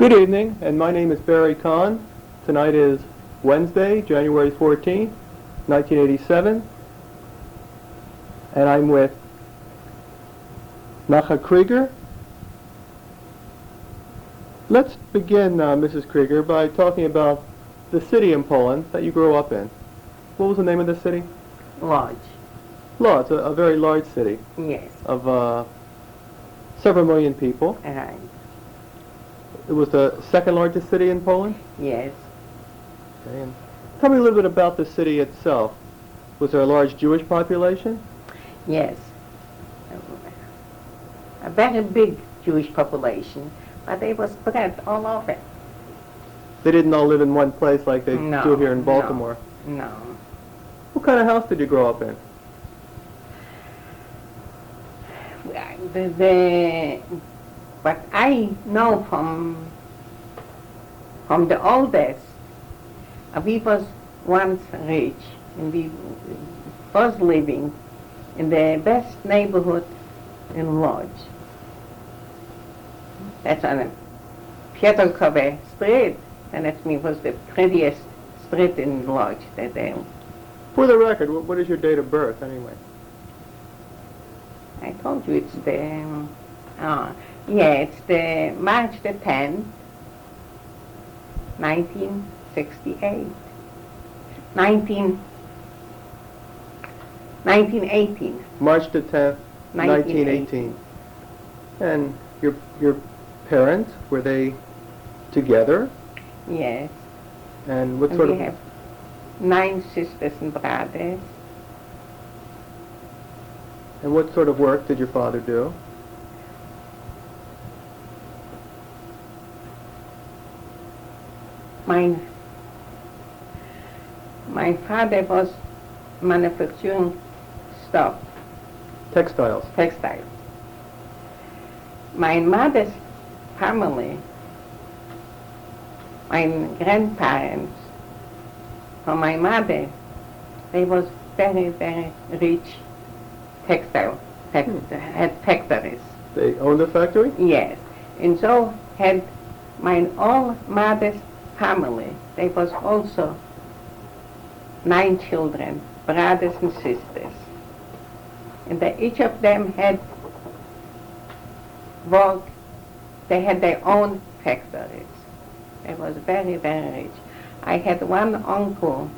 Good evening, and my name is Barry Kahn. Tonight is Wednesday, January 14th, 1987, and I'm with Nacha Krieger. Let's begin, Mrs. Krieger, by talking about the city in Poland that you grew up in. What was the name of the city? Lodz. Lodz, a very large city Yes. of several million people. Right. It was the second largest city in Poland? Yes. Okay, and tell me a little bit about the city itself. Was there a large Jewish population? Yes. A very big Jewish population, but they were spread all over. They didn't all live in one place like they No, do here in Baltimore. No. What kind of house did you grow up in? What I know from the old days, we was once rich, and we was living in the best neighborhood in Lodz. That's on a Pietrkowe street, and that was the prettiest street in Lodz. For the record, what is your date of birth anyway? I told you it's the, it's the March the 10th, 1968. 1918. March the 10th, 1918. And your parents, were they together? Yes. And what And sort we of... have 9 sisters and brothers. And what sort of work did your father do? My father was manufacturing stuff, Textiles. textiles. My mother's family, my grandparents, for my mother, they was very, very rich textile, had factories. They owned a factory? Yes. And so had my own mother's family, they was also 9 children, brothers and sisters. And each of them had work, they had their own factories. They was very, very rich. I had one uncle,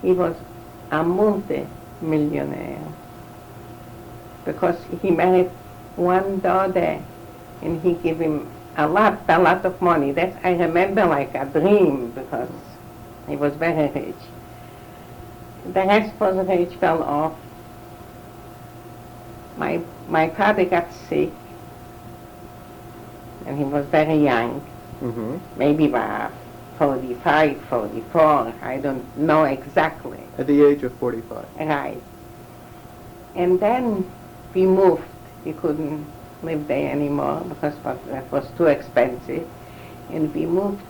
he was a multi-millionaire because he married one daughter and he gave him a lot of money. That I remember like a dream because he was very rich. The rest was rich, fell off. My father got sick and he was very young, maybe about 45, 44, I don't know exactly. At the age of 45. Right. And then we moved. We couldn't live there anymore because that was too expensive. And we moved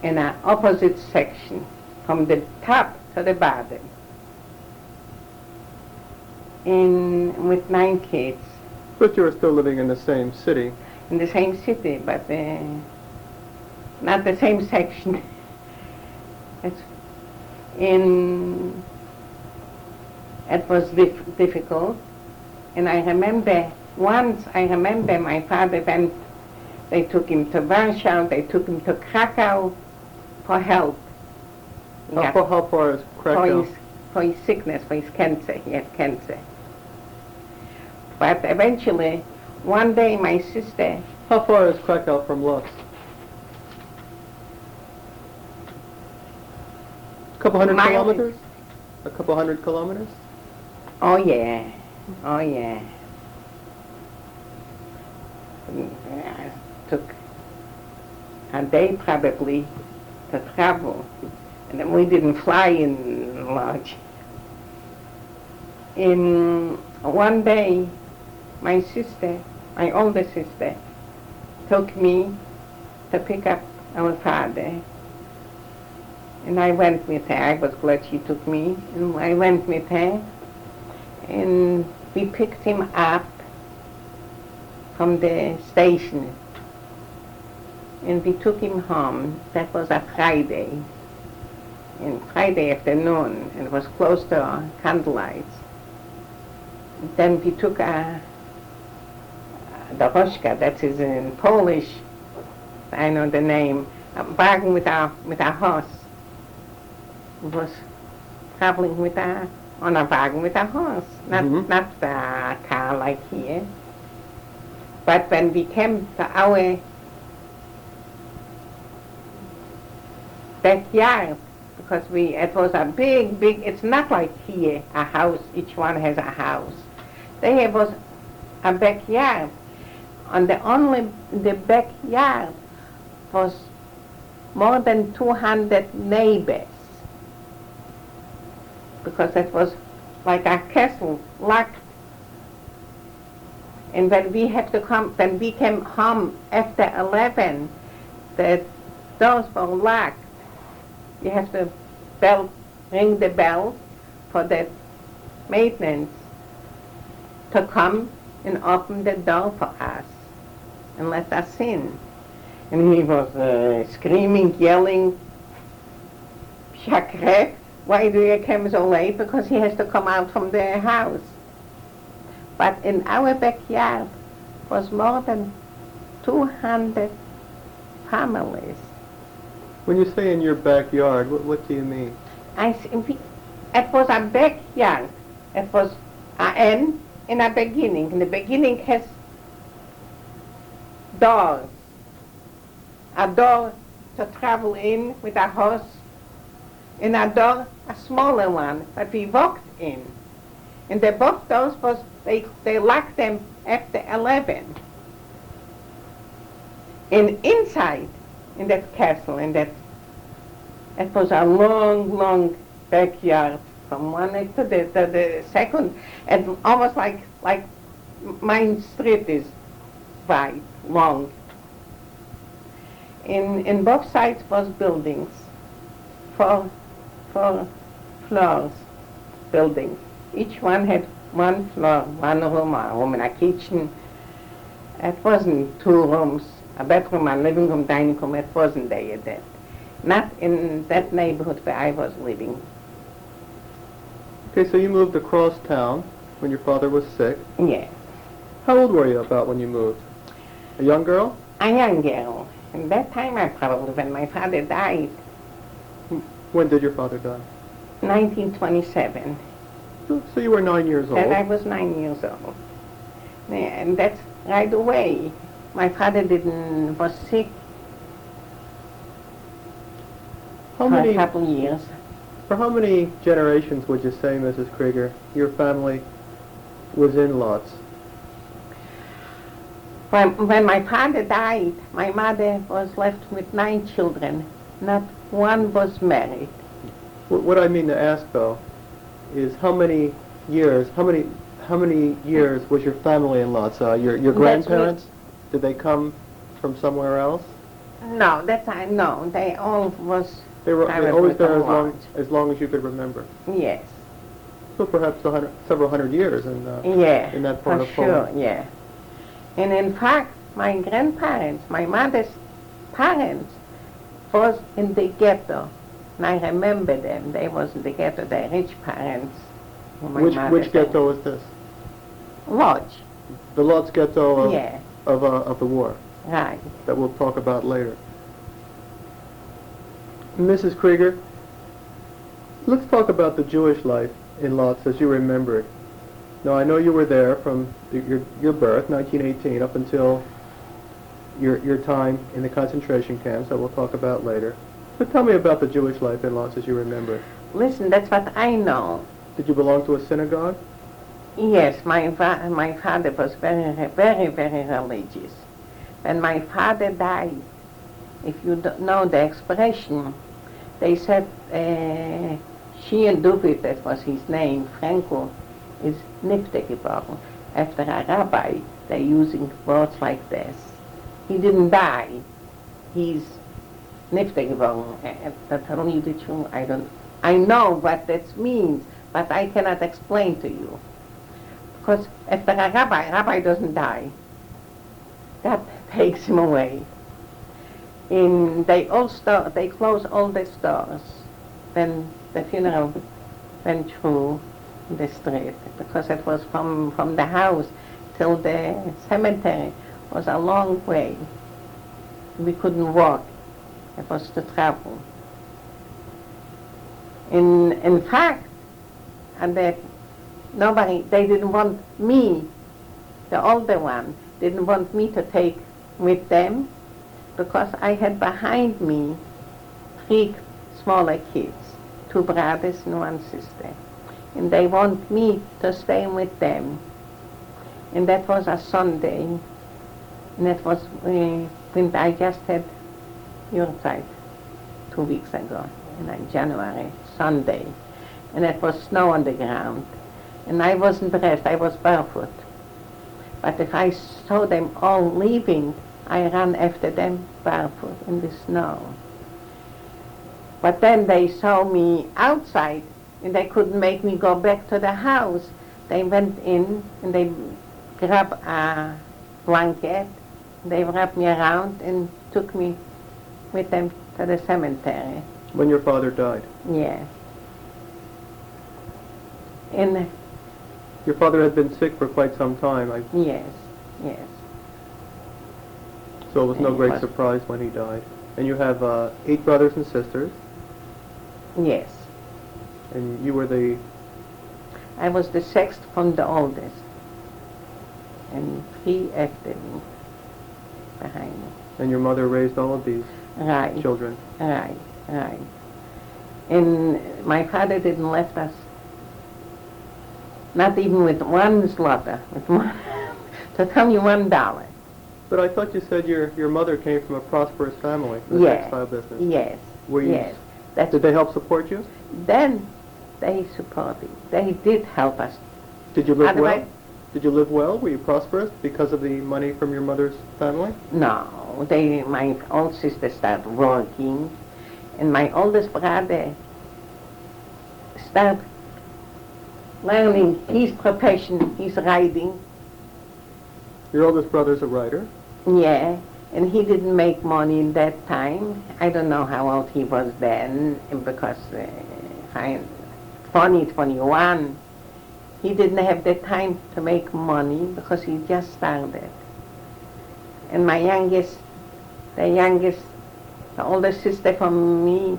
in an opposite section, from the top to the bottom, with 9 kids. But you were still living in the same city. In the same city, but not the same section. It was difficult. And I remember my father went, they took him to Warsaw, they took him to Krakow for help. How far is Krakow? For his sickness, for his cancer. He had cancer. But eventually, one day my sister... How far is Krakow from Lodz? A couple hundred kilometers? A couple hundred kilometers? Oh yeah. Oh yeah. It took a day probably to travel. And then we didn't fly in Lodz. In one day, my sister, my older sister, took me to pick up our father. And I went with her. I was glad she took me. And I went with her. And we picked him up from the station. and we took him home. That was a Friday. And Friday afternoon, and it was close to candlelight. Then we took the Roshka, that is in Polish, I know the name, a wagon with a horse. It was traveling on a wagon with a horse, not a car like here. But when we came to our backyard, because it was a big, it's not like here, a house, each one has a house. There was a backyard. The backyard was more than 200 neighbors, because it was like a castle, locked. And when we came home after 11, the doors were locked. You have to ring the bell for the maintenance to come and open the door for us and let us in. And he was screaming, yelling, "Chakre, why do you come so late?" Because he has to come out from the house. But in our backyard was more than 200 families. When you say in your backyard, what do you mean? It was a backyard. It was an end and a beginning. And the beginning has doors. A door to travel in with a horse, and a door, a smaller one, that we walked in. And both doors they locked them after 11. And inside, in that castle, it was a long backyard from one end to the second, and almost like my street is wide, long. In both sides was buildings, four floors buildings. Each one had one floor, one room, a room and a kitchen. It wasn't 2 rooms, a bedroom, a living room, dining room. It wasn't there yet. Not in that neighborhood where I was living. Okay, so you moved across town when your father was sick. Yes. How old were you about when you moved? A young girl? A young girl. And that time when my father died. When did your father die? 1927. So you were 9 years old. Then I was 9 years old. And that's right away. My father was sick for a couple years. For how many generations would you say, Mrs. Krieger, your family was in Lodz? When my father died, my mother was left with 9 children. Not one was married. What I mean to ask, though, is how many years was your family in Lodz? Your grandparents, did they come from somewhere else? No, no. They all was. They were always there as long as you could remember. Yes. So perhaps several hundred years in that part of Poland. Sure, yeah. And in fact, my grandparents, my mother's parents, was in the ghetto. And I remember them. They was in the ghetto, the rich parents. Which ghetto was this? Lodz. The Lodz Ghetto Yeah. of the war. Right. That we'll talk about later. Mrs. Krieger, let's talk about the Jewish life in Lodz as you remember it. Now, I know you were there from your birth, 1918, up until your time in the concentration camps that we'll talk about later. But tell me about the Jewish life in Lodz as you remember it. Listen, that's what I know. Did you belong to a synagogue? Yes, my father was very, very, very religious. When my father died, if you don't know the expression, they said, she and David, that was his name, Frankel, is nifte geworden. After a rabbi, they're using words like this. He didn't die. He's nifte geworden. That's only the truth. I know what that means, but I cannot explain to you. Because after a rabbi doesn't die. That takes him away. They closed all the stores when the funeral went through the street, because it was from the house till the cemetery was a long way. We couldn't walk. It was to travel. In fact, and they didn't want me, the older one, didn't want me to take with them, because I had behind me 3 smaller kids, 2 brothers and 1 sister. And they want me to stay with them. And that was a Sunday. And that was when I just had your side 2 weeks ago, in January, Sunday. And it was snow on the ground. And I wasn't dressed, I was barefoot. But if I saw them all leaving, I ran after them barefoot in the snow. But then they saw me outside, and they couldn't make me go back to the house. They went in, and they grabbed a blanket, they wrapped me around and took me with them to the cemetery. When your father died? Yeah. And your father had been sick for quite some time. Yes. So it was no great surprise when he died. And you have 8 brothers and sisters. Yes. And you were I was the 6th from the oldest. And 3 after me, behind me. And your mother raised all of these children. Right. And my father didn't left us, not even with 1 zloty, to tell you $1. But I thought you said your mother came from a prosperous family, the textile business. Yes. Yes. Did they help support you? Then they supported. They did help us. Did you live well? Did you live well? Were you prosperous because of the money from your mother's family? No. My old sister started working, and my oldest brother started learning his profession, his riding. Your oldest brother's a writer? Yeah, and he didn't make money in that time. I don't know how old he was then, because 20, 21, he didn't have the time to make money because he just started. And my the older sister from me,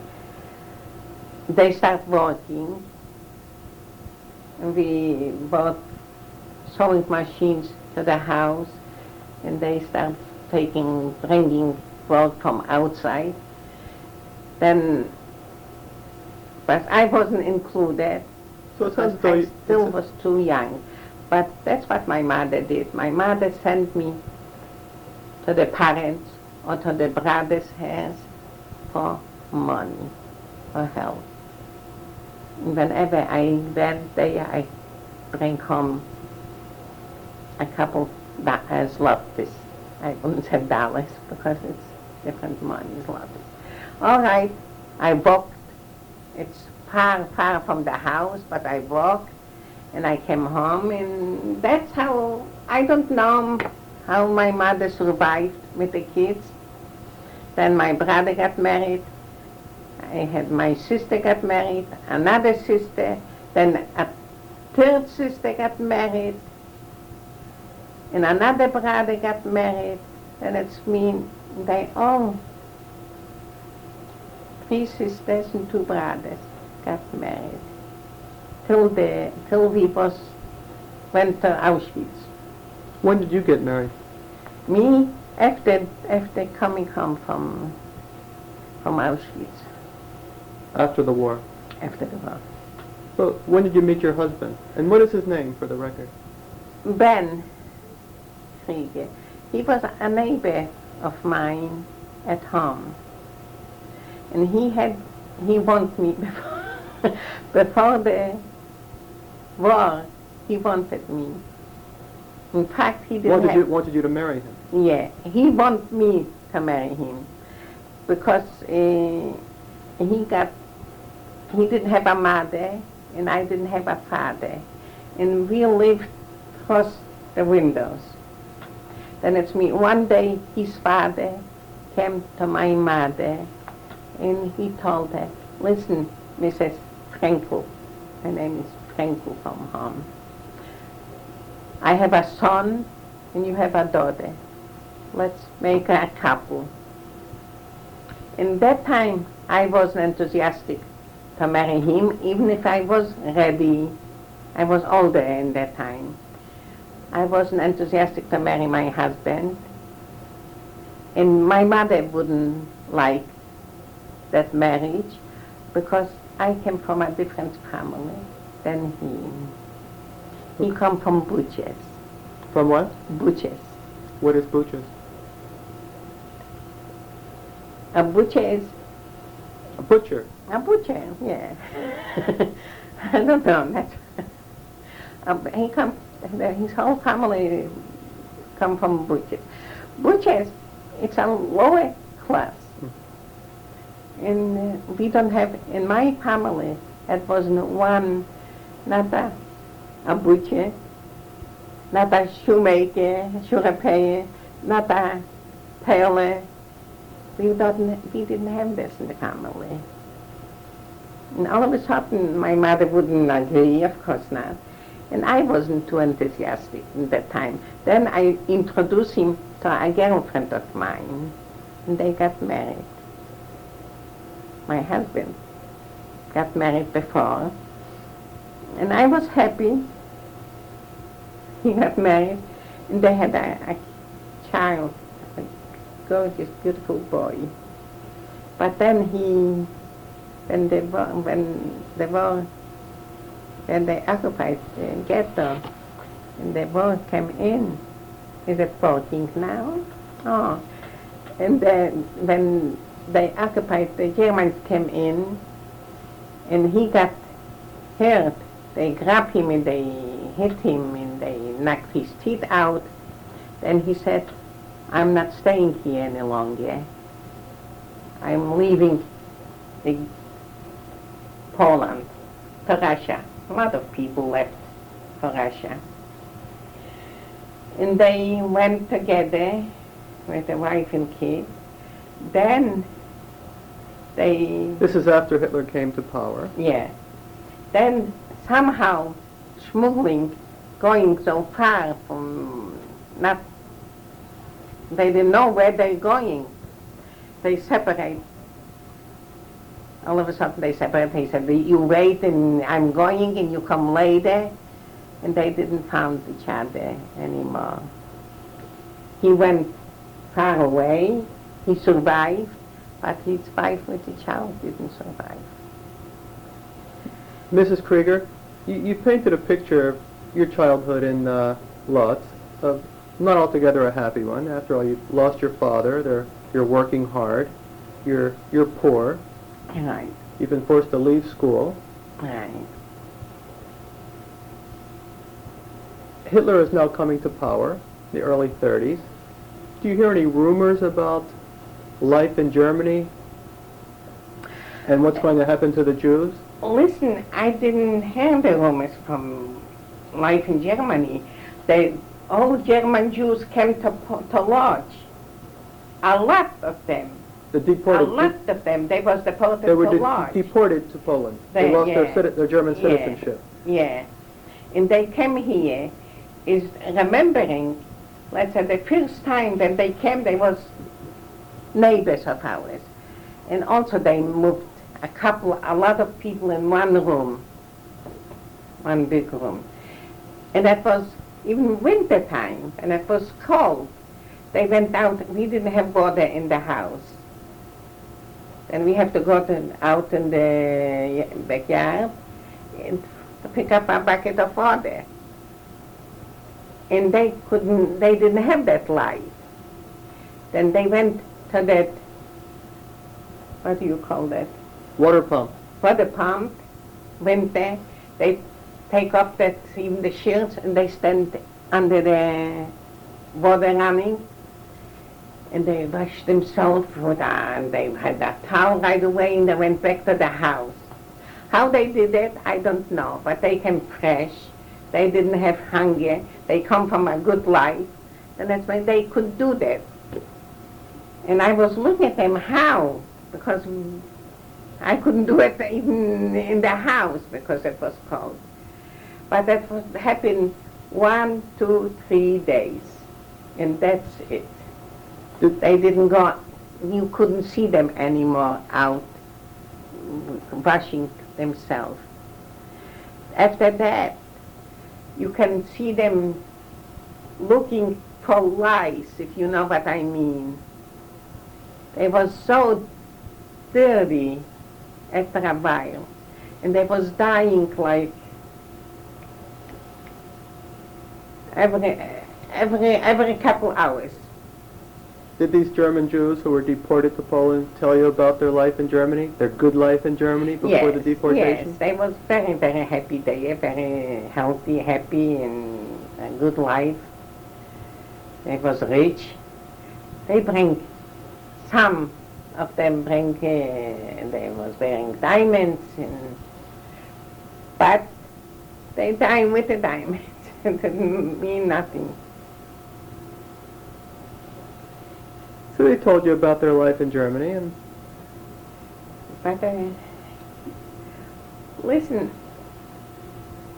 they start working. And we bought sewing machines to the house, and they start bringing work from outside. Then, but I wasn't included. So it sounds I still was too young. But that's what my mother did. My mother sent me to the parents or to the brothers' house for money, for help. And whenever I went there, I bring home a couple zlotys. I wouldn't say dollars because it's different money, zlotys. All right, I walked. It's far from the house, but I walked, and I came home, and that's how, I don't know how my mother survived with the kids. Then my brother got married. My sister got married, another sister, then a 3rd sister got married, and another brother got married, and it's me, they all, 3 sisters and 2 brothers got married, till we went to Auschwitz. When did you get married? Me, after coming home from Auschwitz. After the war? After the war. So when did you meet your husband? And what is his name, for the record? Ben Kreiger. He was a neighbor of mine at home. And he wanted me before the war, he wanted me. In fact, he didn't wanted you to marry him? Yeah, he wanted me to marry him because he didn't have a mother and I didn't have a father, and we lived across the windows. Then it's me. One day his father came to my mother and he told her, listen, Mrs. Frankel, her name is Frankel from home. I have a son and you have a daughter. Let's make a couple. In that time, I wasn't enthusiastic to marry him, even if I was ready. I was older in that time. I wasn't enthusiastic to marry my husband. And my mother wouldn't like that marriage because I came from a different family than he. He come from butchers. From what? Butchers. What is butchers? A butcher is A butcher. a butcher, yeah. I don't know. He come. His whole family come from butchers. Butchers, it's a lower class. And we don't have, in my family, it wasn't one, not a butcher, not a shoemaker, shoe repair, not a tailor. We didn't have this in the family. And all of a sudden, my mother wouldn't agree, of course not. And I wasn't too enthusiastic at that time. Then I introduced him to a girlfriend of mine, and they got married. My husband got married before, and I was happy. He got married, and they had a child, a gorgeous, beautiful boy. But then when they occupied the ghetto, and the war came in. Is it working now? Oh, and then when they occupied, the Germans came in, and he got hurt. They grabbed him and they hit him and they knocked his teeth out. Then he said, I'm not staying here any longer. I'm leaving Poland to Russia. A lot of people left for Russia. And they went together with a wife and kids. Then they... This is after Hitler came to power. Yeah. Then somehow smuggling, going so far from not... They didn't know where they're going. They separate. All of a sudden they separate. He said, you wait and I'm going and you come later. And they didn't find each other anymore. He went far away. He survived, but his wife with the child didn't survive. Mrs. Krieger, you painted a picture of your childhood in Lodz, of not altogether a happy one. After all, you lost your father. You're working hard. You're poor. Right. You've been forced to leave school. Right. Hitler is now coming to power, the early 30s. Do you hear any rumors about life in Germany and what's going to happen to the Jews? Listen, I didn't hear the rumors from life in Germany. All German Jews came to Lodz. A lot of them. The deported. A lot of them. They was deported They were to Lodz. deported to Poland. They lost yeah. their German citizenship. Yeah. And they came here, is remembering, let's say the first time when they came, they was neighbors of ours. And also they moved a lot of people in one room, one big room. And that was even winter time, and it was cold. They went out, we didn't have water in the house. And we have to go out in the backyard and to pick up a bucket of water. And they didn't have that light. Then they went to that, what do you call that? Water pump. Water pump, went there, they take off even the shirts and they stand under the water running and they washed themselves and they had a towel right away and they went back to the house. How they did it, I don't know, but they came fresh. They didn't have hunger. They come from a good life, and that's why they could do that. And I was looking at them how, because I couldn't do it even in the house because it was cold. But that was happened 1, 2, 3 days, and that's it. They didn't go, you couldn't see them anymore out washing themselves. After that, you can see them looking for lice, if you know what I mean. They was so dirty after a while, and they was dying like every couple hours. Did these German Jews who were deported to Poland tell you about their life in Germany, their good life in Germany before the deportation? Yes, they was very, very happy there, very healthy, happy, and a good life. They was rich. They bring, some of them bring, they was wearing diamonds, but they die with the diamonds. It didn't mean nothing. So they told you about their life in Germany, and But listen,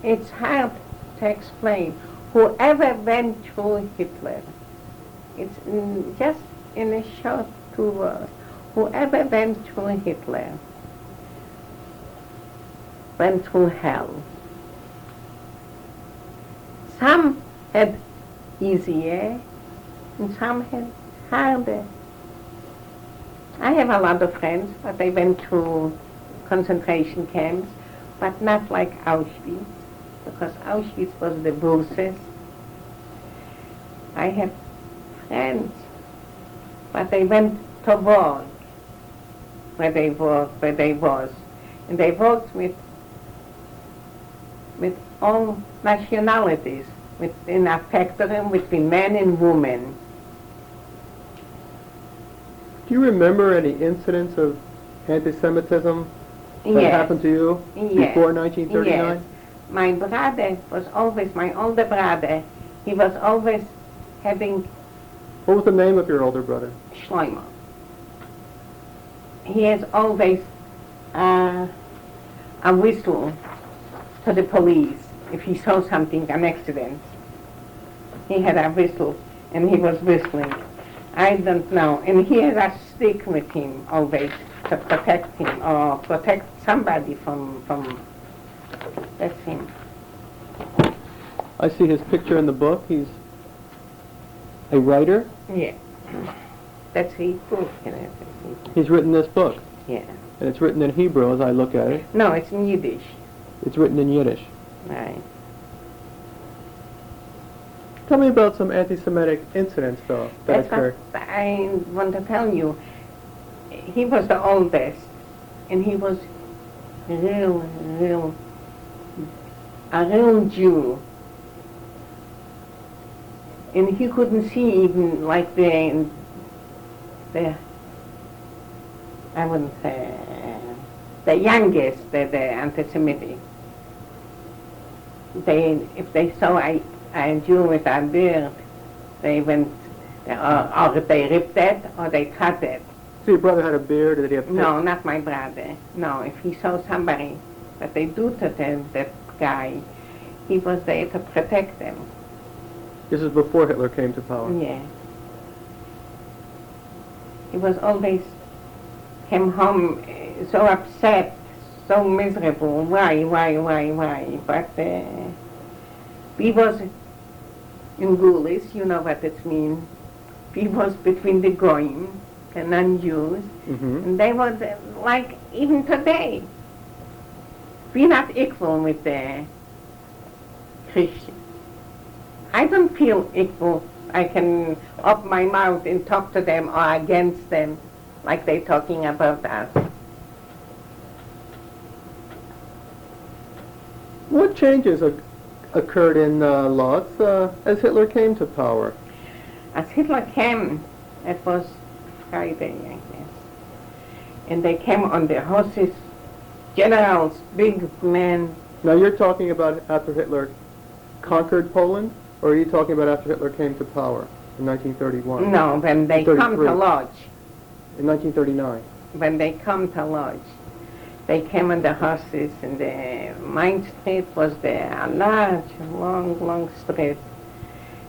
it's hard to explain. Whoever went through Hitler, it's just in a short 2 words. Whoever went through Hitler went through hell. Some had easier, and some had harder. I have a lot of friends, but they went through concentration camps, but not like Auschwitz, because Auschwitz was the Burses. I have friends, but they went to work where they was, and they worked with all nationalities, in a factory between men and women. do you remember any incidents of anti-Semitism that happened to you before 1939? Yes. My brother was always, my older brother, he was always having What was the name of your older brother? Shlomo. He has always a whistle to the police if he saw something, an accident. He had a whistle and he was whistling. I don't know. And he has a stick with him always to protect him or protect somebody from that's him. I see his picture in the book. He's a writer. Yeah. That's his book. He's written this book. Yeah. And it's written in Hebrew as I look at it. No, it's in Yiddish. It's written in Yiddish. Right. Tell me about some anti-Semitic incidents, though, that That's occurred. what I want to tell you. He was the oldest, and he was a real Jew. And he couldn't see even like the I wouldn't say the youngest, the anti-Semitic. If they saw a Jew with a beard, they went, or they ripped it, or they cut it. So your brother had a beard, or did he have No, not my brother. No, if he saw somebody that they do to that guy, he was there to protect them. This is before Hitler came to power. Yeah. He was always came home so upset, so miserable. Why? But he was in Gulis, you know what it means. He was between the Goyim, the non-Jews, and they were like, even today, we're not equal with the Christians. I don't feel equal. I can open my mouth and talk to them or against them like they're talking about us. What changes occurred in Lodz as Hitler came to power? As Hitler came, it was Friday, I guess, and they came on their horses, generals, big men. Now you're talking about after Hitler conquered Poland, or are you talking about after Hitler came to power in 1931? No, when they come to Lodz. in 1939. When they come to Lodz, they came on the horses, and the Main Street was there, a large, long street,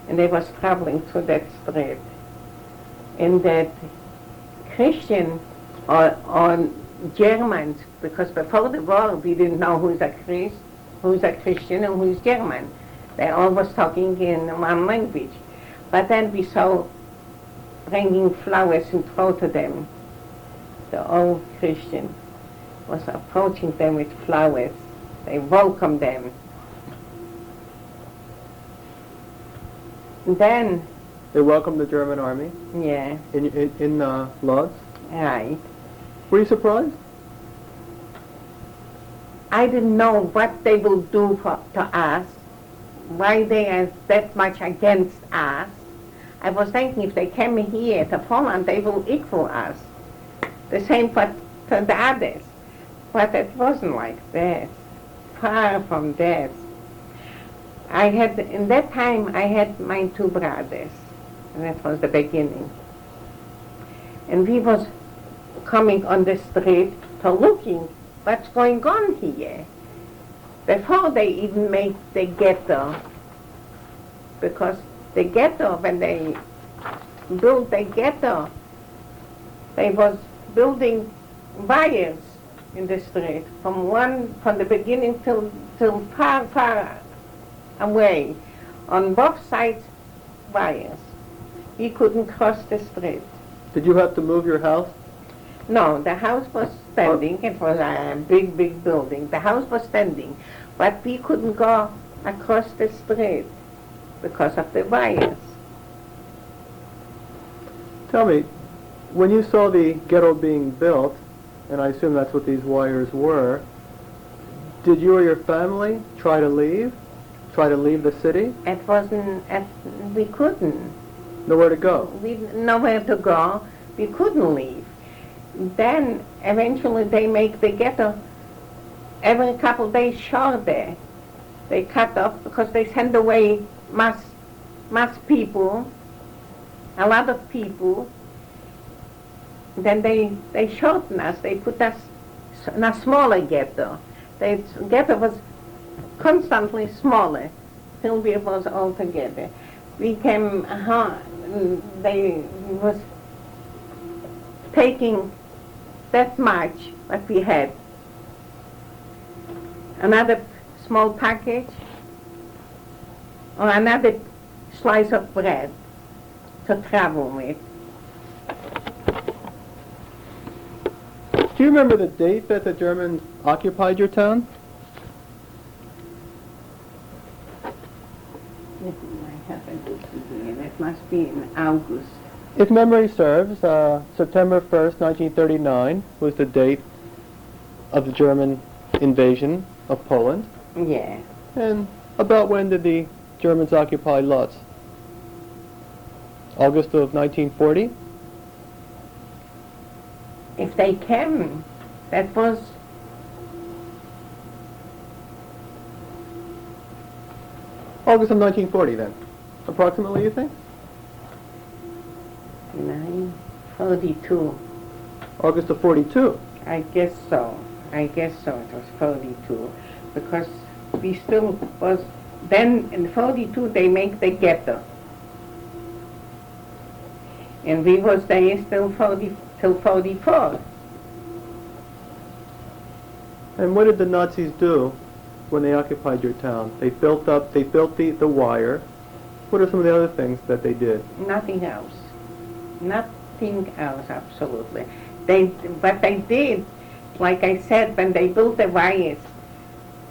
and they was traveling through that street. And that Christian or Germans, because before the war we didn't know who's a Christian and who's German. They all was talking in one language. But then we saw bringing flowers and throw to them. The old Christian was approaching them with flowers. They welcomed them. And then, They welcomed the German army yeah, in Lodz. right. Were you surprised? I didn't know what they will do to us, why they are that much against us. I was thinking if they came here to Poland, they will equal us. The same for the others. But it wasn't like that. Far from that. In that time, I had my two brothers. And that was the beginning. And we was coming on the street to looking what's going on here. Before they even made the ghetto. Because the ghetto, when they built the ghetto, they was building wires in the street from the beginning till far away. On both sides, wires. We couldn't cross the street. Did you have to move your house? No, the house was standing. It was a big building. The house was standing, but we couldn't go across the street because of the wires. Tell me, when you saw the ghetto being built, and I assume that's what these wires were, did you or your family try to leave the city? It wasn't, we couldn't. Nowhere to go? Nowhere to go. We couldn't leave. Then eventually they make the ghetto every couple days short there. They cut off because they send away mass people, a lot of people. Then they shorten us. They put us in a smaller ghetto. The ghetto was constantly smaller till we was all together. We came, they was taking that much that we had. Another small package or another slice of bread to travel with. Do you remember the date that the Germans occupied your town? I have a book here. That must be in August. If memory serves, September 1st, 1939 was the date of the German invasion of Poland. Yeah. And about when did the Germans occupy Lodz? August of 1940? If they came, that was August of 1940 then, approximately, you think? 42. August of 42. I guess so. It was 42 because we still was. Then in 42 they make the ghetto, and we was there still till 44. And what did the Nazis do when they occupied your town? They built the wire. What are some of the other things that they did? Nothing else. Nothing else, absolutely. What they did, like I said, when they built the wires,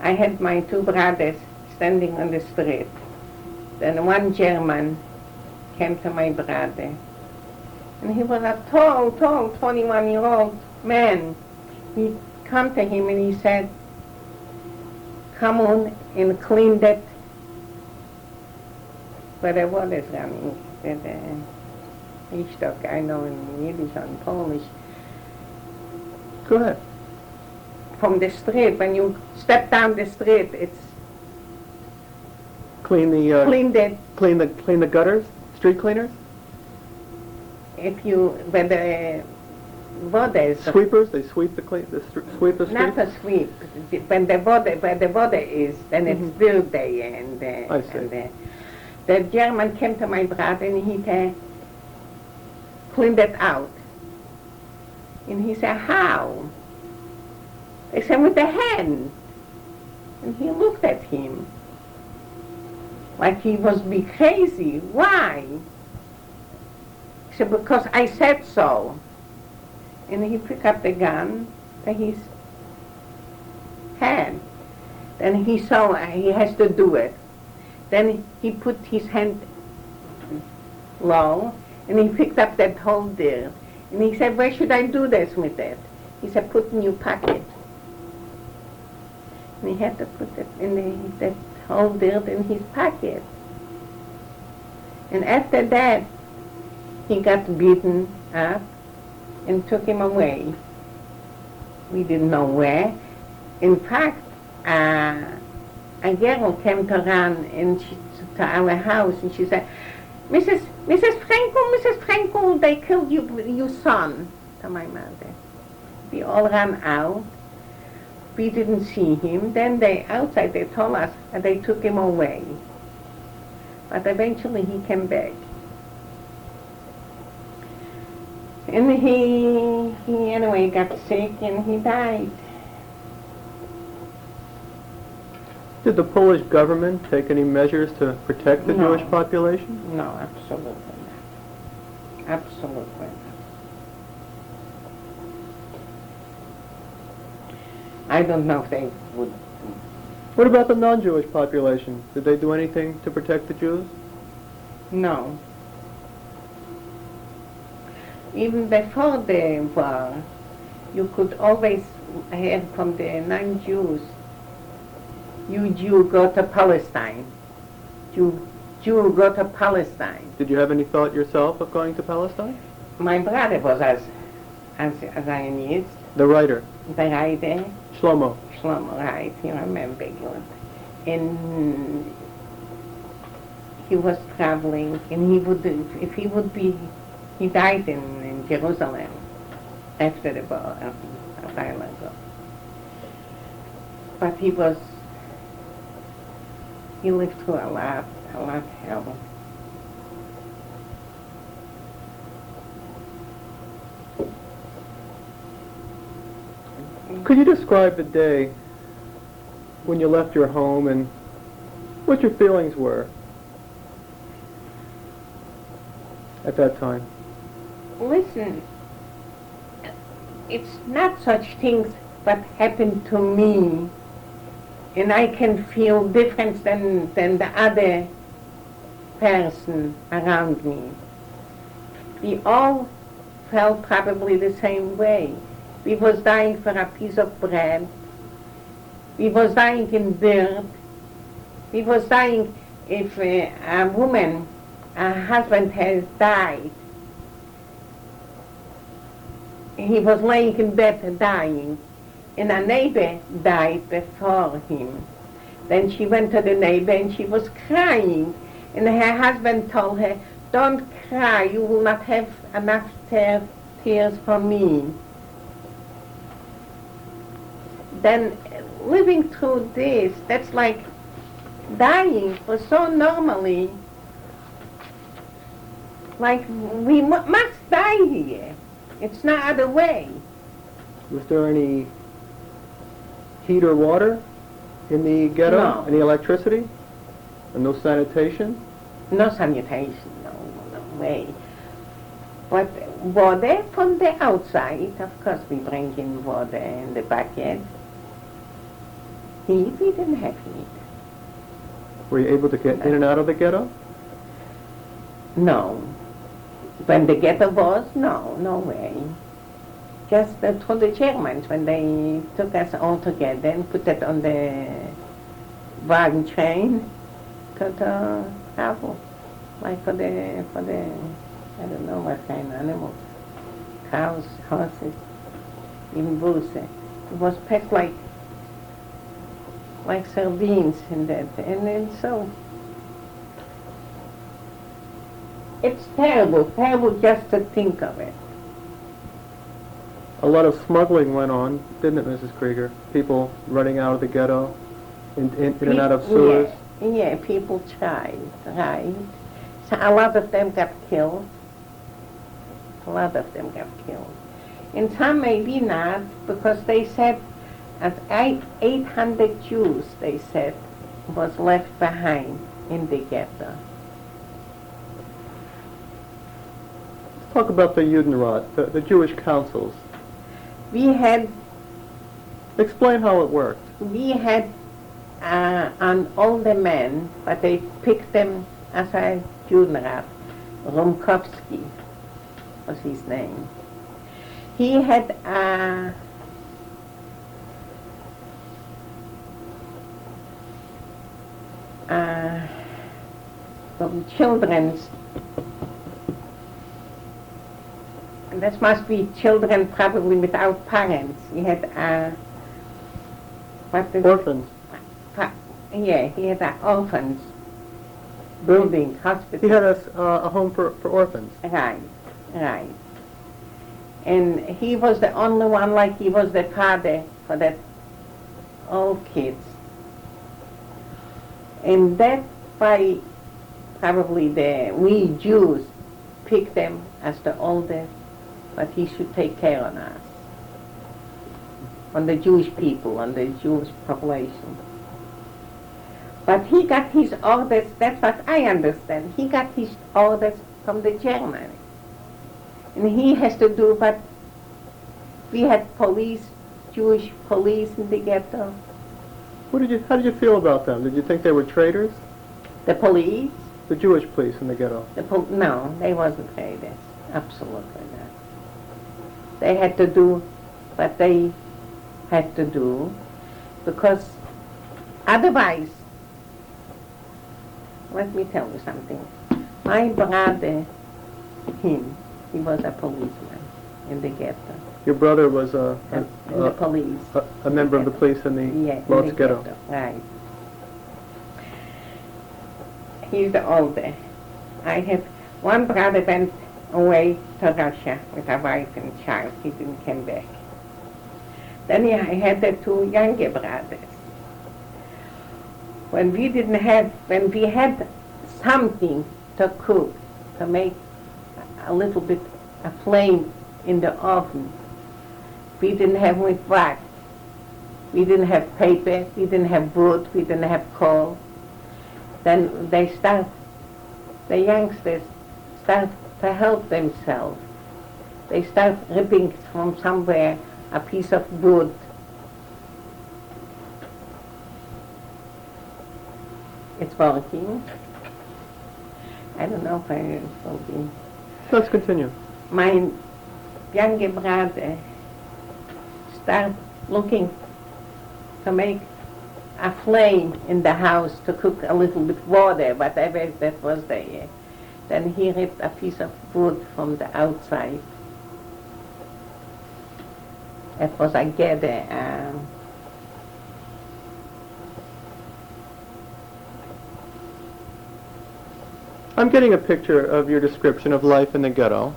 I had my two brothers standing on the street. Then one German came to my brother. And he was a tall, 21-year-old man. He come to him and he said, come on and clean that where the water's running. I know in Yiddish or in Polish. Go ahead. From the street, when you step down the street, it's Clean the gutters, street cleaners. when the water is Sweepers, they sweep the sweep the not street? a sweep. When the water is, then it's Mhm. dirty and, I see. the German came to my brother and he cleaned it out. And he said, how? I said, with the hand. And he looked at him like he was be crazy. Why? He said, because I said so. And he picked up the gun that he had. Then he saw he has to do it. Then he put his hand low and he picked up that whole dirt. And he said, where should I do this with it? He said, put in your pocket. And he had to put it in that whole dirt in his pocket. And after that, he got beaten up and took him away. We didn't know where. In fact, a girl came to run to our house and she said, Mrs. Frankel, they killed your son, to my mother. We all ran out. We didn't see him. Then outside they told us that they took him away. But eventually he came back. And he anyway got sick and he died. Did the Polish government take any measures to protect the No. Jewish population? No, absolutely not. Absolutely not. I don't know if they would. What about the non-Jewish population? Did they do anything to protect the Jews? No. Even before the war, you could always hear from the non-Jews, you Jew go to Palestine. Jew go to Palestine. Did you have any thought yourself of going to Palestine? My brother was a Zionist, The writer, the writer, Shlomo. Shlomo, right, you remember good. And he was traveling, and he died in Jerusalem after the war, a while ago. But he lived through a lot hell. Could you describe the day when you left your home and what your feelings were at that time? Listen, it's not such things that happen to me, and I can feel different than the other person around me. We all felt probably the same way. We was dying for a piece of bread. We was dying in dirt. We was dying if a woman, a husband has died. He was laying in bed dying, and a neighbor died before him. Then she went to the neighbor and she was crying, and her husband told her, don't cry, you will not have enough tears for me. Then living through this, that's like dying for so normally, like we must die here. It's no other way. Was there any heat or water in the ghetto? No. Any electricity? And no sanitation? No sanitation, no way. But water from the outside, of course we bring in water in the bucket. Heat, we didn't have heat. Were you able to get in and out of the ghetto? No. When the ghetto was, no way. Just through the Germans, when they took us all together and put it on the wagon train, could travel. Like for the, I don't know what kind of animals, cows, horses, even bulls. It was packed like sardines in that, and then so it's terrible just to think of it. A lot of smuggling went on, didn't it, Mrs. Krieger? People running out of the ghetto, in and out of sewers. Yeah, people tried, right? So a lot of them got killed. And some maybe not, because they said at 800 Jews, they said, was left behind in the ghetto. Let's talk about the Judenrat, the Jewish councils. We had Explain how it worked. An older man, but they picked them as a Judenrat. Rumkowski was his name. He had some children's. That must be children probably without parents. He had Orphans. Yeah, he had an orphans building, hospital. He had a home for orphans. Right. And he was the only one, like he was the father for that old kids. And that's why probably we Jews picked them as the oldest, but he should take care of us, on the Jewish people, on the Jewish population. But he got his orders, that's what I understand, he got his orders from the Germans. And he has to do what we had police, Jewish police in the ghetto. How did you feel about them? Did you think they were traitors? The police? The Jewish police in the ghetto. No, they wasn't traitors. Absolutely not. They had to do what they had to do, because otherwise, let me tell you something. My brother, he was a policeman in the ghetto. Your brother was in the police. a member of the police in the Lodz Ghetto. Right. He's the older. I have one brother went away to Russia with a wife and child. He didn't come back. Then I had the two younger brothers. When we had something to cook, to make a little bit of flame in the oven, we didn't have with what. We didn't have paper, we didn't have wood, we didn't have coal. Then the youngsters start to help themselves. They start ripping from somewhere a piece of wood. It's working. I don't know if it's working. Let's continue. My younger brother started looking to make a flame in the house to cook a little bit water, whatever that was there. Then he ripped a piece of wood from the outside. It was a gather. I'm getting a picture of your description of life in the ghetto.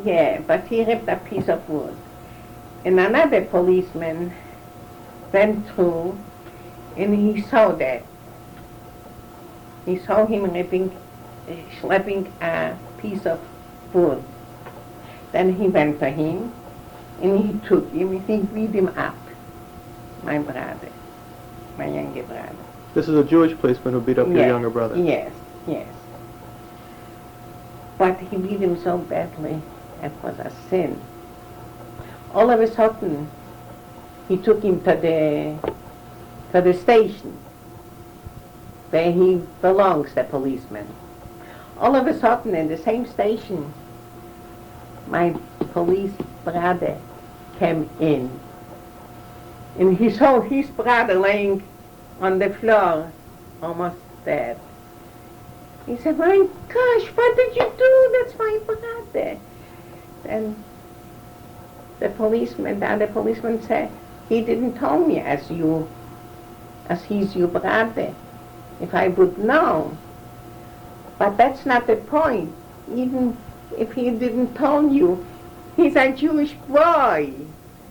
Yeah, but he ripped a piece of wood. And another policeman went through, and he saw that. He saw him schlepping a piece of wood. Then he went to him, and he took him, he beat him up, my brother, my younger brother. This is a Jewish policeman who beat up your younger brother. Yes. But he beat him so badly, it was a sin. All of a sudden, he took him to the station where he belongs, the policeman. All of a sudden, in the same station, my police brother came in. And he saw his brother laying on the floor, almost dead. He said, "My gosh, what did you do? That's my brother." Then the other policeman said, "He didn't tell me as he's your brother. If I would know." But that's not the point. Even if he didn't tell you, He's a Jewish boy.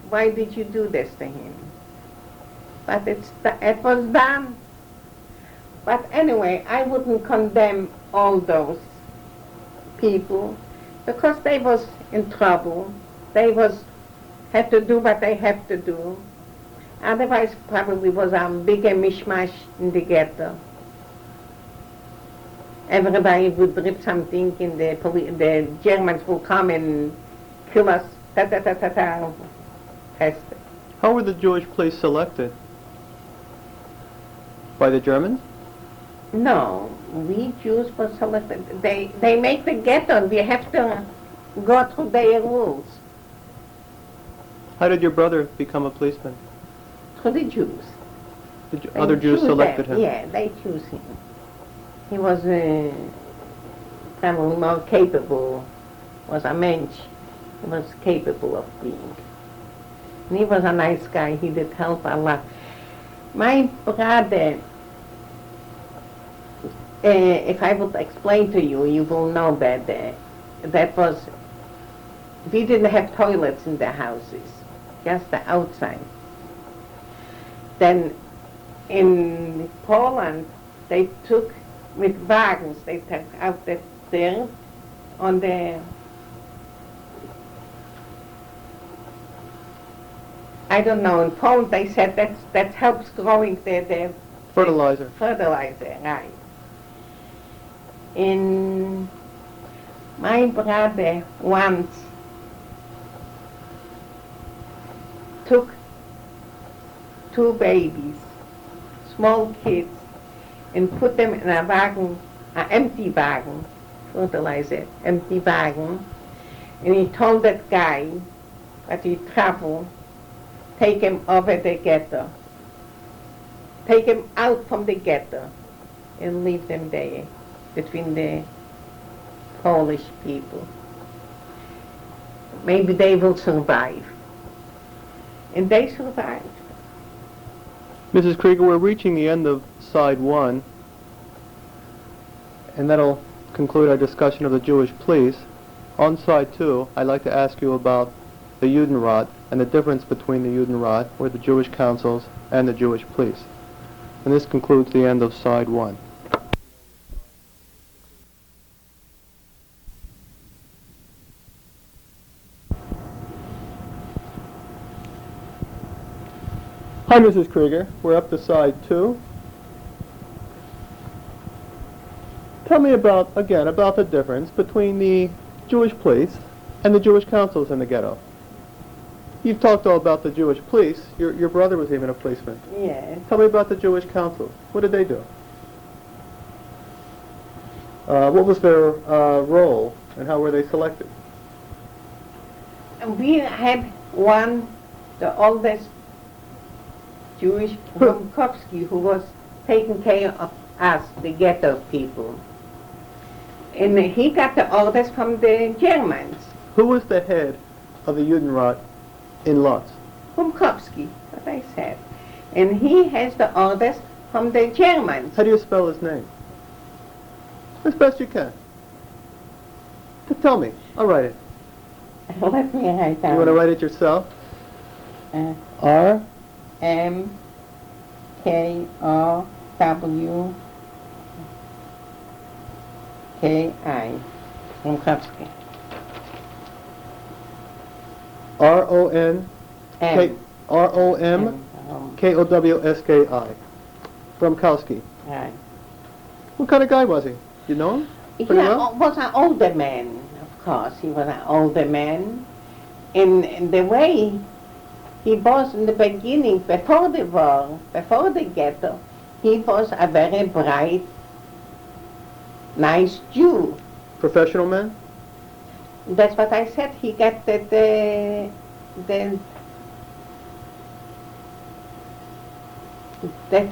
Why did you do this to him? But it was done. But anyway, I wouldn't condemn all those people because they was in trouble. They had to do what they have to do. Otherwise, probably was a bigger mishmash in the ghetto. Everybody would rip something, and the Germans will come and kill us. Ta-ta-ta-ta-ta. How were the Jewish police selected? By the Germans? No, we Jews were selected. They make the ghetto. We have to go through their rules. How did your brother become a policeman? Through the Jews. The other Jews selected him? Yeah, they choose him. He was probably more capable, was a mensch. He was capable of being. And he was a nice guy. He did help a lot. My brother, if I would explain to you, you will know that we didn't have toilets in the houses, just the outside. Then in Poland, they took with wagons, they took out the dirt on the, I don't know, in Poland they said that helps growing the Fertilizer. Fertilizer, right. In my brother once took 2 babies, small kids, and put them in a wagon, an empty wagon, fertilizer, empty wagon, and he told that guy that he traveled, take him over the ghetto, take him out from the ghetto, and leave them there between the Polish people. Maybe they will survive. And they survived. Mrs. Krieger, we're reaching the end of side 1, and that'll conclude our discussion of the Jewish police. On side 2, I'd like to ask you about the Judenrat and the difference between the Judenrat, or the Jewish councils, and the Jewish police. And this concludes the end of side 1. Hi, Mrs. Krieger. We're up to side 2. Tell me about the difference between the Jewish police and the Jewish councils in the ghetto. You've talked all about the Jewish police. Your brother was even a policeman. Yes. Tell me about the Jewish councils. What did they do? What was their role, and how were they selected? We had the oldest Jewish Rumkowski, who was taking care of us, the ghetto people. And he got the orders from the Germans. Who was the head of the Judenrat in Lodz? Rumkowski, what I said. And he has the orders from the Germans. How do you spell his name? As best you can. Tell me. I'll write it. Let me write down. You want to write it yourself? R? M-K-R-W-K-I. Rumkowski. R-O-N-K-R-O-M-K-O-W-S-K-I. Rumkowski. Right. What kind of guy was he? You know him? Pretty well? He was an older man, of course. He was an older man. In the way he was in the beginning, before the war, before the ghetto, he was a very bright, nice Jew. Professional man? That's what I said. He got the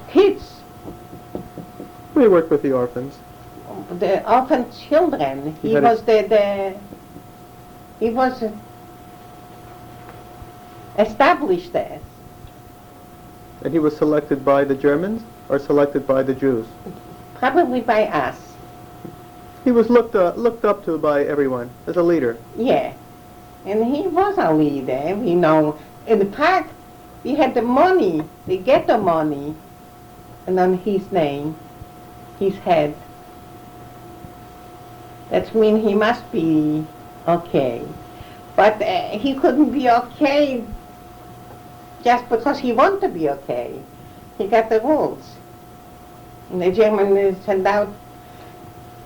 kids, We worked with the orphans. the orphan children. He was he was established there. And he was selected by the Germans or selected by the Jews? Probably by us. He was looked up to by everyone as a leader. Yeah. And he was a leader, you know. In the park, we had the money, the ghetto money, and on his name, his head. That means he must be okay. But he couldn't be okay just because he wanted to be okay. He got the rules. And the German sent out,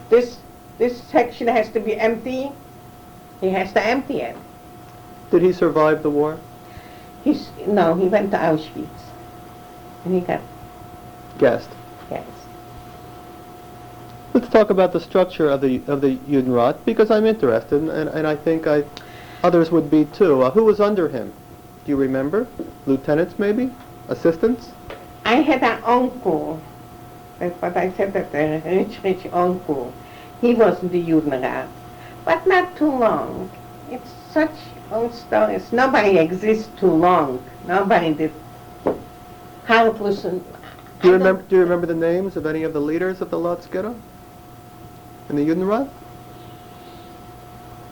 this section has to be empty. He has to empty it. Did he survive the war? No, he went to Auschwitz. And he got Guessed. gas. Let's talk about the structure of the Judenrat, because I'm interested, and I think others would be too. Who was under him? Do you remember? Lieutenants, maybe? Assistants? I had an uncle. That's what I said, that a rich uncle. He was in the Judenrat, but not too long. It's such old stories. Nobody exists too long. Nobody did heartless. And Do you remember the names of any of the leaders of the Lodz Ghetto? In the Judenrat?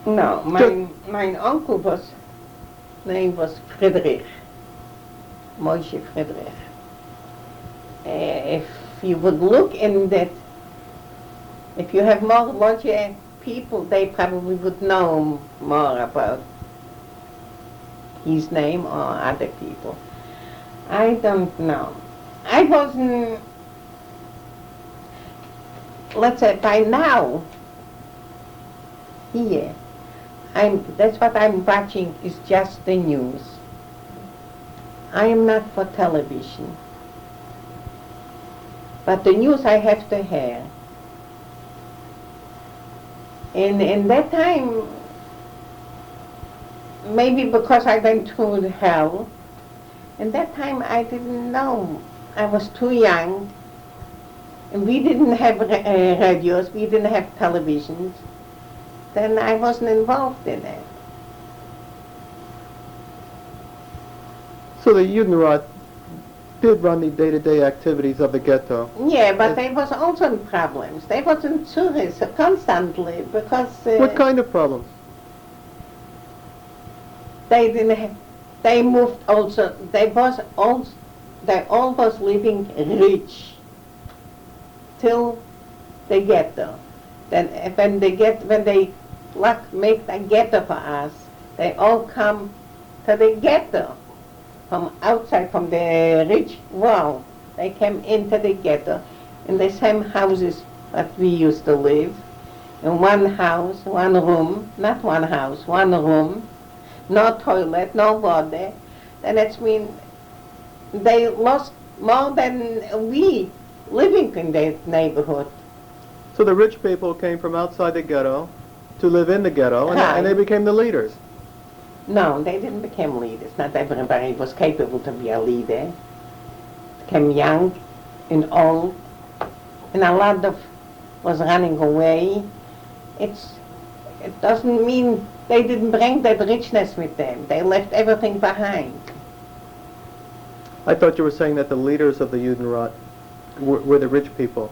No, my uncle name was Friedrich, Moshe Friedrich. If you would look in that, if you have more Lodz people, they probably would know more about his name or other people. I don't know. I wasn't, let's say by now, here, that's what I'm watching is just the news. I am not for television. But the news I have to hear. And in that time, maybe because I went through hell, in that time I didn't know. I was too young, and we didn't have radios, we didn't have televisions. Then I wasn't involved in it. So the Judenrat did run the day-to-day activities of the ghetto. Yeah, but there was also problems. There wasn't tourists constantly because What kind of problems? they didn't have. They moved also. They all was living rich till the ghetto. Then when they make the ghetto for us, they all come to the ghetto from outside, from the rich wall. They came into the ghetto in the same houses that we used to live. In one house, one room, not one house, one room, no toilet, no water. Then that means they lost more than we living in that neighborhood. So the rich people came from outside the ghetto to live in the ghetto, and they became the leaders. No, they didn't become leaders. Not everybody was capable to be a leader. Became young and old, and a lot of was running away. It doesn't mean they didn't bring that richness with them. They left everything behind. I thought you were saying that the leaders of the Judenrat were the rich people.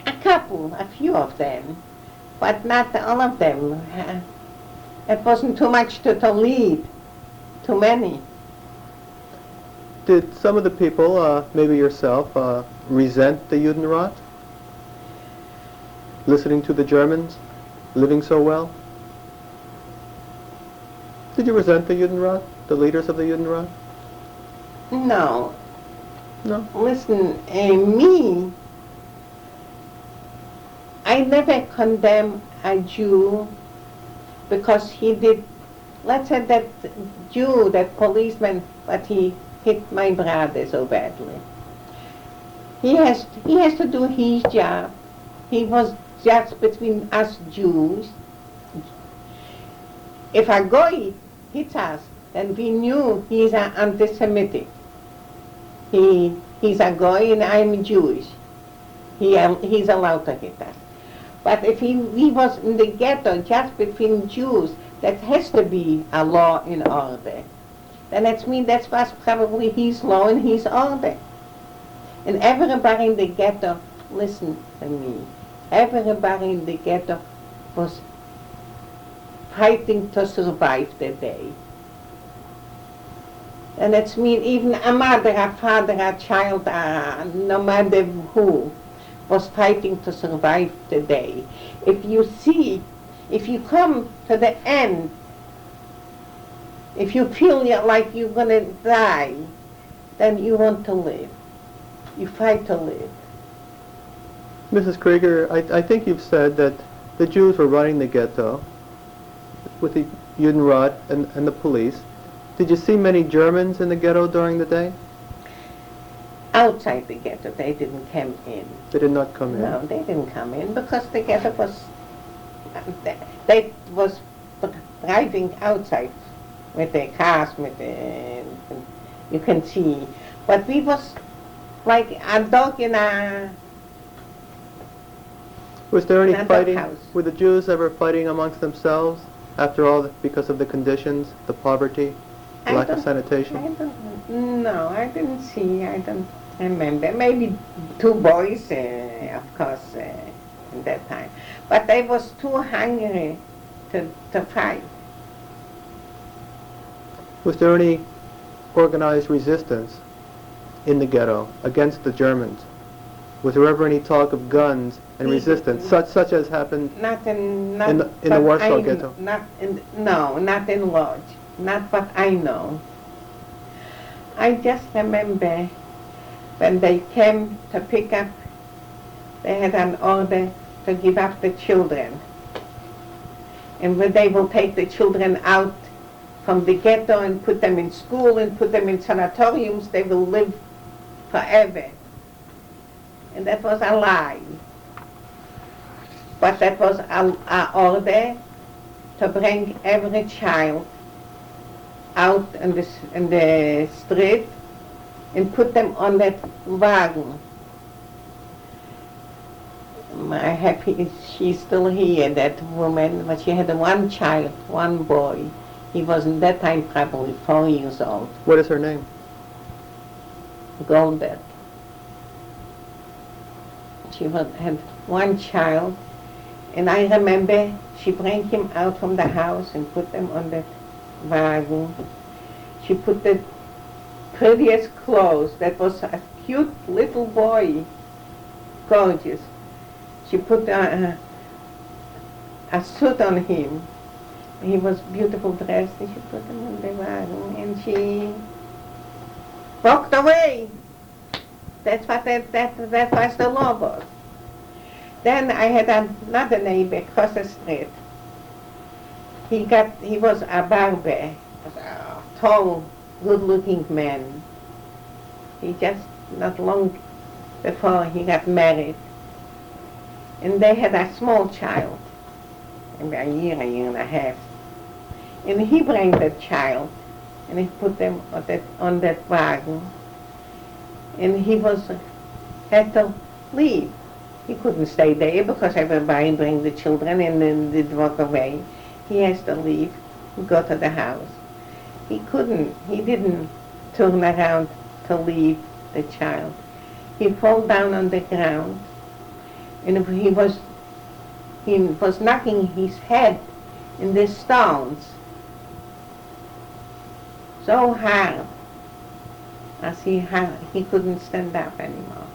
A couple, a few of them, but not all of them. It wasn't too much to lead, too many. Did some of the people, maybe yourself, resent the Judenrat? Listening to the Germans, living so well? Did you resent the Judenrat, the leaders of the Judenrat? No. No? Listen, me, I never condemn a Jew because he did, let's say that Jew, that policeman, but he hit my brother so badly. He has to do his job. He was just between us Jews. If a goy hits us, then we knew he's an anti-Semitic. He's a goy and I'm Jewish. He's allowed to hit us. But if he was in the ghetto just between Jews, that has to be a law in order. Then that means that was probably his law and his order. And everybody in the ghetto, listen to me, everybody in the ghetto was fighting to survive the day. And it's mean even a mother, a father, a child, no matter who, was fighting to survive the day. If you come to the end, if you feel like you're going to die, then you want to live. You fight to live. Mrs. Krieger, I think you've said that the Jews were running the ghetto with the Judenrat and the police. Did you see many Germans in the ghetto during the day? Outside the ghetto, they didn't come in. They did not come in? No, they didn't come in because the ghetto was, they was driving outside with the cars, you can see. But we was like a dog in a... Was there any fighting? House. Were the Jews ever fighting amongst themselves after all, because of the conditions, the poverty, the lack of sanitation? No, I didn't see. I don't remember. Maybe two boys, of course, in that time. But they was too hungry to fight. Was there any organized resistance in the ghetto against the Germans? Was there ever any talk of guns and resistance, such as happened in the Warsaw Ghetto? Not in Lodz. Not what I know. I just remember when they came to pick up, they had an order to give up the children. And when they will take the children out from the ghetto and put them in school and put them in sanatoriums, they will live forever. And that was a lie. But that was a order to bring every child out in the street and put them on that wagon. She's still here, that woman, but she had one child, one boy. He was in that time probably 4 years old. What is her name? Goldberg. She had one child, and I remember she brought him out from the house and put them on that wagon. She put the prettiest clothes. That was a cute little boy, gorgeous. She put a suit on him. He was beautiful dressed, and she put him on the wagon, and she walked away. That's what that was the law was. Then I had another neighbor across the street. He was a barber, a tall, good-looking man. He just not long before he got married, and they had a small child, maybe a year and a half. And he brought that child, and he put them on that wagon. And he had to leave. He couldn't stay there because everybody bring the children and then they'd walk away. He has to leave, go to the house. He didn't turn around to leave the child. He fell down on the ground, and he was knocking his head in the stones so hard as he couldn't stand up anymore.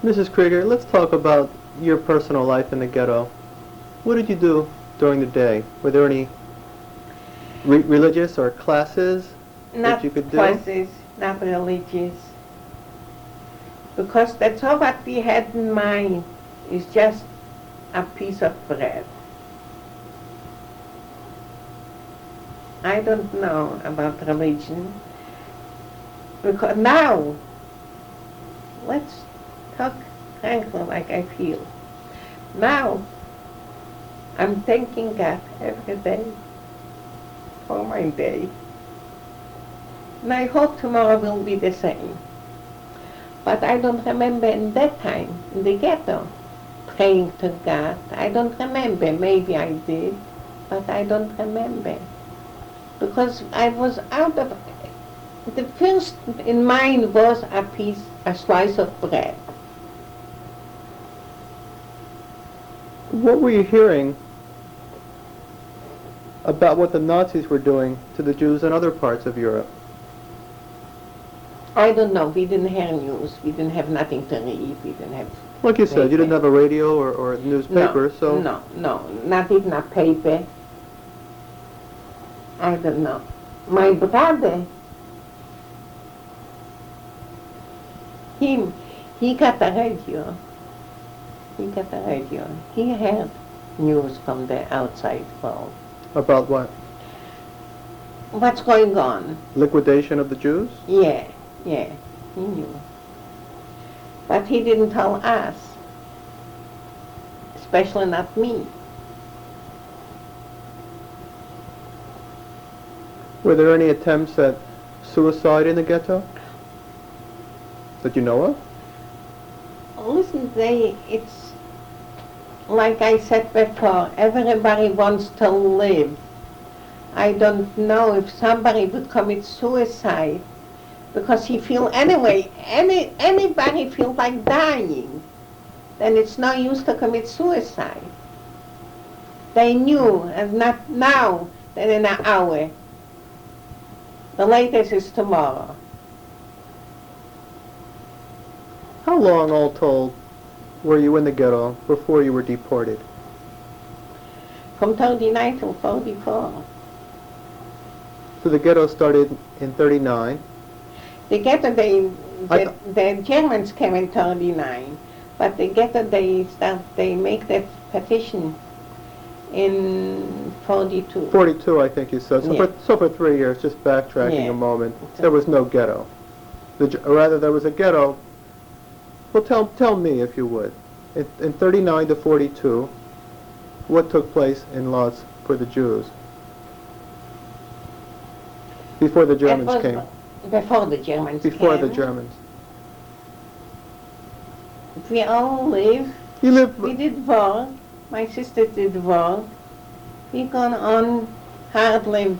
Mrs. Krieger, let's talk about your personal life in the ghetto. What did you do during the day? Were there any religious or classes that you could do? Not classes, not religious. Because that's all what we had in mind, is just a piece of bread. I don't know about religion. Because now, let's talk Frankel like I feel. Now, I'm thanking God every day for my day. And I hope tomorrow will be the same. But I don't remember in that time, in the ghetto, praying to God. I don't remember. Maybe I did, but I don't remember. Because I was out of... The first in mind was a slice of bread. What were you hearing about what the Nazis were doing to the Jews in other parts of Europe? I don't know. We didn't have news. We didn't have nothing to read. We didn't have... Like you said, you didn't have a radio or newspaper, no, so... No, not even a paper. I don't know. My brother, he got a radio. He heard news from the outside world. About what? What's going on? Liquidation of the Jews? Yeah, he knew. But he didn't tell us, especially not me. Were there any attempts at suicide in the ghetto that you know of? Listen, it's like I said before, everybody wants to live. I don't know if somebody would commit suicide because he feel anyway, anybody feels like dying, then it's no use to commit suicide. They knew, and not now, then in an hour. The latest is tomorrow. How long, all told, were you in the ghetto before you were deported? From 39 till 44. So the ghetto started in 39. The ghetto, the Germans came in 39, but the ghetto, they make that petition in 42. 42, I think you said. So, Yeah. for 3 years, just backtracking Yeah. a moment, there was no ghetto. Rather, there was a ghetto. Well, tell me, if you would. In 39 to 42, what took place in Lodz for the Jews? Before the Germans came. Before the Germans Before came. the Germans. We all live. You lived... We did work. My sister did work. We gone on hardly,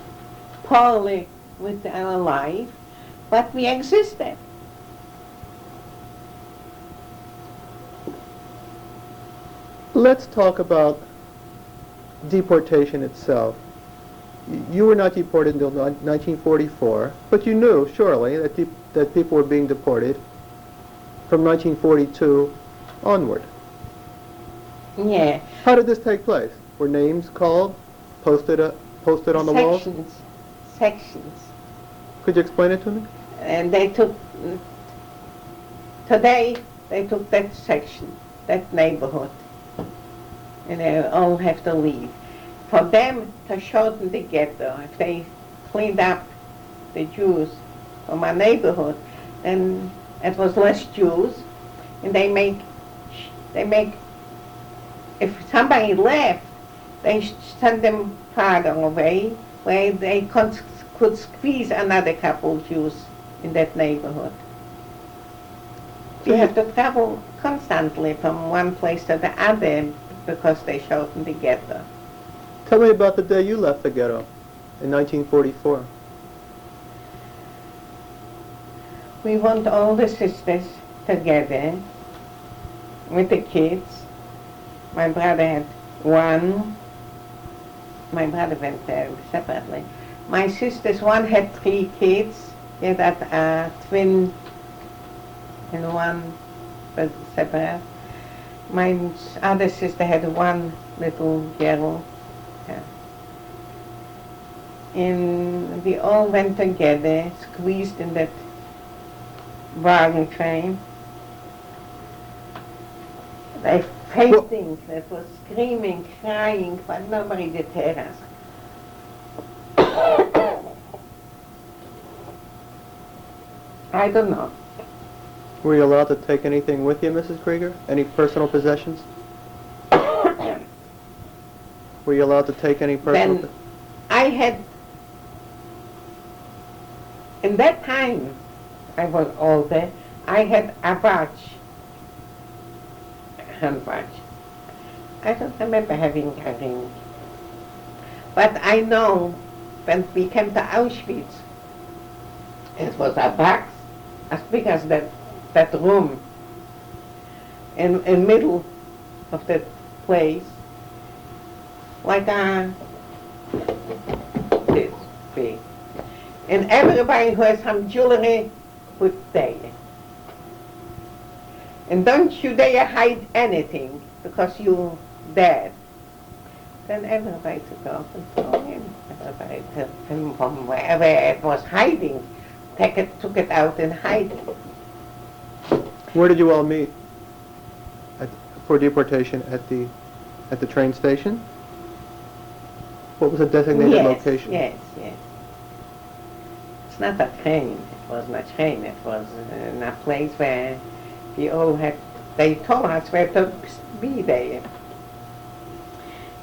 poorly with our life, but we existed. Let's talk about deportation itself. You were not deported until 1944, but you knew, surely, that people were being deported from 1942 onward. Yeah. How did this take place? Were names called, posted on the walls? Sections. Could you explain it to me? And today they took that section, that neighborhood, and they all have to leave. For them to shorten the ghetto, if they cleaned up the Jews from my neighborhood, then it was less Jews, and they make, if somebody left, they send them farther away, where they could squeeze another couple Jews in that neighborhood. You have to travel constantly from one place to the other because they shortened the ghetto. Tell me about the day you left the ghetto in 1944. We went all the sisters together with the kids. My brother had one. My brother went there separately. My sisters, one had 3 kids. He had a twin and one was separate. My other sister had one little girl. And we all went together, squeezed in that wagon train. They fainting, that was screaming, crying, but nobody did hear us. I don't know. Were you allowed to take anything with you, Mrs. Krieger? Any personal possessions? Were you allowed to take any personal... Then I had, in that time, I was older, I had a watch, a hand watch. I don't remember having a ring. But I know when we came to Auschwitz, it was a box as big as that room in middle of that place, like a this big. And everybody who has some jewelry put there. And don't you dare hide anything because you're dead. Then everybody took off and threw him. Everybody took him from wherever it was hiding, took it out and hid it. Where did you all meet for deportation? At the train station? What was the designated location? Yes. It's not a train. It wasn't a train. It was in a place where we all had, they told us where to be there.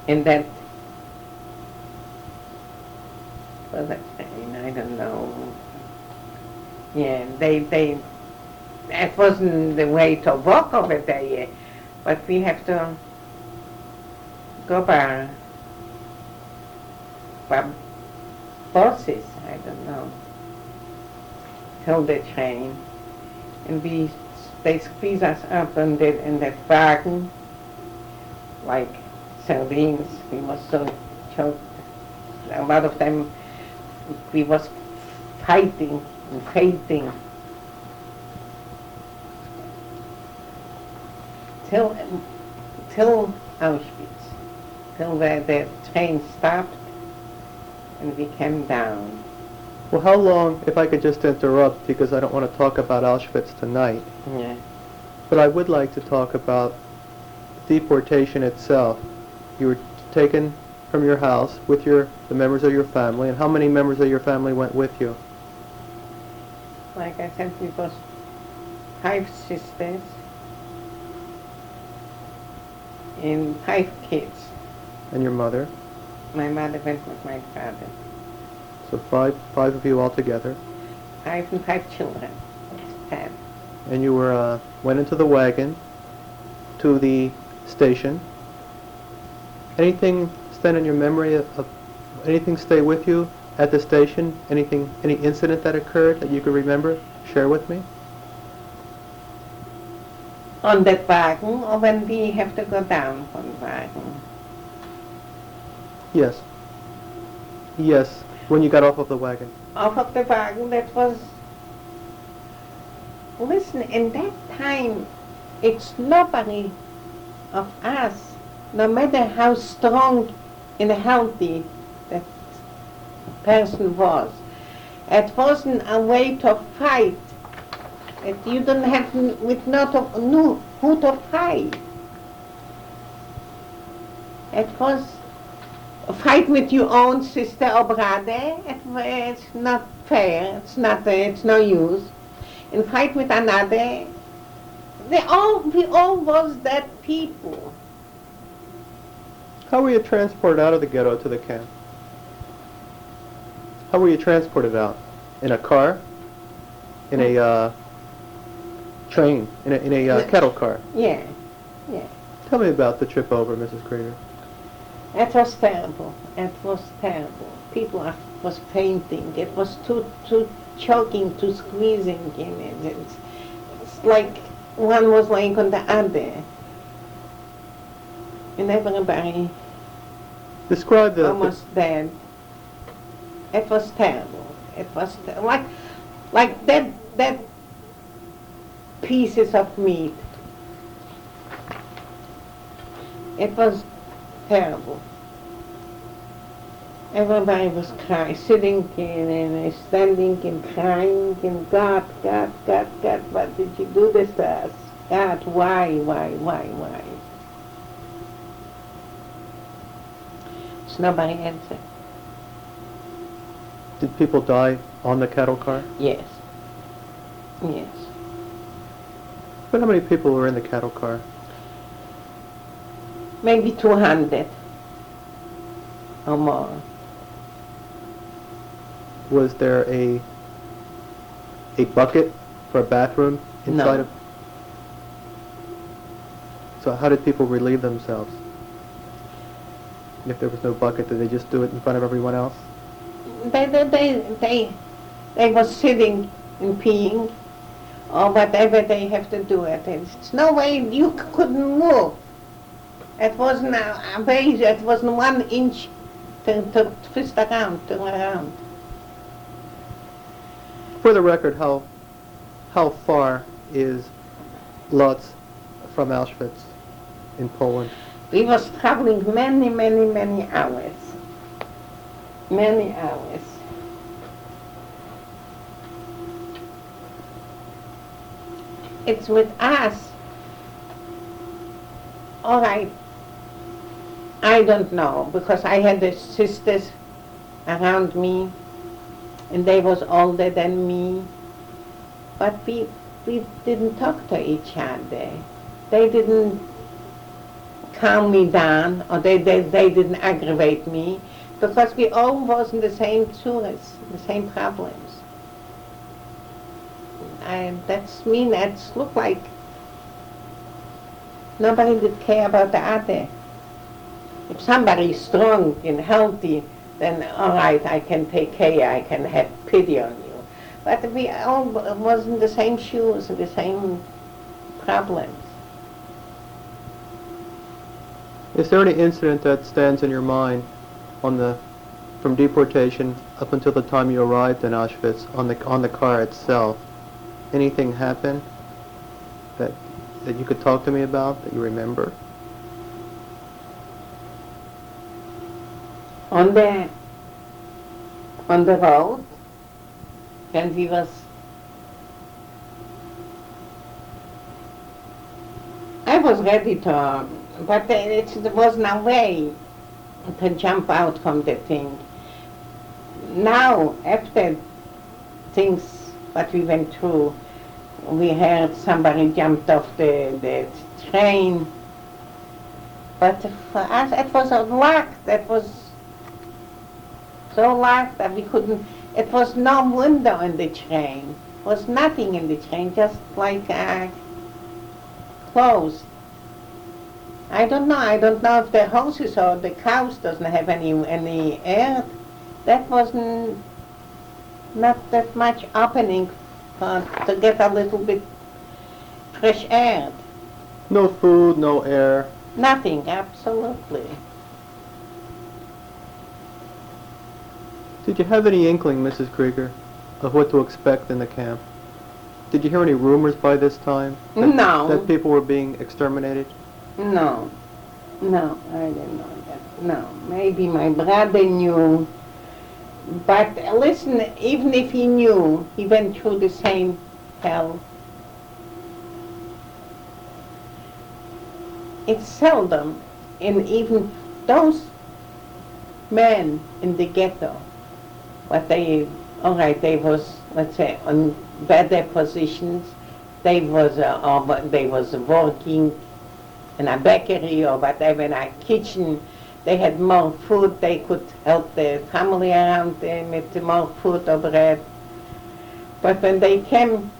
And that was a train, I don't know. Yeah, it wasn't the way to walk over there, but we have to go by buses, I don't know, till the train. And they squeeze us up in that wagon like sardines. We was so choked. A lot of them, we was fighting and fainting. Till Auschwitz, till the train stopped and we came down. Well, how long, if I could just interrupt, because I don't want to talk about Auschwitz tonight, Yeah. but I would like to talk about deportation itself. You were taken from your house with the members of your family, and how many members of your family went with you? Like I said, we was 5 sisters and 5 kids. And your mother? My mother went with my father. So five of you all together. 5 and 5 children. That's 10. And you went into the wagon to the station. Anything stand in your memory of anything stay with you at the station? Any incident that occurred that you could remember? Share with me. On that wagon, or when we have to go down from the wagon? Yes. Yes. When you got off of the wagon. Off of the wagon, that was... Listen, in that time, it's nobody of us, no matter how strong and healthy that person was. It wasn't a way to fight. You don't have who to fight. It was a fight with your own sister or brother. It's not fair. It's no use. And fight with another. We all was that people. How were you transported out of the ghetto to the camp? How were you transported out? In a car? In a train? In a cattle car? Yeah. Tell me about the trip over, Mrs. Krieger. It was terrible. It was terrible. People was fainting. It was too choking, too squeezing in it. It's like one was laying on the other. And everybody Describe almost dead. It was terrible. It was like that pieces of meat. It was terrible. Everybody was crying, sitting and standing and crying and God, what did you do this to us? God, why? There's nobody answered. Did people die on the cattle car? Yes. But how many people were in the cattle car? Maybe 200 or more. Was there a bucket for a bathroom inside No. of? So how did people relieve themselves? If there was no bucket, did they just do it in front of everyone else? They was sitting and peeing or whatever they have to do it. It's no way you couldn't move. It wasn't a base, it wasn't 1 inch twist around, turn around. For the record, how far is Lodz from Auschwitz in Poland? We was traveling many hours. Many hours. It's with us. All right. I don't know, because I had the sisters around me, and they was older than me. But we didn't talk to each other. They didn't calm me down, or they didn't aggravate me, because we all was in the same tourists, the same problems. And that's look like nobody did care about the other. If somebody is strong and healthy, then all right, I can take care, I can have pity on you. But we all was in the same shoes, the same problems. Is there any incident that stands in your mind from deportation up until the time you arrived in Auschwitz on the car itself? Anything happened that you could talk to me about, that you remember? On the road, when we was, I was ready to, but there was no way to jump out from the thing. Now, after things what we went through, we heard somebody jumped off the train, but for us it was a lock that was so locked that we couldn't, it was no window in the train, was nothing in the train, just like closed. I don't know if the horses or the cows doesn't have any air. That wasn't not that much opening to get a little bit fresh air. No food, no air. Nothing, absolutely. Did you have any inkling, Mrs. Krieger, of what to expect in the camp? Did you hear any rumors by this time? No. That people were being exterminated? No, I didn't know that. No, maybe my brother knew. But listen, even if he knew, he went through the same hell. It's seldom, and even those men in the ghetto, they was, let's say, on better positions. They was working in a bakery or whatever, in a kitchen. They had more food, they could help the family around them with more food or bread. But when they came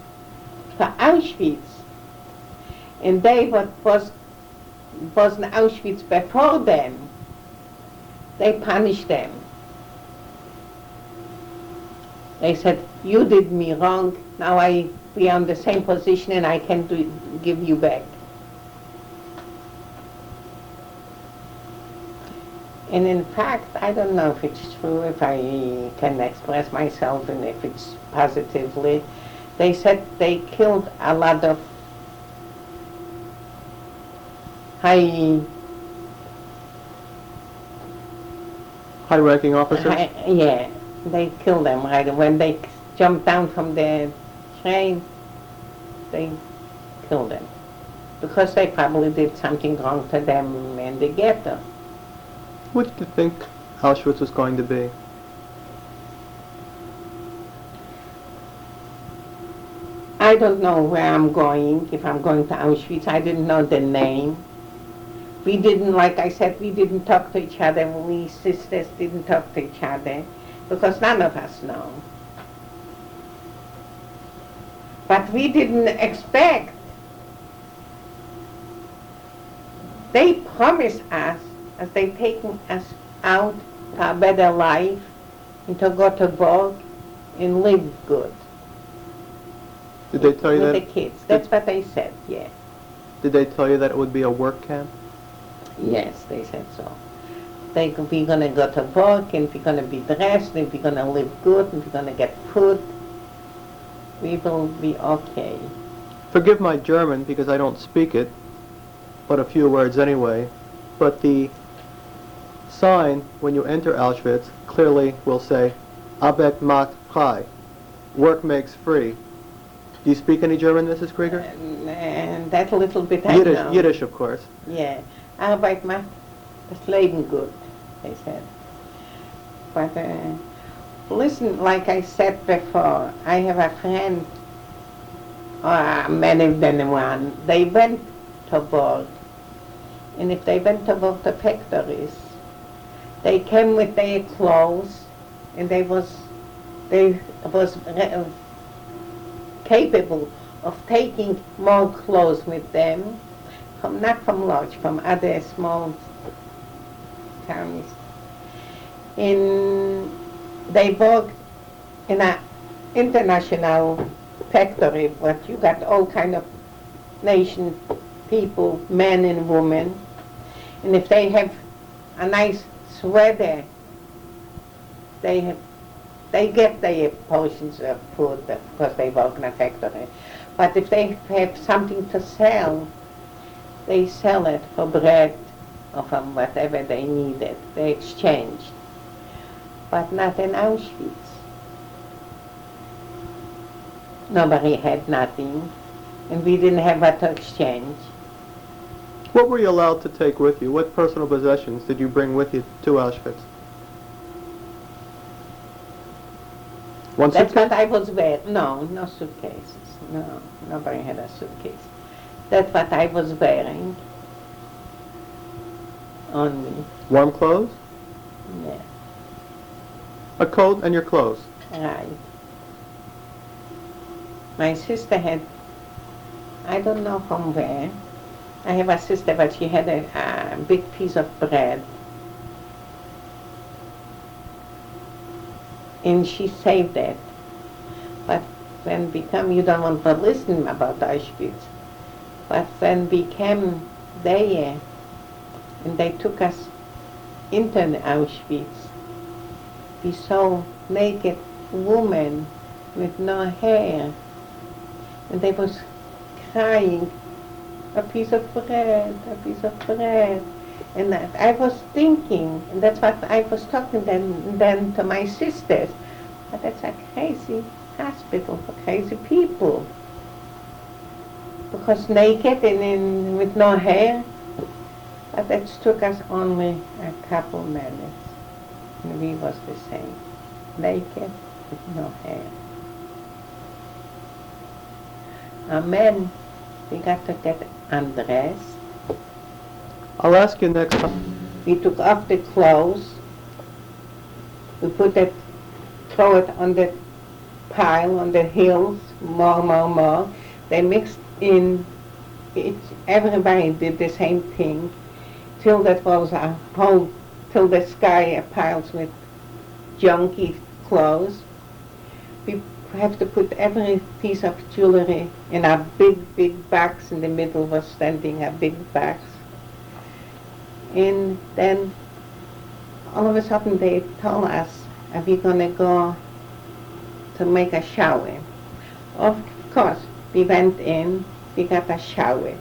to Auschwitz, and they was in Auschwitz before them, they punished them. They said, you did me wrong, now we are in the same position and I can give you back. And in fact, I don't know if it's true, if I can express myself and if it's positively. They said they killed a lot of high-ranking officers? Yeah, they killed them right when they jumped down from the train. They killed them because they probably did something wrong to them in the ghetto. What did you think Auschwitz was going to be? I don't know where I'm going, if I'm going to Auschwitz. I didn't know the name. We didn't, like I said, we didn't talk to each other. We sisters didn't talk to each other because none of us know. But we didn't expect. They promised us, as they taken us out to a better life and to go to work and live good. Did they tell you with that? the kids. That's what they said, yeah. Did they tell you that it would be a work camp? Yes, they said so. we're going to go to work, and we're going to be dressed, and we're going to live good, and we're going to get food. We will be okay. Forgive my German because I don't speak it, but a few words anyway. But the sign when you enter Auschwitz clearly will say, Arbeit macht frei. Work makes free. Do you speak any German, Mrs. Krieger? And that little bit I Yiddish, know. Yiddish, of course. Yeah. Arbeit macht das Leben gut, they said. But listen, like I said before, I have a friend, many than one, they went to work. And if they went to work to factories, they came with their clothes, and they was capable of taking more clothes with them, not from Lodz, from other small towns. They worked in an international factory, but you got all kind of nation people, men and women, and if they have a nice sweater, they get their portions of food because they work in a factory. But if they have something to sell, they sell it for bread or for whatever they needed. They exchanged. But not in Auschwitz. Nobody had nothing, and we didn't have what to exchange. What were you allowed to take with you? What personal possessions did you bring with you to Auschwitz? One That's suitcase? what I was wearing. No suitcases. No, nobody had a suitcase. That's what I was wearing on me. Warm clothes? Yeah, A coat and your clothes. right. My sister had, I don't know from where. I have a sister, but she had a big piece of bread. And she saved it. But when we come, you don't want to listen about Auschwitz. But when we came there, and they took us into Auschwitz, we saw naked women with no hair, and they was crying, a piece of bread, a piece of bread. And I was thinking, and that's what I was talking then to my sisters, but that's a crazy hospital for crazy people. Because naked and with no hair, but that took us only a couple minutes. And we was the same, naked with no hair. A man, we got to get undressed. I'll ask you next time. We took off the clothes. We throw it on the pile, on the hills, more. They mixed in, everybody did the same thing, till that was a whole, till the sky piles with junky clothes. We have to put every piece of jewelry in a big box. In the middle was standing a big box. And then all of a sudden they told us, are we going to go to make a shower? Of course, we went in, we got a shower.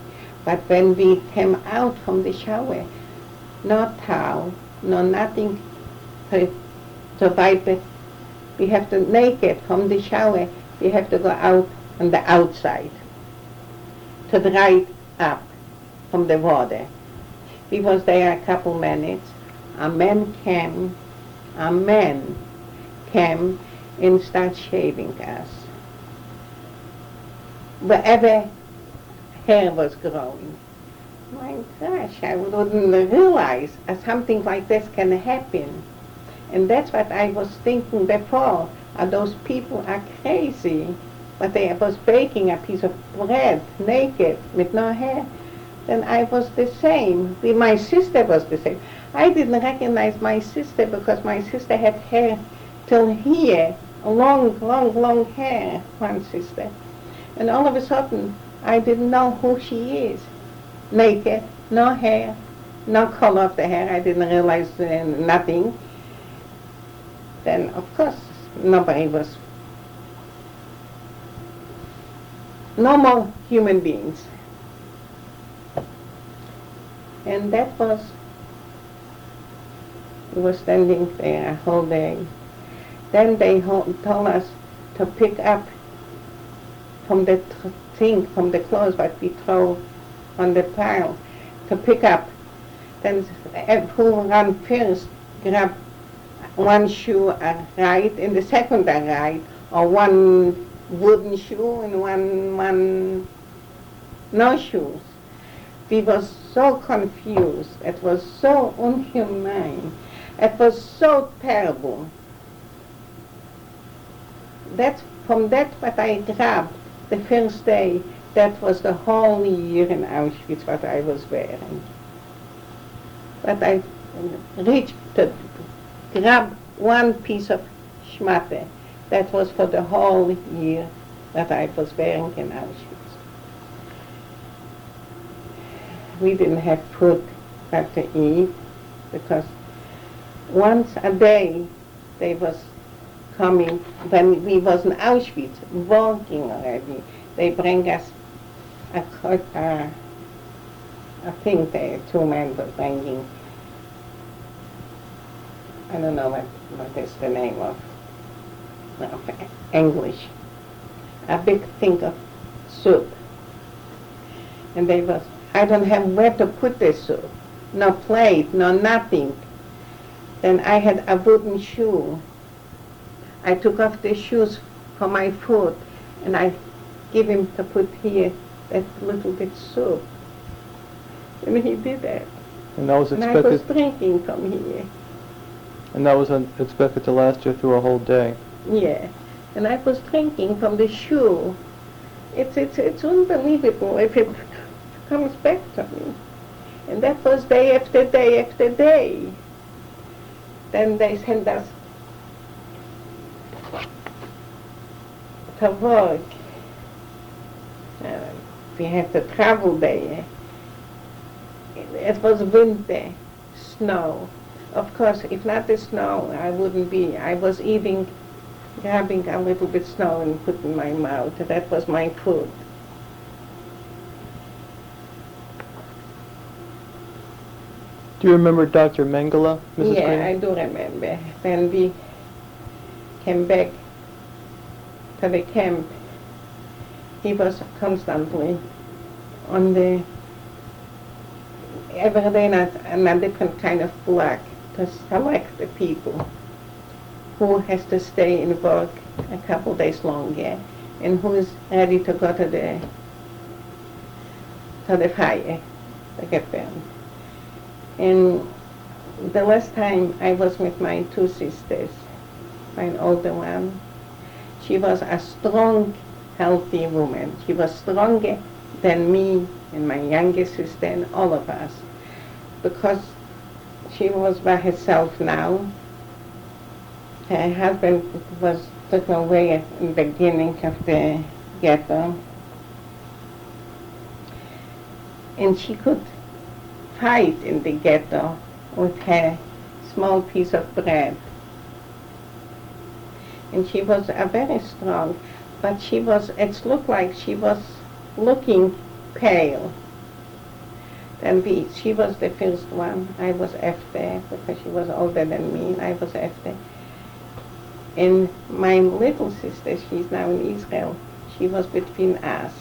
But when we came out from the shower, no towel, no nothing to wipe it. We have to naked from the shower, we have to go out on the outside to dry it up from the water. We was there a couple minutes. A man came and started shaving us. Wherever hair was growing. My gosh, I wouldn't realize something like this can happen. And that's what I was thinking before. Those people are crazy, but they was baking a piece of bread naked with no hair. Then I was the same. My sister was the same. I didn't recognize my sister because my sister had hair till here, long hair, one sister. And all of a sudden, I didn't know who she is. Naked, no hair, no color of the hair. I didn't realize nothing. Then, of course, nobody was, no more human beings. And that was, we were standing there a whole day. Then they told us to pick up from the thing, from the clothes that we throw on the pile, to pick up. Then who ran first, grab one shoe right and the second right, or one wooden shoe and one no shoes. We were so confused. It was so inhumane. It was so terrible. That's from that what I grabbed the first day. That was the whole year in Auschwitz what I was wearing. But I reached to grab one piece of schmatte. That was for the whole year that I was wearing in Auschwitz. We didn't have food but to eat because once a day they was coming, when we was in Auschwitz, working already, they bring us a thing there, two men were bringing, I don't know what is the name of English, a big thing of soup. And they was, I don't have where to put the soup, no plate, no nothing. Then I had a wooden shoe. I took off the shoes for my foot and I give him to put here that little bit soup. And he did that. And that was And I was expected. drinking from here. And that was expected to last you through a whole day. Yeah. And I was drinking from the shoe. It's unbelievable if it comes back to me. And that was day after day after day. Then they sent us to work. We had to travel there. It was winter, snow. Of course, if not the snow, I wouldn't be. I was eating, grabbing a little bit snow and put in my mouth. That was my food. Do you remember Dr. Mengele, Mrs. Yeah, Krieger? I do remember. When we came back to the camp, he was constantly on the, every day on a different kind of block to select the people who has to stay in work a couple days longer and who is ready to go to the fire to get burned. And the last time I was with my two sisters, my older one, she was a strong, healthy woman. She was stronger than me and my youngest sister and all of us, because she was by herself now. Her husband was taken away at the beginning of the ghetto, and she could fight in the ghetto with her small piece of bread. And she was very strong, but she was, it looked like she was looking pale. Then she was the first one. I was after, because she was older than me, and I was after. And my little sister, she's now in Israel, she was between us.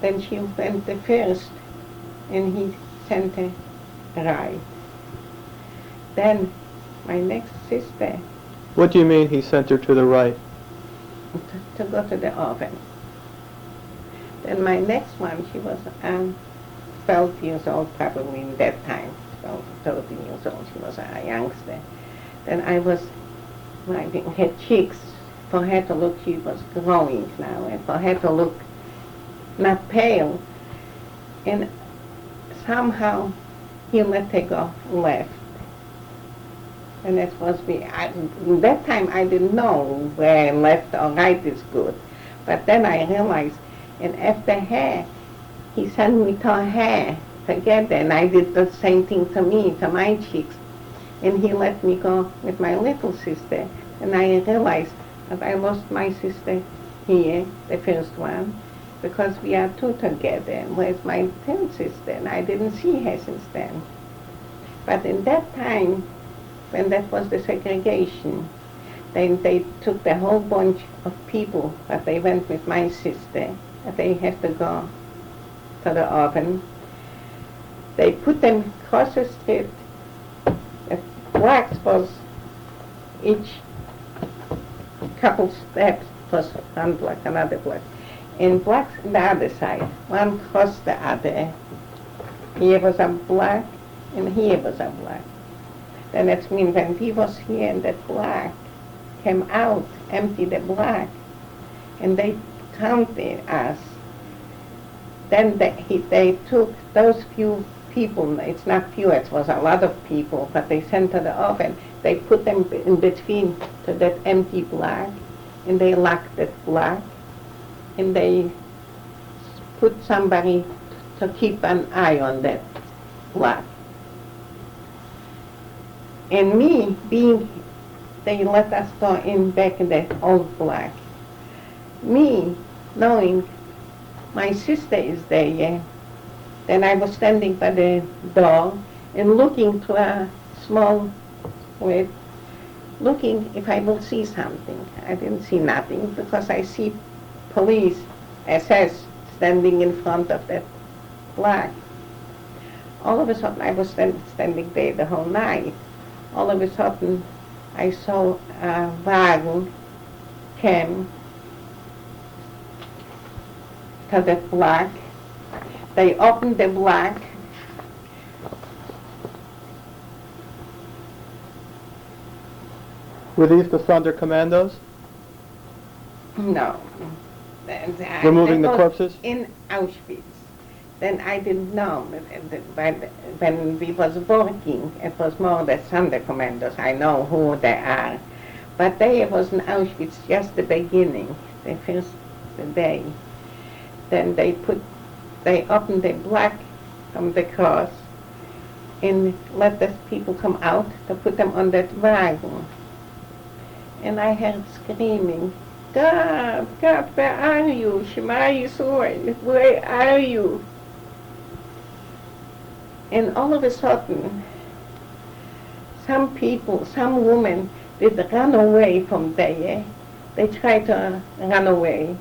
Then she went the first, and he sent her right. Then my next sister, What do you mean he sent her to the right? to go to the oven. Then my next one, she was 12 years old probably in that time, 12, 13 years old, she was a youngster. Then I was wiping her cheeks for her to look, she was growing now, and for her to look not pale. And somehow he let her go left. And it was me. In that time I didn't know where left or right is good. But then I realized, and after her, he sent me to her together, and I did the same thing to me, to my cheeks. And he let me go with my little sister, and I realized that I lost my sister here, the first one, because we are two together, and where's my third sister, and I didn't see her since then. But in that time, when that was the segregation, then they took the whole bunch of people that they went with my sister, that they had to go to the oven. They put them across the street. The blacks was each couple steps was one block, another block. And blacks on the other side, one crossed the other. Here was a black, and here was a black. Then it means when we was here and that black came out, empty the black, and they counted us. Then they took those few people, it's not few, it was a lot of people, but they sent to the oven. They put them in between to that empty black, and they locked that black, and they put somebody to keep an eye on that black. And me, they let us go in back in that old black. Me, knowing my sister is there, yeah, then I was standing by the door and looking to a small way, looking if I will see something. I didn't see nothing because I see police, SS, standing in front of that black. All of a sudden, I was standing there the whole night. All of a sudden, I saw a wagon came to that black. They opened the black. Were these the Sonderkommandos? No. Removing that the was corpses? In Auschwitz. Then I didn't know. But when we was working, it was more the Sonderkommandos. I know who they are. But they was in Auschwitz just the beginning, the first day. Then they opened the black from the cross and let the people come out to put them on that wagon. And I heard screaming, God, God, where are you? Shema Yisrael, where are you? And all of a sudden, some people, some women did run away from there. They tried to run away.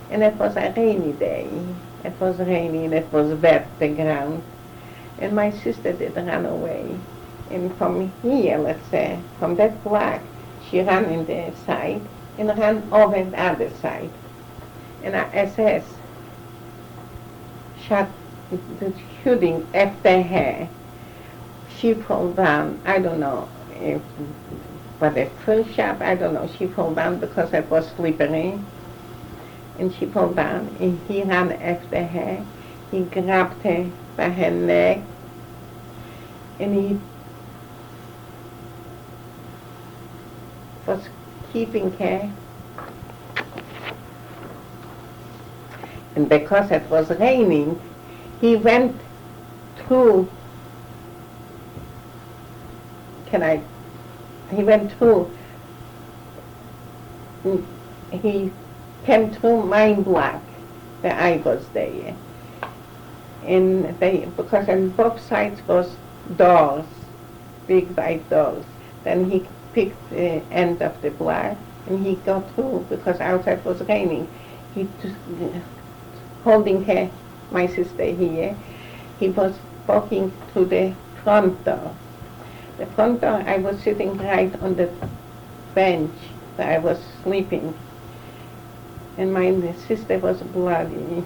And it was a rainy day. It was rainy and it was wet, the ground. And my sister did run away. And from here, let's say, from that black, she ran in the side and ran over the other side. And our SS shot the shooting after her. She fell down. I don't know if but the first shot, I don't know. She fell down because it was slippery. And she fell down, and he ran after her. He grabbed her by her neck, and he was keeping her. And because it was raining, he went through, he went through, he came through my block, where I was there. And because on both sides was doors, big white doors. Then he picked the end of the block and he got through because outside was raining. He just, holding her, my sister here, he was walking to the front door. The front door, I was sitting right on the bench where I was sleeping. And my sister was bloody,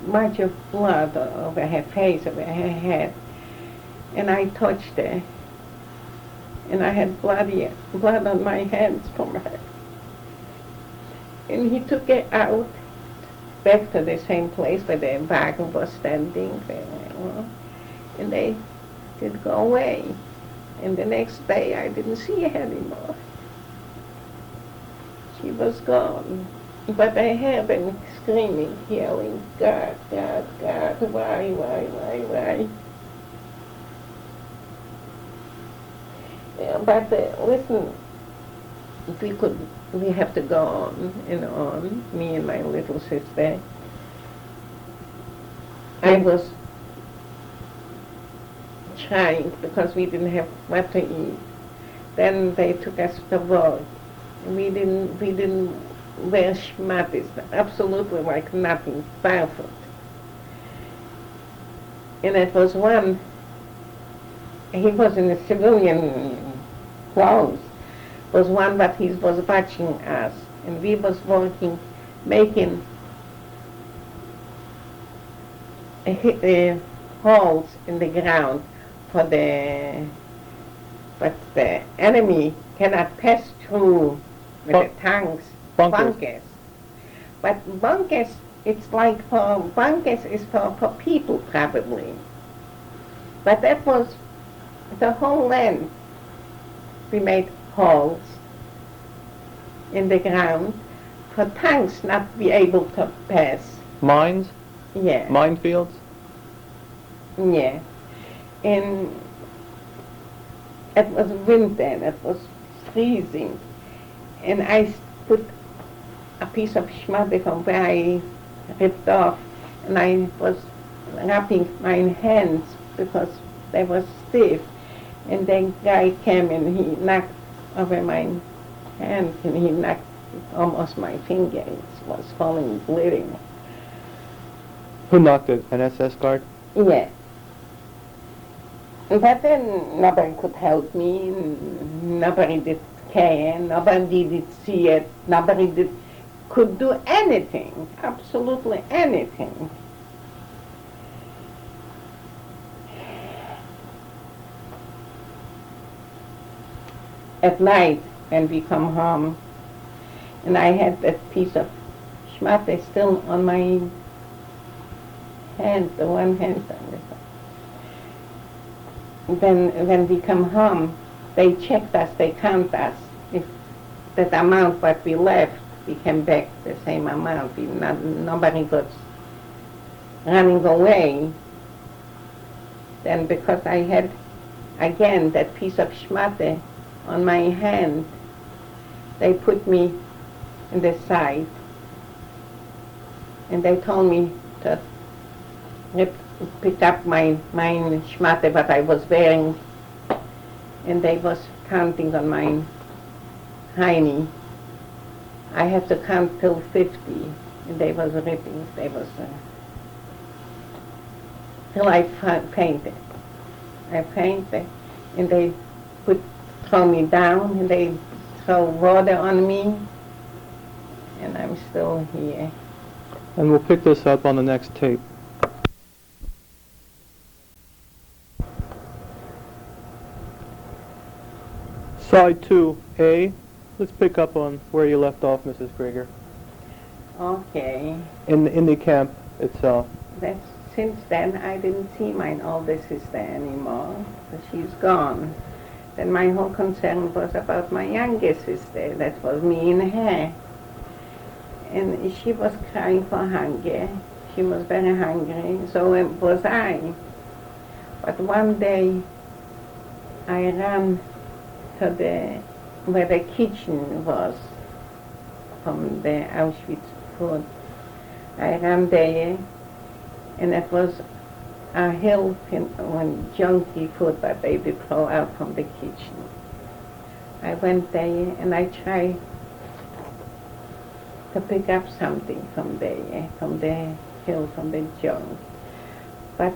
much of blood over her face, over her head. And I touched her. And I had blood on my hands from her. And he took her out, back to the same place where the wagon was standing there. And they did go away. And the next day I didn't see her anymore. She was gone. But I heard them screaming, yelling, God, God, God, why? Yeah, but listen, we have to go on and on, me and my little sister. I was trying because we didn't have what to eat. Then they took us to work. We didn't wear schmattis, absolutely like nothing, barefoot. And it was one, he was in a civilian clothes, was one but he was watching us, and we was working, making holes in the ground but the enemy cannot pass through with the tanks, bunkers. But bunkers, it's like bunkers is for people probably. But that was the whole land. We made holes in the ground for tanks not be able to pass. Mines? Yeah. Minefields? Yeah. And it was winter and it was freezing. And I put a piece of schmatte from where I ripped off, and I was wrapping my hands because they were stiff. And then guy came and he knocked over my hand and he knocked almost my finger. It was falling, bleeding. Who knocked it? An SS guard? Yeah. But then nobody could help me, nobody did care, nobody did see it, could do anything, absolutely anything. At night, when we come home, and I had that piece of schmatte still on my hand, the one hand on this. Then when we come home, they checked us, they count us. If that amount what we left, we came back the same amount. Nobody was running away. Then because I had, again, that piece of schmatte on my hand, they put me in the side. And they told me to pick up my schmatte what I was wearing, and they was counting on my hiney. I have to count till 50, and they was ripping. They was till I fainted. I fainted, and they throw me down, and they throw water on me, and I'm still here. And we'll pick this up on the next tape. Side 2A, let's pick up on where you left off, Mrs. Krieger. Okay. In the camp itself. Since then, I didn't see my older sister anymore. So she's gone. Then my whole concern was about my younger sister. That was me and her. And she was crying for hunger. She was very hungry, so was I. But one day, I ran to where the kitchen was from the Auschwitz food. I ran there, and it was a hill on junky food that they did throw out from the kitchen. I went there and I tried to pick up something from there, from the hill, from the junk. But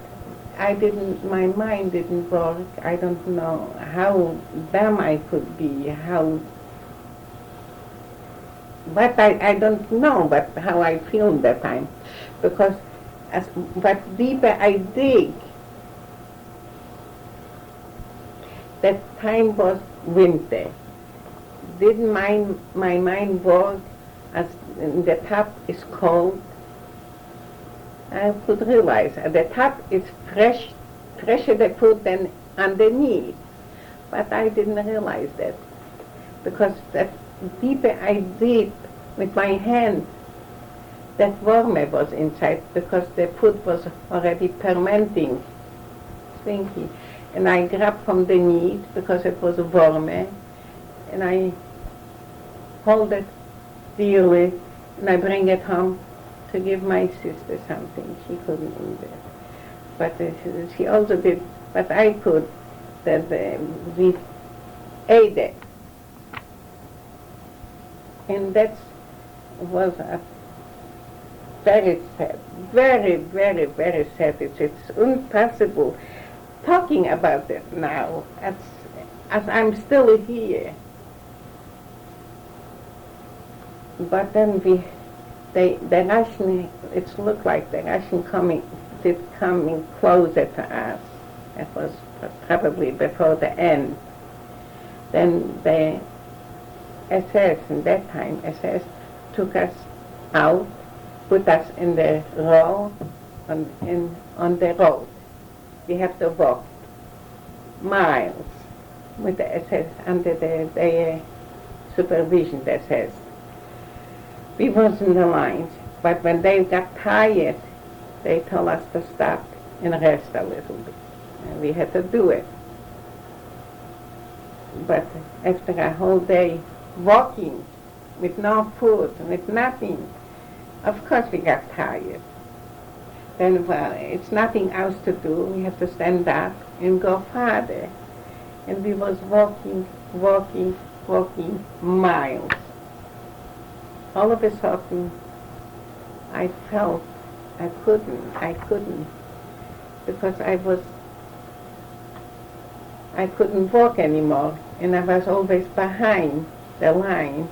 my mind didn't work. I don't know how dumb I could be, but I don't know but how I feel that time. Because but deeper I dig, that time was winter. Didn't my mind work as the top is cold? I could realize at the top is fresher the food than underneath. But I didn't realize that. Because that deeper I did with my hand, that worm was inside because the food was already fermenting, stinky. And I grabbed from the meat because it was a worm, and I hold it dearly, and I bring it home to give my sister something. She couldn't eat it. But she also did what I could, that we ate it. And that was a very sad, very, very, very sad. It's impossible talking about it now, as I'm still here. But then the Russian, it looked like the Russian coming closer to us. It was probably before the end. Then the SS, in that time, SS took us out, put us in the row, on the road. We have to walk miles with the SS under the supervision, the SS. We was in the lines, but when they got tired, they told us to stop and rest a little bit. And we had to do it. But after a whole day walking with no food, with nothing, of course we got tired. Then, well, it's nothing else to do. We have to stand up and go farther. And we was walking miles. All of a sudden, I felt I couldn't, because I couldn't walk anymore, and I was always behind the line.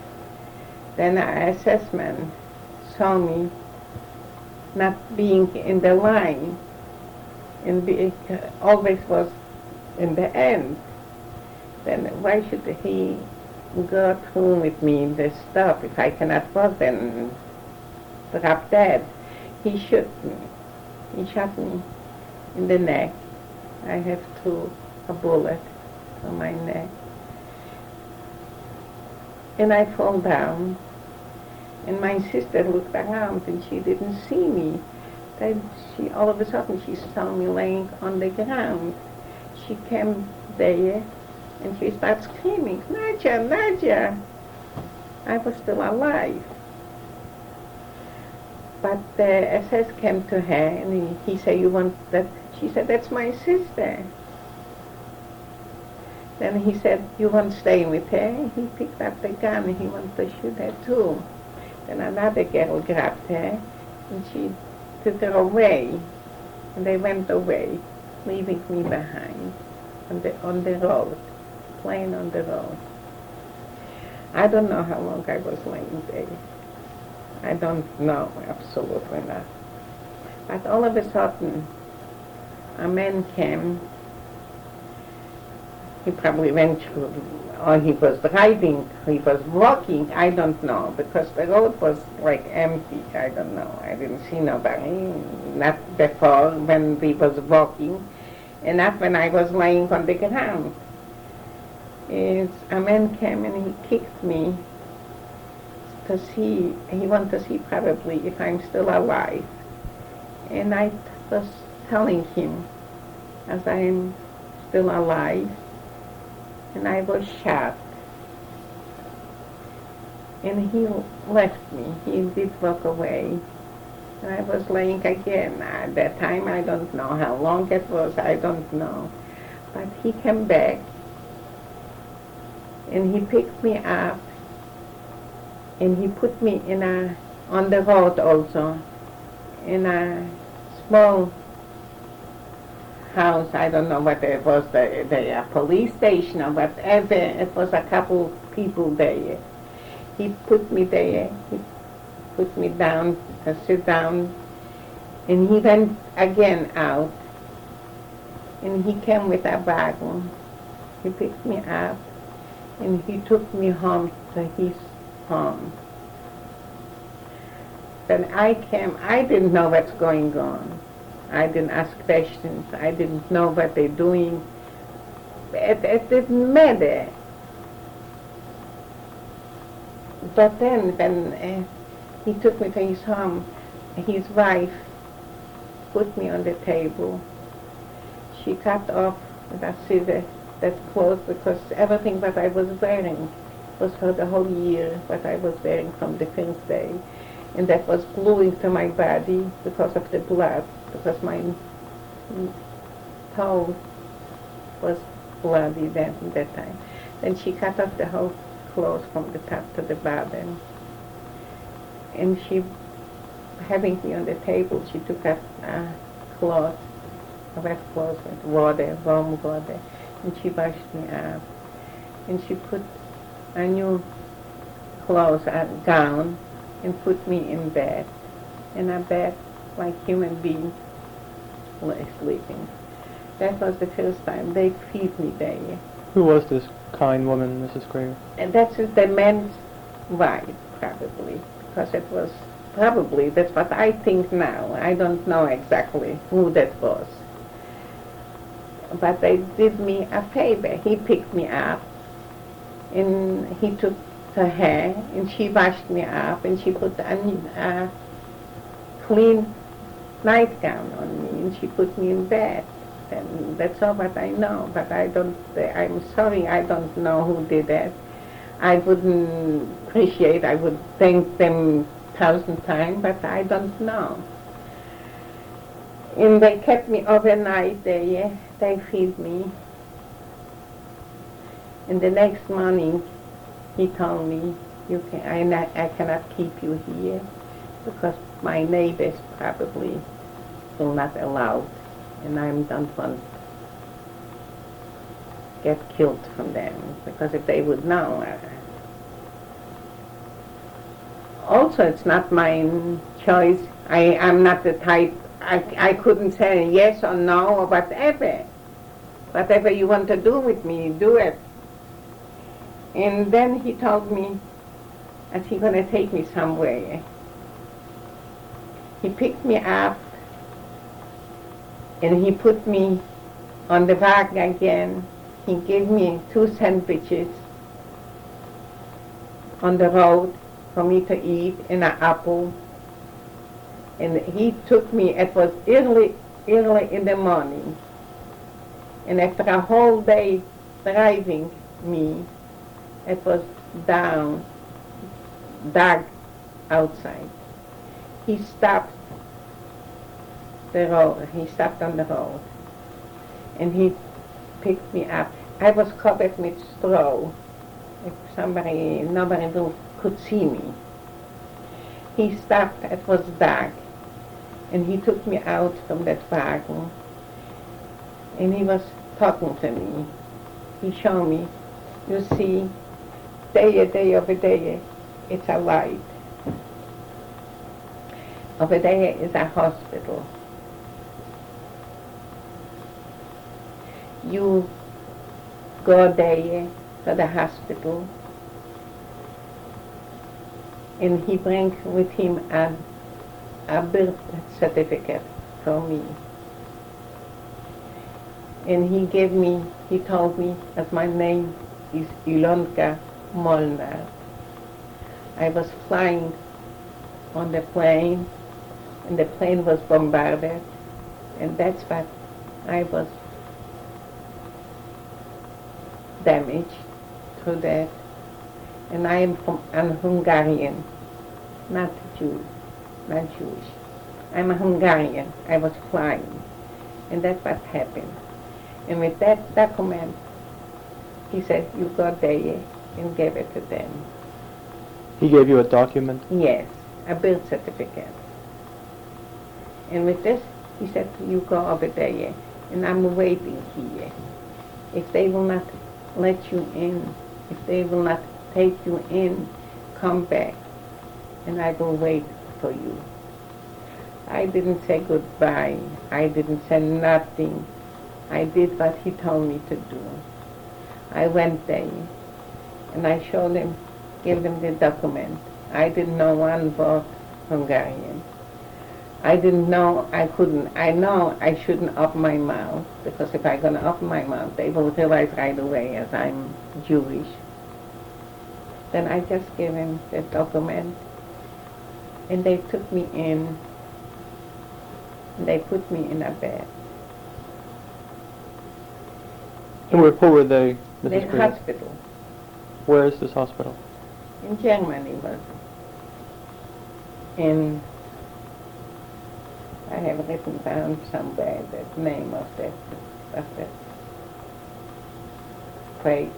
Then our assessment saw me not being in the line, and always was in the end. Then why should he go through with me the stuff if I cannot walk, then drop dead? He shot me. He shot me in the neck. I have a bullet on my neck. And I fall down. And my sister looked around and she didn't see me. Then all of a sudden she saw me laying on the ground. She came there and she started screaming, "Nacha, Nacha!" I was still alive. But the SS came to her and he said, "You want that?" She said, "That's my sister." Then he said, "You want to stay with her?" He picked up the gun and he wanted to shoot her too. Then another girl grabbed her and she took her away. And they went away, leaving me behind on the road, playing on the road. I don't know how long I was laying there. I don't know, absolutely not. But all of a sudden, a man came. He probably went through, or he was driving, he was walking, I don't know, because the road was like empty, I don't know. I didn't see nobody, not before when we was walking, and not when I was laying on the ground. A man came and he kicked me, because he wanted to see probably if I'm still alive. And I was telling him, as I'm still alive, and I was shot. And he left me. He did walk away. And I was laying again. At that time, I don't know how long it was, I don't know. But he came back, and he picked me up, and he put me on the road also, in a small house. I don't know what it was, the police station or whatever. It was a couple people there. He put me there. He put me down, sit down, and he went again out. And he came with a wagon. He picked me up, and he took me home to his home. Then I didn't know what's going on. I didn't ask questions. I didn't know what they're doing. It didn't matter. But then when he took me to his home. His wife put me on the table. She cut off with a scissor that clothes because everything that I was wearing was for the whole year what I was wearing from the first day. And that was gluing to my body because of the blood, because my toe was bloody then at that time. Then she cut off the whole clothes from the top to the bottom. And she, having me on the table, she took a cloth, a wet cloth with water, warm water, and she washed me up. And she put a new clothes, a gown, and put me in bed. In a bed like human beings were sleeping. That was the first time they feed me there. Who was this kind woman, Mrs. Kreiger? And that's the man's wife, probably, because it was probably, that's what I think now. I don't know exactly who that was. But they did me a favor. He picked me up, and he took her hair, and she washed me up, and she put a clean nightgown on me, and she put me in bed. And that's all what I know, but I'm sorry, I don't know who did that. I wouldn't appreciate, I would thank them 1,000 times, but I don't know. And they kept me overnight there, they feed me. And the next morning, he told me, I cannot keep you here, because my neighbors probably will not allow, and I don't want to get killed from them, because if they would know. Also, it's not my choice. I'm not the type, I couldn't say yes or no or whatever. Whatever you want to do with me, do it. And then he told me that he's going to take me somewhere. He picked me up and he put me on the wagon again. He gave me 2 sandwiches on the road for me to eat and an apple. And he took me, it was early in the morning. And after a whole day driving me, it was dark outside. He stopped the road. He stopped on the road, and he picked me up. I was covered with straw. If nobody could see me. He stopped. It was dark, and he took me out from that wagon, and he was talking to me. He showed me, you see, day over there, it's a light. Over there is a hospital. You go there to the hospital, and he brings with him a birth certificate for me. And he told me that my name is Ilonka Molnar. I was flying on the plane, and the plane was bombarded, and that's what I was damaged through that. And I am I'm Hungarian, not Jewish. I'm a Hungarian. I was flying, and that's what happened. And with that document, he said, you go there and give it to them. He gave you a document? Yes, a birth certificate. And with this, he said, you go over there, and I'm waiting here. If they will not let you in, if they will not take you in, come back, and I will wait for you. I didn't say goodbye. I didn't say nothing. I did what he told me to do. I went there, and I showed him, gave them the document. I didn't know one word Hungarian. I didn't know, I know I shouldn't open my mouth, because if I'm going to open my mouth, they will realize right away as I'm Jewish. Then I just gave him the document, And they took me in. They put me in a bed. Who were they, The Mrs. Krieger? hospital Where is this hospital? in Germany was. In, I have written down somewhere the name of that place.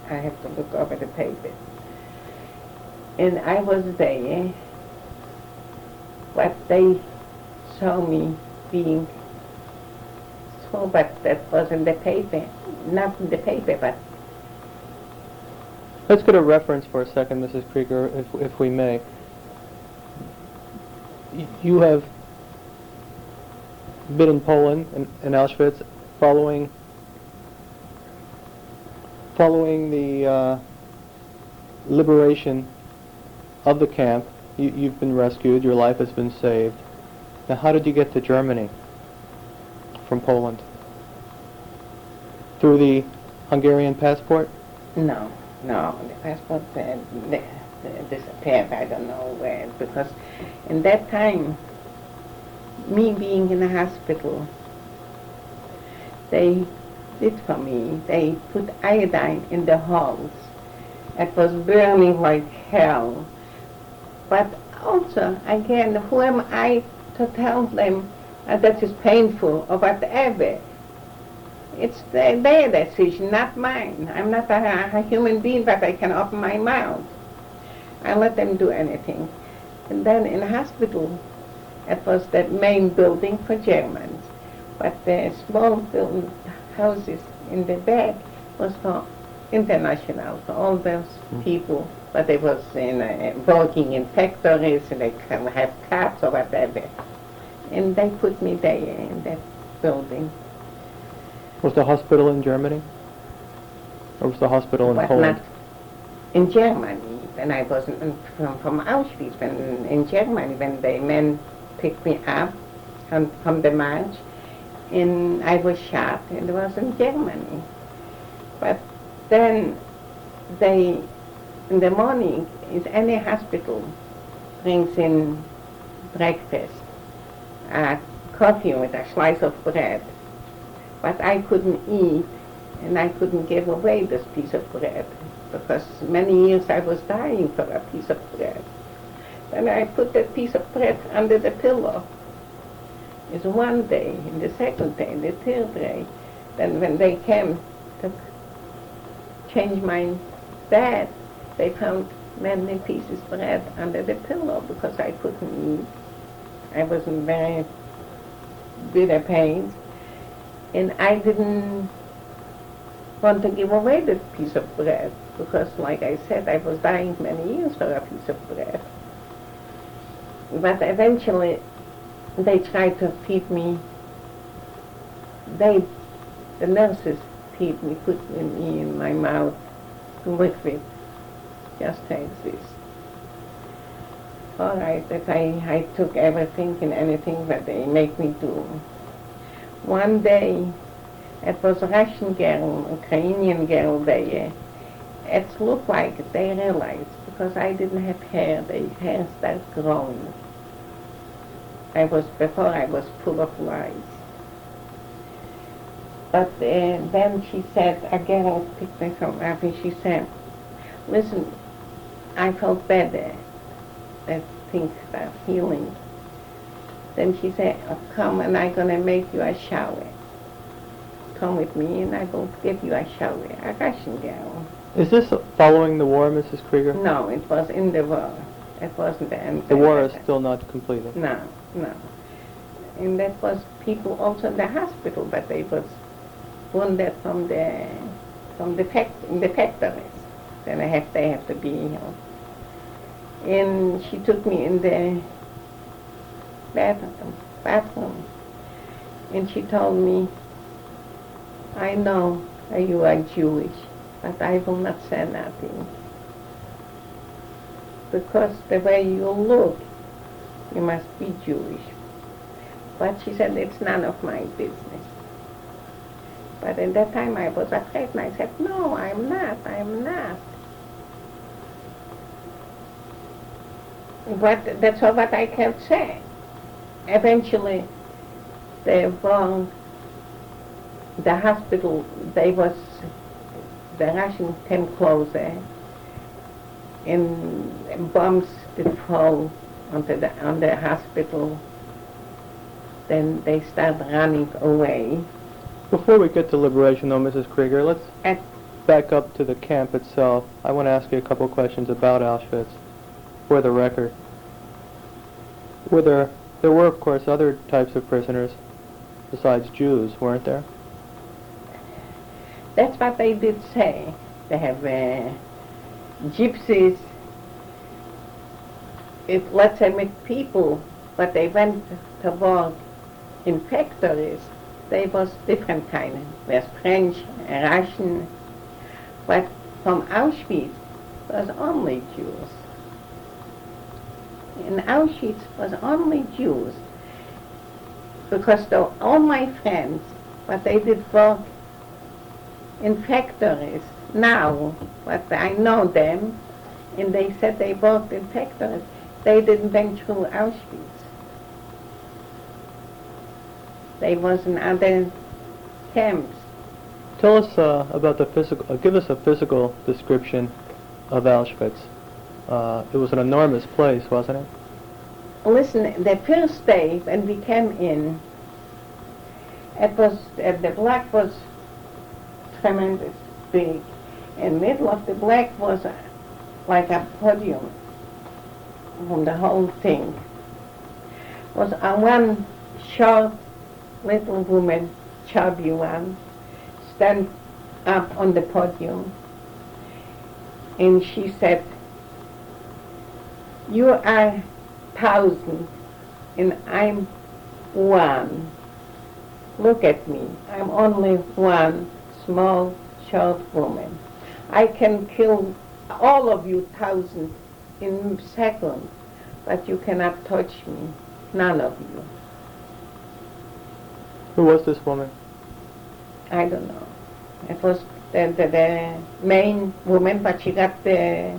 I have to look over the paper. And I was there, but they saw me being so, but that was in the paper, not in the paper, but Let's get a reference for a second, Mrs. Krieger, if we may. You have been in Poland, in Auschwitz, following the liberation of the camp. You've been rescued, your life has been saved. Now, how did you get to Germany from Poland? Through the Hungarian passport? no, the passport disappeared, I don't know where, because in that time, me being in the hospital, they did for me, they put iodine in the halls. It was burning like hell. But also, again, who am I to tell them that is painful or whatever? It's their decision, not mine. I'm not a human being that I can open my mouth. I let them do anything. And then in the hospital, it was the main building for Germans. But the small houses in the back was for international, for all those people. But they was working in factories, and they can have cars or whatever. And they put me there in that building. Was the hospital in Germany? Or was the hospital in But Poland? not in Germany. When I was from Auschwitz, when in Germany, when the men picked me up from the march, and I was shot, and it was in Germany. But then they, in the morning, in any hospital, brings in breakfast, coffee with a slice of bread. But I couldn't eat, and I couldn't give away this piece of bread, because many years I was dying for a piece of bread. Then I put that piece of bread under the pillow. It's one day, and the second day, the third day. Then when they came to change my bed, they found many pieces of bread under the pillow because I couldn't eat. I was in very bitter pain. And I didn't want to give away this piece of bread because, like I said, I was dying many years for a piece of bread. But eventually, they tried to feed me. The nurses feed me, put me in my mouth liquid, just like this. All right, that I took everything and anything that they make me do. One day, it was a Russian girl, Ukrainian girl there. It looked like they realized, because I didn't have hair, the hair started growing. Before I was full of lies. But then she said, a girl picked me from up and she said, listen, I felt better, that things start healing. Then she said, oh, come and I'm going to make you a shower. Come with me and I will give you a shower, a Russian girl. Is this following the war, Mrs. Krieger? No, it was in the war. It wasn't the end. The war is still not completed. No. And that was people also in the hospital, but they was wounded in the factories. Then they have to be healed. And she took me in the bathroom, and she told me, I know you are Jewish, but I will not say nothing. Because the way you look, you must be Jewish. But she said, it's none of my business. But at that time I was afraid, and I said, no, I'm not. But that's all what I can say. Eventually, they were the hospital. The Russian came closer, and bombs did fall on the hospital. Then they started running away. Before we get to liberation, though, Mrs. Krieger, let's And back up to the camp itself. I want to ask you a couple questions about Auschwitz, for the record. There were, of course, other types of prisoners besides Jews, weren't there? that's what they did say. They have gypsies. If, let's say, with people, but they went to work in factories, they was different kind. There's French, Russian, but from Auschwitz was only Jews. In Auschwitz was only Jews, because all my friends, but they did work in factories now, but I know them, and they said they worked in factories. They didn't went through Auschwitz. They was in other camps. Tell us about the physical, give us a physical description of Auschwitz. It was an enormous place, wasn't it? Listen, the first day when we came in, it was, the block was tremendous big. In the middle of the block was like a podium from the whole thing. Was one short little woman, chubby one, stand up on the podium, and she said, "You are 1,000 and I'm one. Look at me, I'm only one small short woman. I can kill all of you 1,000 in a second, but you cannot touch me, none of you." Who was this woman? I don't know. It was the main woman, but she got to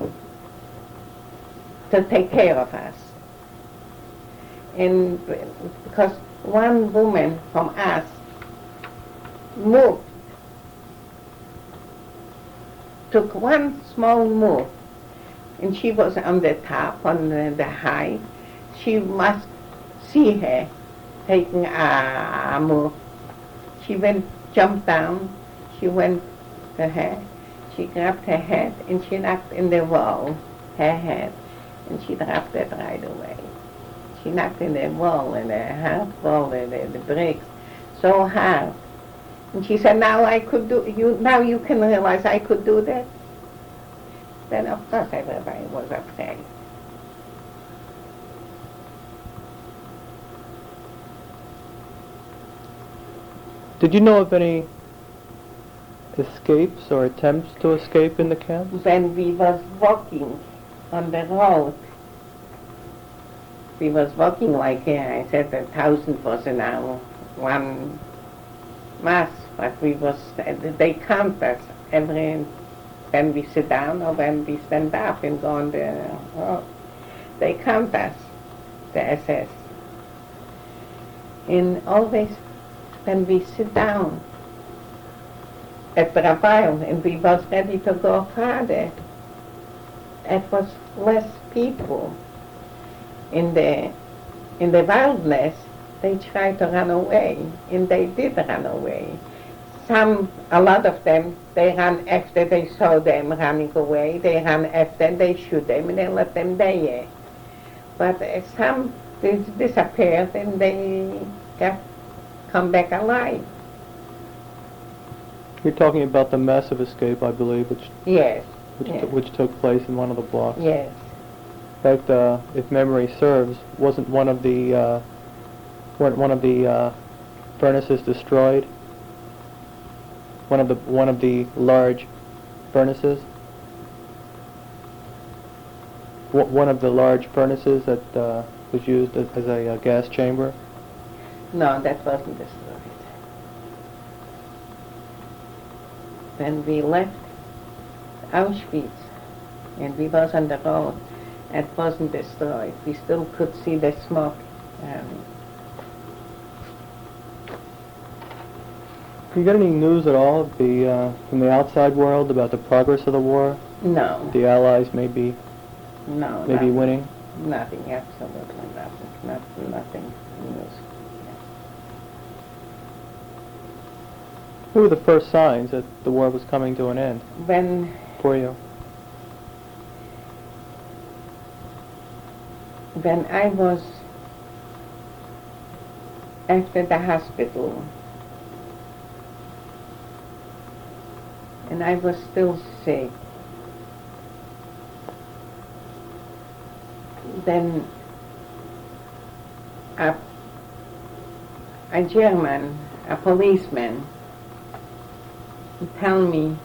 take care of us. And because one woman from us moved, took one small move, and she was on the top, on the height. She must see her taking a move. She jumped down, she went to her, she grabbed her head, and she knocked in the wall, her head, and she dropped it right away. She knocked in the wall, and the hard wall, the bricks, so hard. And she said, now you can realize I could do that. Then of course everybody was afraid. Did you know of any escapes or attempts to escape in the camp? When we was walking on the road, we was walking like I said, 1,000 was an hour, one mass, but they count us when we sit down or when we stand up and go on the road. They count us, the SS. And always when we sit down after a while and we was ready to go farther, it was less people. In the wilderness, they tried to run away, and they did run away. A lot of them, they ran after they saw them running away. They ran after and they shoot them and they let them die. But some disappeared and they come back alive. You're talking about the massive escape, I believe, Yes. which took place in one of the blocks. Yes. In fact, if memory serves, wasn't one of the furnaces destroyed? One of the large furnaces. One of the large furnaces that was used as a gas chamber. No, that wasn't destroyed. When we left Auschwitz and we was on the road, It wasn't destroyed. We still could see the smoke. Do you get any news at all from the outside world about the progress of the war? No. The Allies maybe Nothing. winning? Nothing, absolutely nothing. Nothing news. What were the first signs that the war was coming to an end When for you? I was after the hospital, and I was still sick, then a German, a policeman, tell me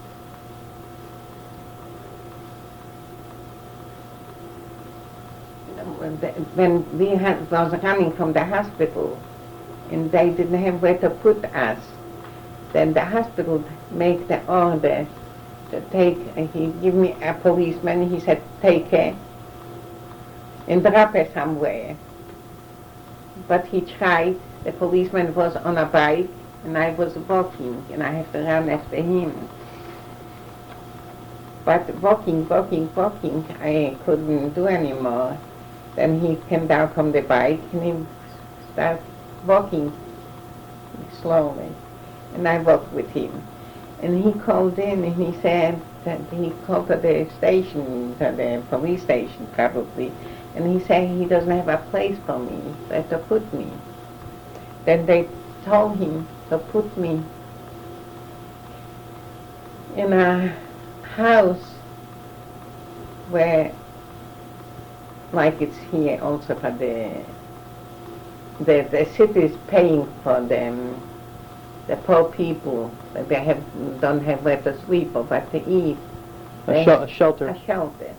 when we was running from the hospital and they didn't have where to put us, then the hospital make the order to take, he give me a policeman, he said take her and drop her somewhere. But he tried, the policeman was on a bike and I was walking and I have to run after him. But walking, I couldn't do anymore. Then he came down from the bike and he started walking slowly. And I walked with him. And he called in and he said that he called to the station, to the police station probably, and he said he doesn't have a place for me, where to put me. Then they told him to put me in a house where, like it's here also for the city is paying for them, the poor people, that they don't have where to sleep or what to eat. A shelter. A shelter.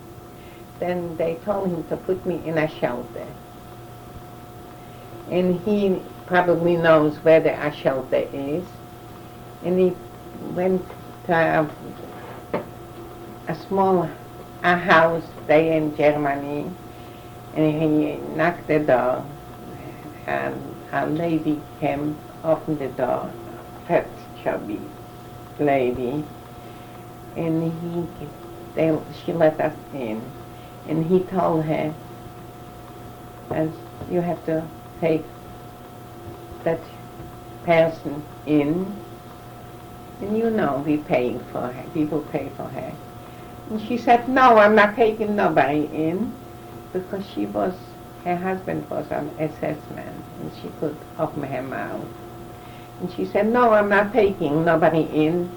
Then they told him to put me in a shelter. And he probably knows where the shelter is. And he went to a small house there in Germany, and he knocked the door, and a lady came, opened the door, fat, chubby lady, and she let us in, and he told her, as you have to take that person in, and you know we're paying for her, people pay for her. And she said, no, I'm not taking nobody in, because her husband was an SS man, and she could open her mouth. And she said, no, I'm not taking nobody in,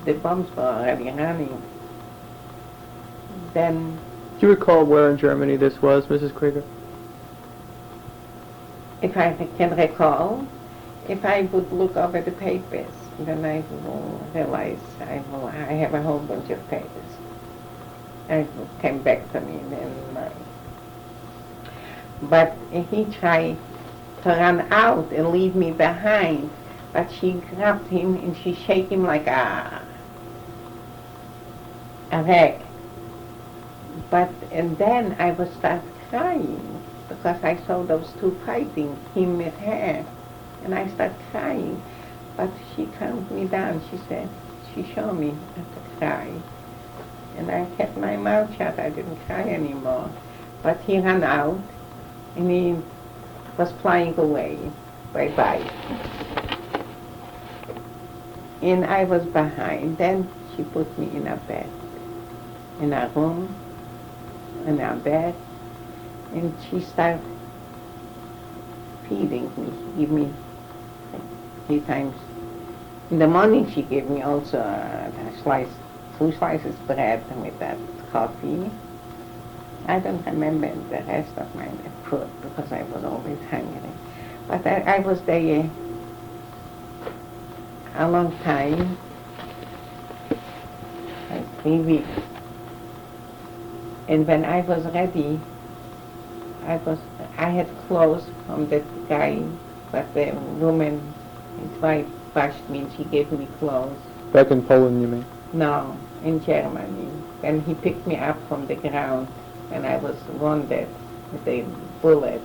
the bombs were already running. Then... Do you recall where in Germany this was, Mrs. Krieger? If I can recall, if I would look over the papers, then I will realize I have a whole bunch of papers. It came back to me then. But he tried to run out and leave me behind, but she grabbed him and she shook him like a wreck. And then I would start crying because I saw those two fighting, him with her, and I started crying. But she calmed me down. She showed me not to cry. And I kept my mouth shut. I didn't cry anymore. But he ran out, and he was flying away. Bye-bye. And I was behind. Then she put me in a bed, in a room, in a bed, and she started feeding me, give me 3 times. In the morning she gave me also two slices bread with that coffee. I don't remember the rest of my food because I was always hungry. But I was there a long time, like 3 weeks. And when I was ready, I had clothes from that guy, but the woman, his wife, washed me and she gave me clothes. Back in Poland, you mean? No, in Germany. Then he picked me up from the ground and I was wounded with a bullet.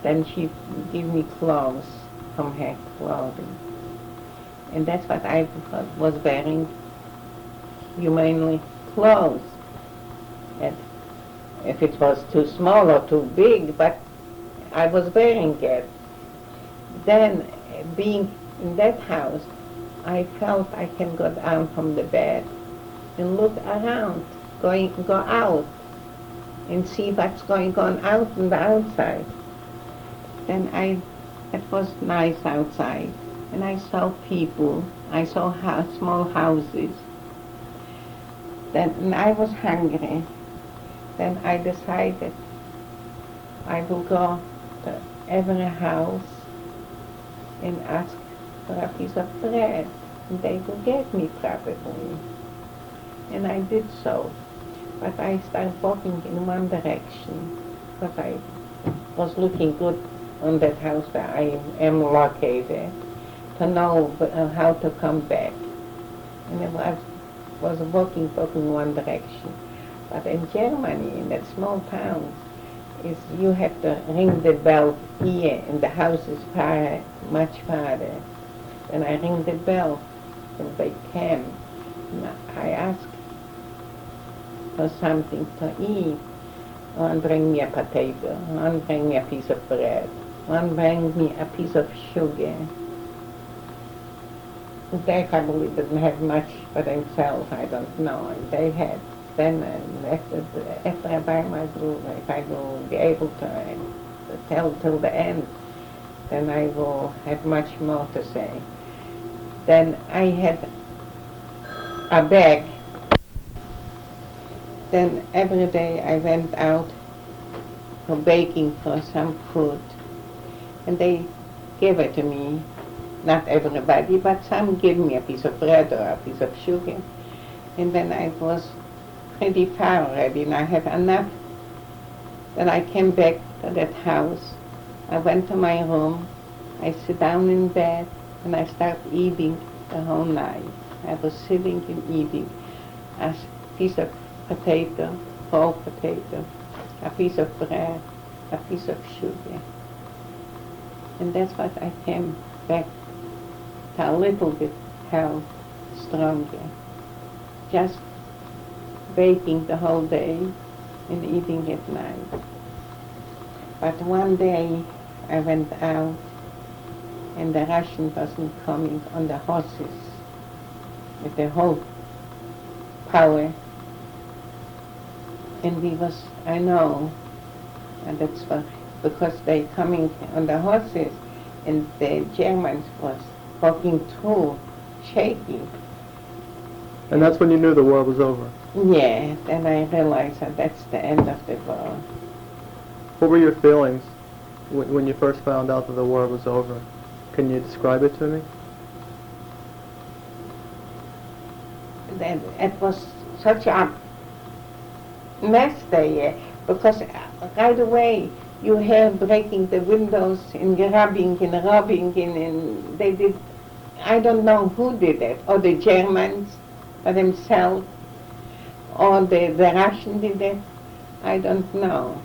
Then she gave me clothes from her clothing. And that's what I was wearing, humanly clothes. And if it was too small or too big, but I was wearing it. Then, being in that house, I felt I can go down from the bed and look around, go out and see what's going on out in the outside. Then it was nice outside, and I saw people, I saw small houses. Then I was hungry. Then I decided I will go to every house and ask for a piece of bread, and they will get me probably. And I did so, but I started walking in one direction, because I was looking good on that house where I am located, to know how to come back. And I was walking one direction. But in Germany, in that small town, you have to ring the bell here, and the house is much farther. And I ring the bell, and they came. And I asked for something to eat. One bring me a potato, one bring me a piece of bread, one bring me a piece of sugar. They probably didn't have much for themselves, I don't know. And they had. Then after a while, if I will be able to tell till the end, then I will have much more to say. Then I had a bag. Then every day I went out for baking for some food, and they gave it to me. Not everybody, but some gave me a piece of bread or a piece of sugar. And then I was pretty far already, and I had enough. Then I came back to that house. I went to my room. I sit down in bed, and I start eating the whole night. I was sitting and eating a piece of potato, whole potato, a piece of bread, a piece of sugar. And that's what I came back to, a little bit health, stronger. Just baking the whole day and eating at night. But one day I went out and the Russian wasn't coming on the horses with the whole power. And I know, and that's because they coming on the horses and the Germans was walking through, shaking. And that's when you knew the war was over? Yeah, then I realized that that's the end of the war. What were your feelings when you first found out that the war was over? Can you describe it to me? Then it was such a mess there, because right away you hear breaking the windows and robbing, and they did, I don't know who did it, or the Germans by themselves, or the Russians did it, I don't know.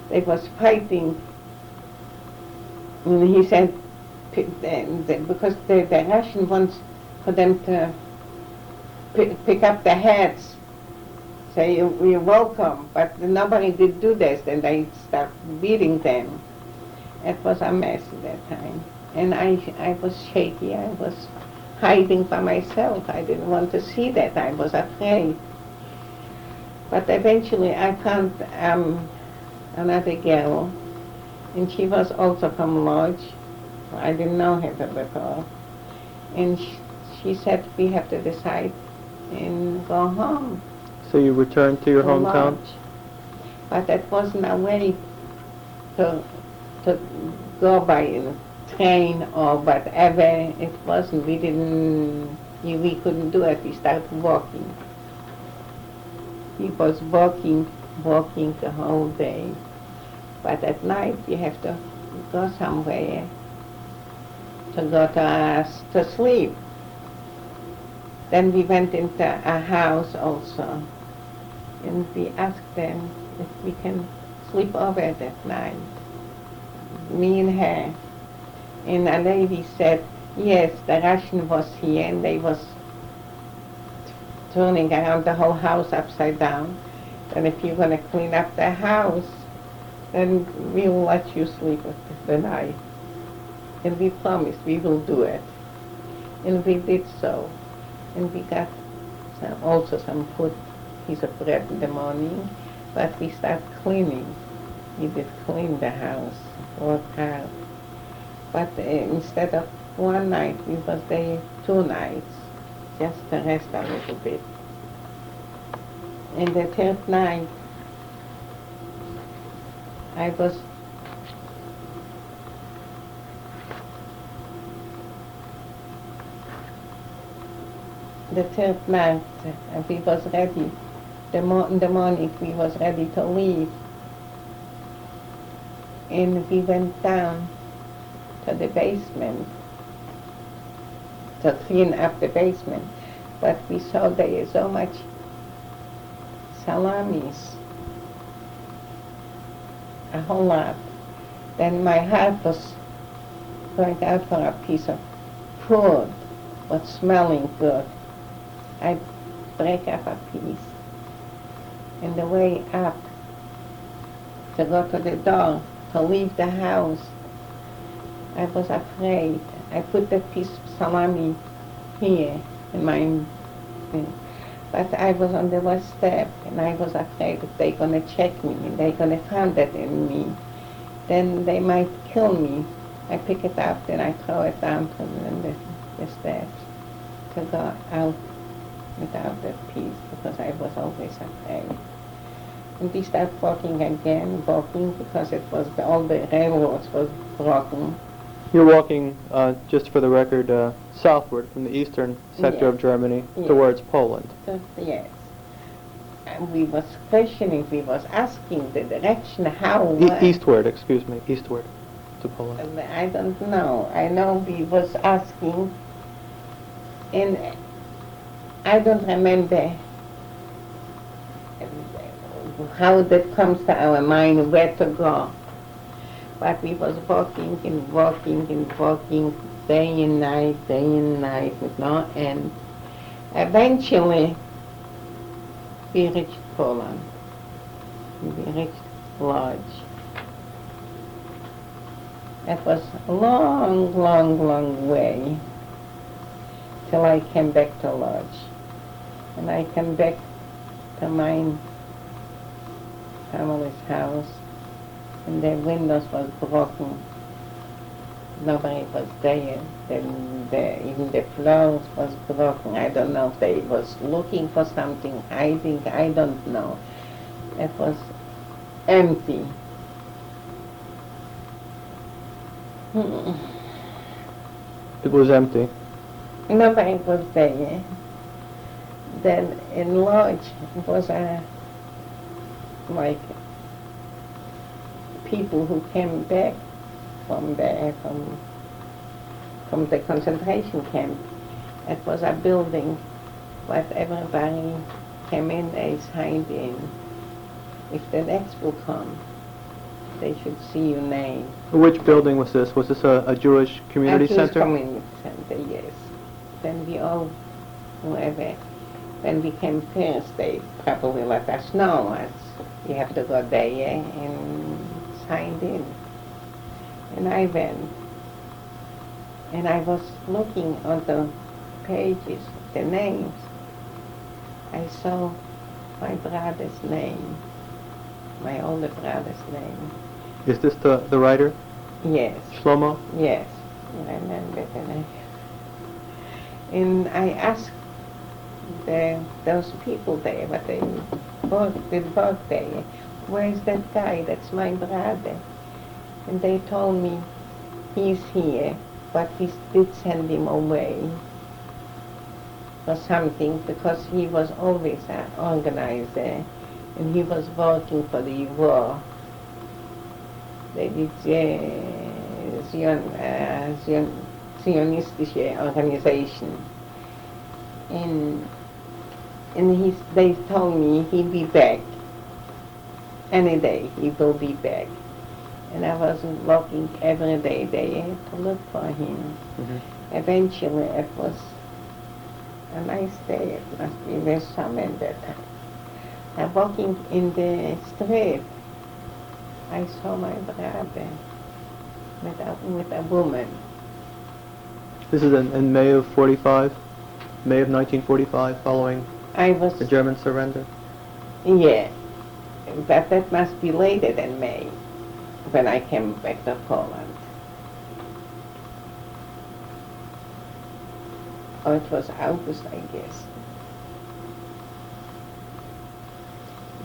They was fighting, and he said, because the Russian wants for them to pick up the heads, say, you're welcome, but nobody did do this, and they start beating them. It was a mess at that time. And I was shaky, I was hiding by myself. I didn't want to see that, I was afraid. But eventually I found another girl, and she was also from Lodz. I didn't know her before. And she said, we have to decide and go home. So you returned to your hometown? Lodz. But that wasn't a way to go by train or whatever. It wasn't. We couldn't do it. We started walking. He was walking the whole day. But at night you have to go somewhere to sleep. Then we went into a house also, and we asked them if we can sleep over that night, me and her. And a lady said, yes, the Russian was here, and they was turning around the whole house upside down. And if you're going to clean up the house, then we'll let you sleep with the night. And we promised we will do it. And we did so. And we got also some food, piece of bread in the morning, but we started cleaning. We did clean the house, work hard. But instead of one night, we was there 2 nights, just to rest a little bit. And the 3rd night, we was ready. In the morning, we was ready to leave. And we went down to the basement to clean up the basement. But we saw there is so much salamis, a whole lot. Then my heart was going out for a piece of food, but smelling good. I break up a piece. And the way up to go to the door, to leave the house, I was afraid. I put that piece of salami here in my thing. But I was on the last step, and I was afraid that they're going to check me, and they're going to find that in me. Then they might kill me. I pick it up, and I throw it down from the steps to go out without that piece, because I was always afraid. And we started walking again, because it was all the railroads was broken. You're walking, just for the record, southward from the eastern sector of Germany towards Poland. Yes. And we was questioning, we was asking the direction, how... Eastward to Poland. I don't know. I know we was asking, and I don't remember how that comes to our mind, where to go. But we was walking and walking and walking day and night with no end. Eventually, we reached Poland. We reached Lodz. It was a long, long, long way till I came back to Lodz. And I came back to my family's house, and the windows was broken. Nobody was there. Even the floors was broken. I don't know if they was looking for something, hiding, I don't know. It was empty. It was empty. Nobody was there. Then in Lodz was like people who came back from the concentration camp. It was a building, but everybody came in, they signed in. If the next will come, they should see your name. Which building was this? Was this a Jewish community center? A Jewish community center, yes. Then we all, whoever, when we came first, they probably let us know you have to go there and signed in. And I went. And I was looking on the pages, the names. I saw my brother's name, my older brother's name. Is this the writer? Yes. Shlomo? Yes. I remember the name. And I asked those people there, but they did work there, where's that guy? That's my brother. And they told me he's here, but we did send him away for something, because he was always an organizer, and he was working for the war. They did Zionistische organization. And they told me he'd be back. Any day he will be back. And I was looking every day there to look for him. Eventually it was a nice day. It must be the summer that I'm walking in the street. I saw my brother with a woman. This is in May of 45? May of 1945, following the German surrender? Yeah, but that must be later than May, when I came back to Poland. Or it was August, I guess.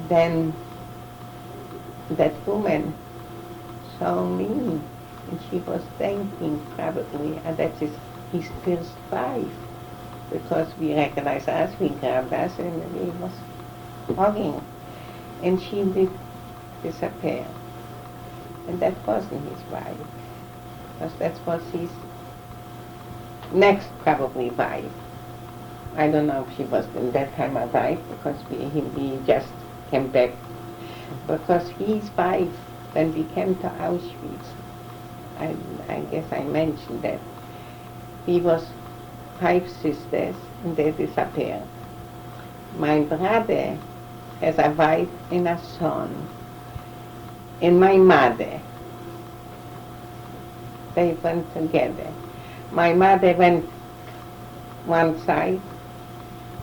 Then that woman saw me, and she was thinking probably that is his first wife, because we recognized us, we grabbed us, and we was hugging. And she did disappear. And that wasn't his wife, because that was his next probably wife. I don't know if she was in that time a wife, because we just came back. Because his wife, when we came to Auschwitz, I guess I mentioned that, he was 5 sisters, and they disappeared. My brother has a wife and a son. And my mother, they went together. My mother went one side,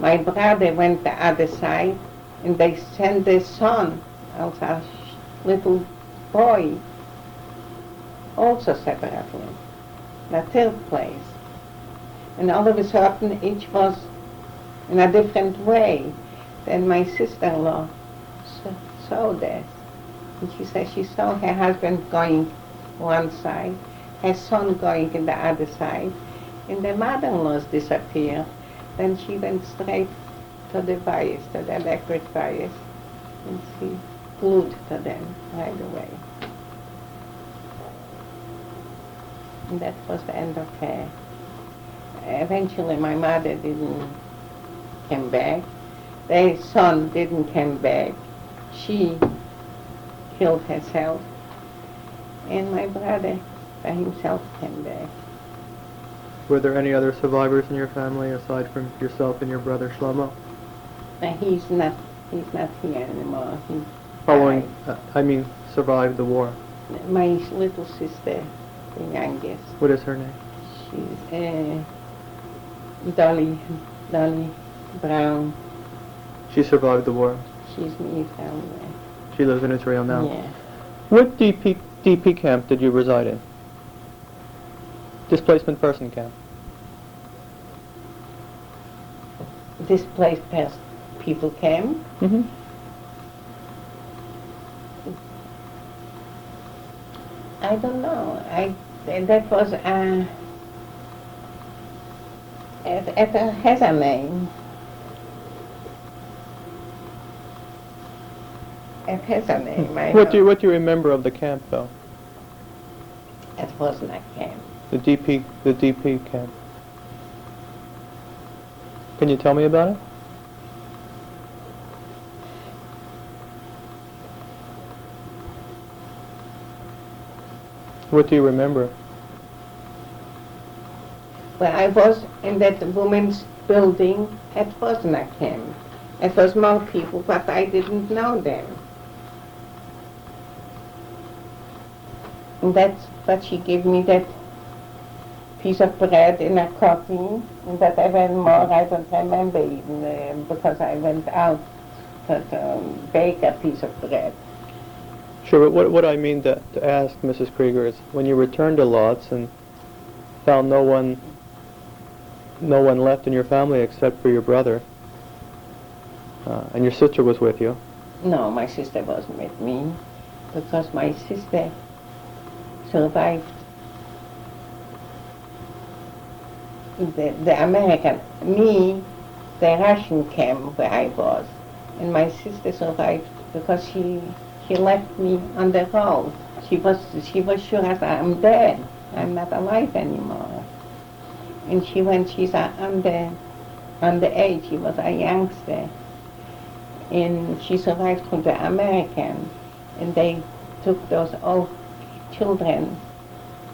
my brother went the other side, and they sent their son, also a little boy, also separately, in a third place. And all of a sudden, each was in a different way. Then my sister-in-law saw this. And she said she saw her husband going one side, her son going in the other side, and the mother-in-laws disappeared. Then she went straight to the wires, to the electric wires, and she glued to them right away. And that was the end of her. Eventually my mother didn't come back. Their son didn't come back. She killed herself. And my brother by himself came back. Were there any other survivors in your family aside from yourself and your brother Shlomo? He's not here anymore. Following, survived the war. My little sister, the youngest. What is her name? She's Dolly Brown. She survived the war. She's in Israel. She lives in Israel now. Yeah. What DP camp did you reside in? Displacement person camp. Displaced people came. Mm-hmm. I don't know. That was it has a name. It has a name. What do you remember of the camp, though? It wasn't a camp. The DP camp. Can you tell me about it? What do you remember? Well, I was in that women's building. It wasn't a camp. It was more people, but I didn't know them. And that's what she gave me, that piece of bread in a coffee, and that I went more, I don't remember even, because I went out to bake a piece of bread. Sure, but what I mean to ask, Mrs. Krieger, is when you returned to Lodz and found no one left in your family except for your brother, and your sister was with you. No, my sister wasn't with me, because my sister survived the American, the Russian camp where I was, and my sister survived because she left me on the road. She was sure that I'm dead. I'm not alive anymore. And she went, she's on the underage. He was a youngster. And she survived through the American. And they took those old children,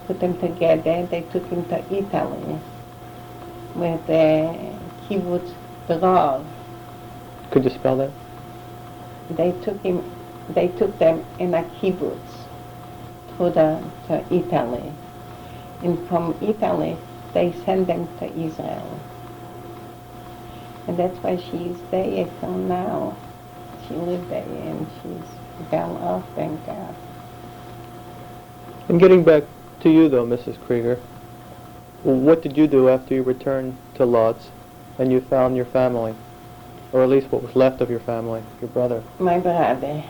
put them together. They took him to Italy with the kibbutz Dror. Could you spell that? They took them in a kibbutz to Italy. And from Italy, they sent them to Israel. And that's why she's there till now. She lived there and she's well off, thank God. And getting back to you, though, Mrs. Krieger, what did you do after you returned to Lodz and you found your family? Or at least what was left of your family, your brother? My brother.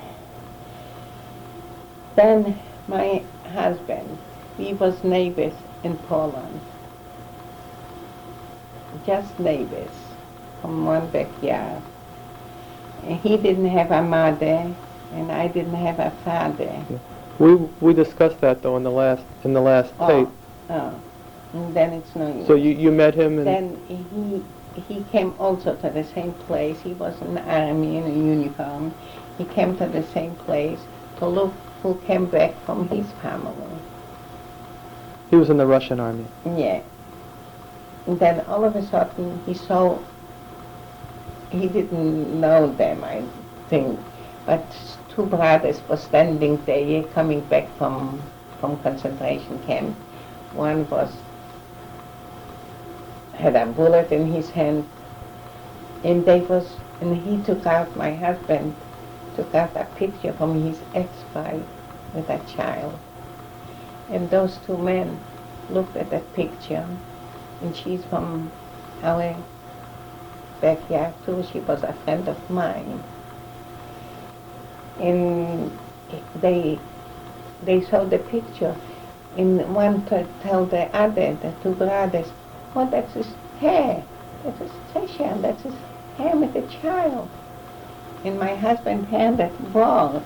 Then my husband, we was neighbors in Poland. Just neighbors from one backyard. And he didn't have a mother and I didn't have a father. Yeah. We discussed that though in the last tape. And then it's no use. So you met him and then he came also to the same place. He was in the army in a uniform. He came to the same place to look who came back from his family. he was in the Russian army. Yeah. And then all of a sudden he didn't know them, I think, but two brothers were standing there coming back from concentration camp. One had a bullet in his hand, and he took out, my husband took out a picture from his ex-wife with a child. And those two men looked at that picture, and she's from our backyard too. She was a friend of mine. And they saw the picture, and one to tell the other, the two brothers, oh, that's his hair. That's his Sasha. That's his hair with the child. And my husband had that bald.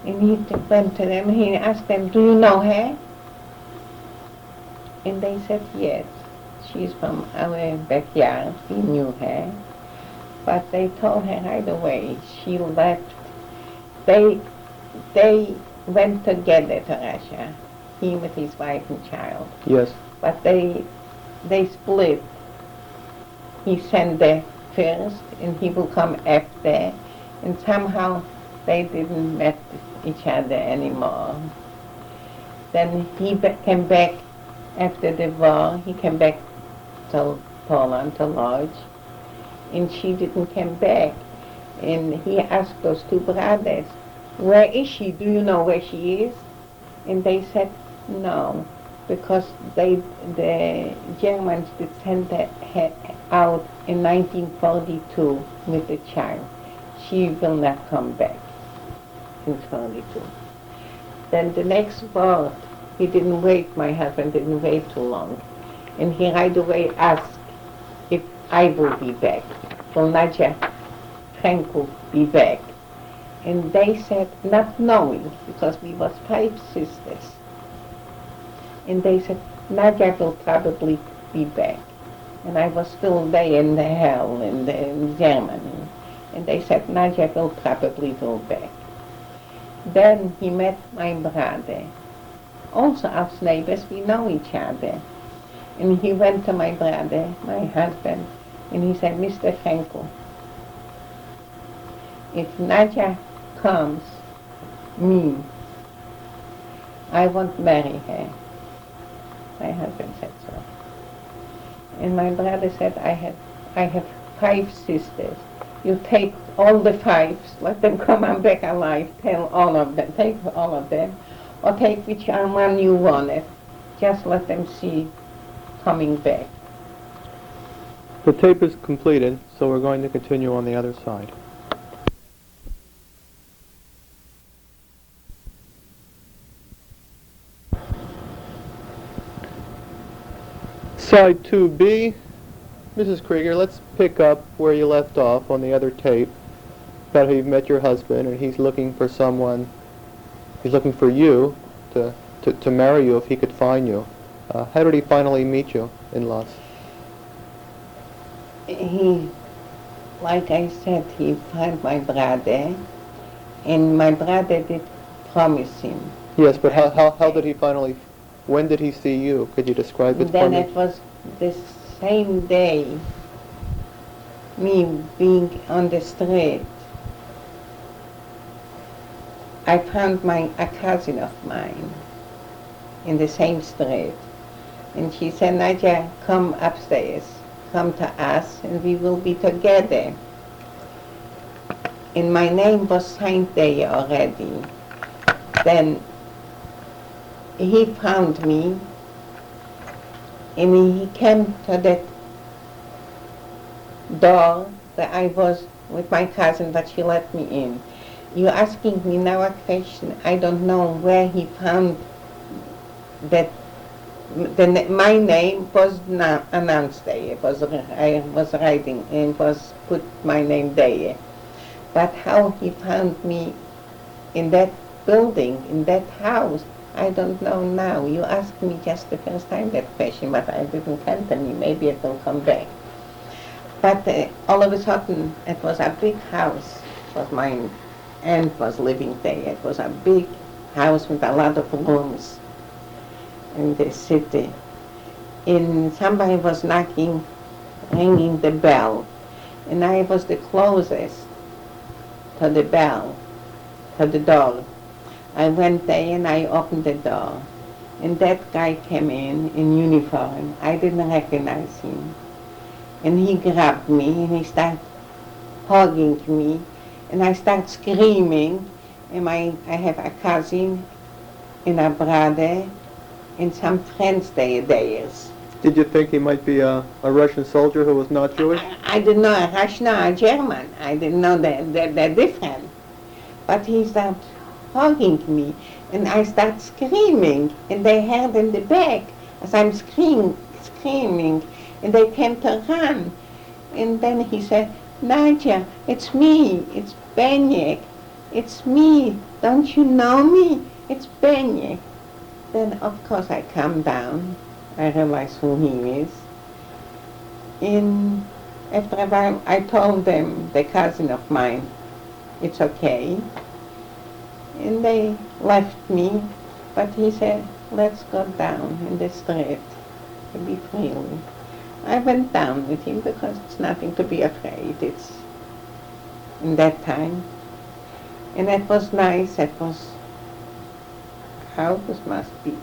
And he went to them, he asked them, do you know her? And they said, yes. She's from our backyard. We knew her. But they told her right away. She left. They went together to Russia. He with his wife and child. Yes. But they split. He sent there first, and he will come after, and somehow they didn't meet each other anymore. Then he came back after the war. He came back to Poland, to Lodz, and she didn't come back. And he asked those two brothers, where is she? Do you know where she is? And they said, no, because the Germans did send her out in 1942 with the child. She will not come back in 42. Then the next war, he didn't wait, my husband didn't wait too long. And he right away asked if I will be back. Will Nacha Frankel be back? And they said, not knowing, because we was 5 sisters. And they said, Nadia will probably be back. And I was still there in the hell in Germany. And they said, Nadia will probably go back. Then he met my brother. Also as neighbors, we know each other. And he went to my brother, my husband, and he said, Mr. Frankel, if Nadia comes, me, I won't marry her. My husband said so. And my brother said, I have 5 sisters. You take all the 5, let them come on back alive, tell all of them, take all of them, or take which one you wanted. Just let them see coming back. The tape is completed, so we're going to continue on the other side. Side 2B, Mrs. Krieger, let's pick up where you left off on the other tape about how you've met your husband and he's looking for someone, he's looking for you to marry you if he could find you. How did he finally meet you in Lodz? he, like I said, he found my brother, and my brother did promise him. Yes, but how did he finally, when did he see you? Could you describe it for Then me? it was the same day, me being on the street. I found a cousin of mine in the same street. And she said, Nacha, come upstairs, come to us, and we will be together. And my name was signed there already. Then he found me, and he came to that door that I was with my cousin, but she let me in. You're asking me now a question. I don't know where he found that. My name was not announced there. I was writing and was put my name there. But how he found me in that building, in that house, I don't know now. You asked me just the first time that question, but I didn't continue. Maybe it will come back. But all of a sudden, it was a big house. It was my aunt was living there. It was a big house with a lot of rooms in the city. And somebody was ringing the bell. And I was the closest to the bell, to the door. I went there and I opened the door. And that guy came in uniform. I didn't recognize him. And he grabbed me and he started hugging me. And I started screaming. And I have a cousin and a brother and some friends theirs. Did you think he might be a Russian soldier who was not Jewish? I didn't know a Russian or a German. I didn't know they're different. But he started hugging me, and I started screaming, and they heard in the back as I'm screaming, and they came to run. And then he said, Nacha, it's me, it's Benyek, it's me, don't you know me? It's Benyek. Then, of course, I calmed down. I realized who he is. And after a while, I told them, the cousin of mine, it's okay. And they left me, but he said, let's go down in the street to be freely. I went down with him because it's nothing to be afraid. It's in that time. And that was nice. It was, August must be.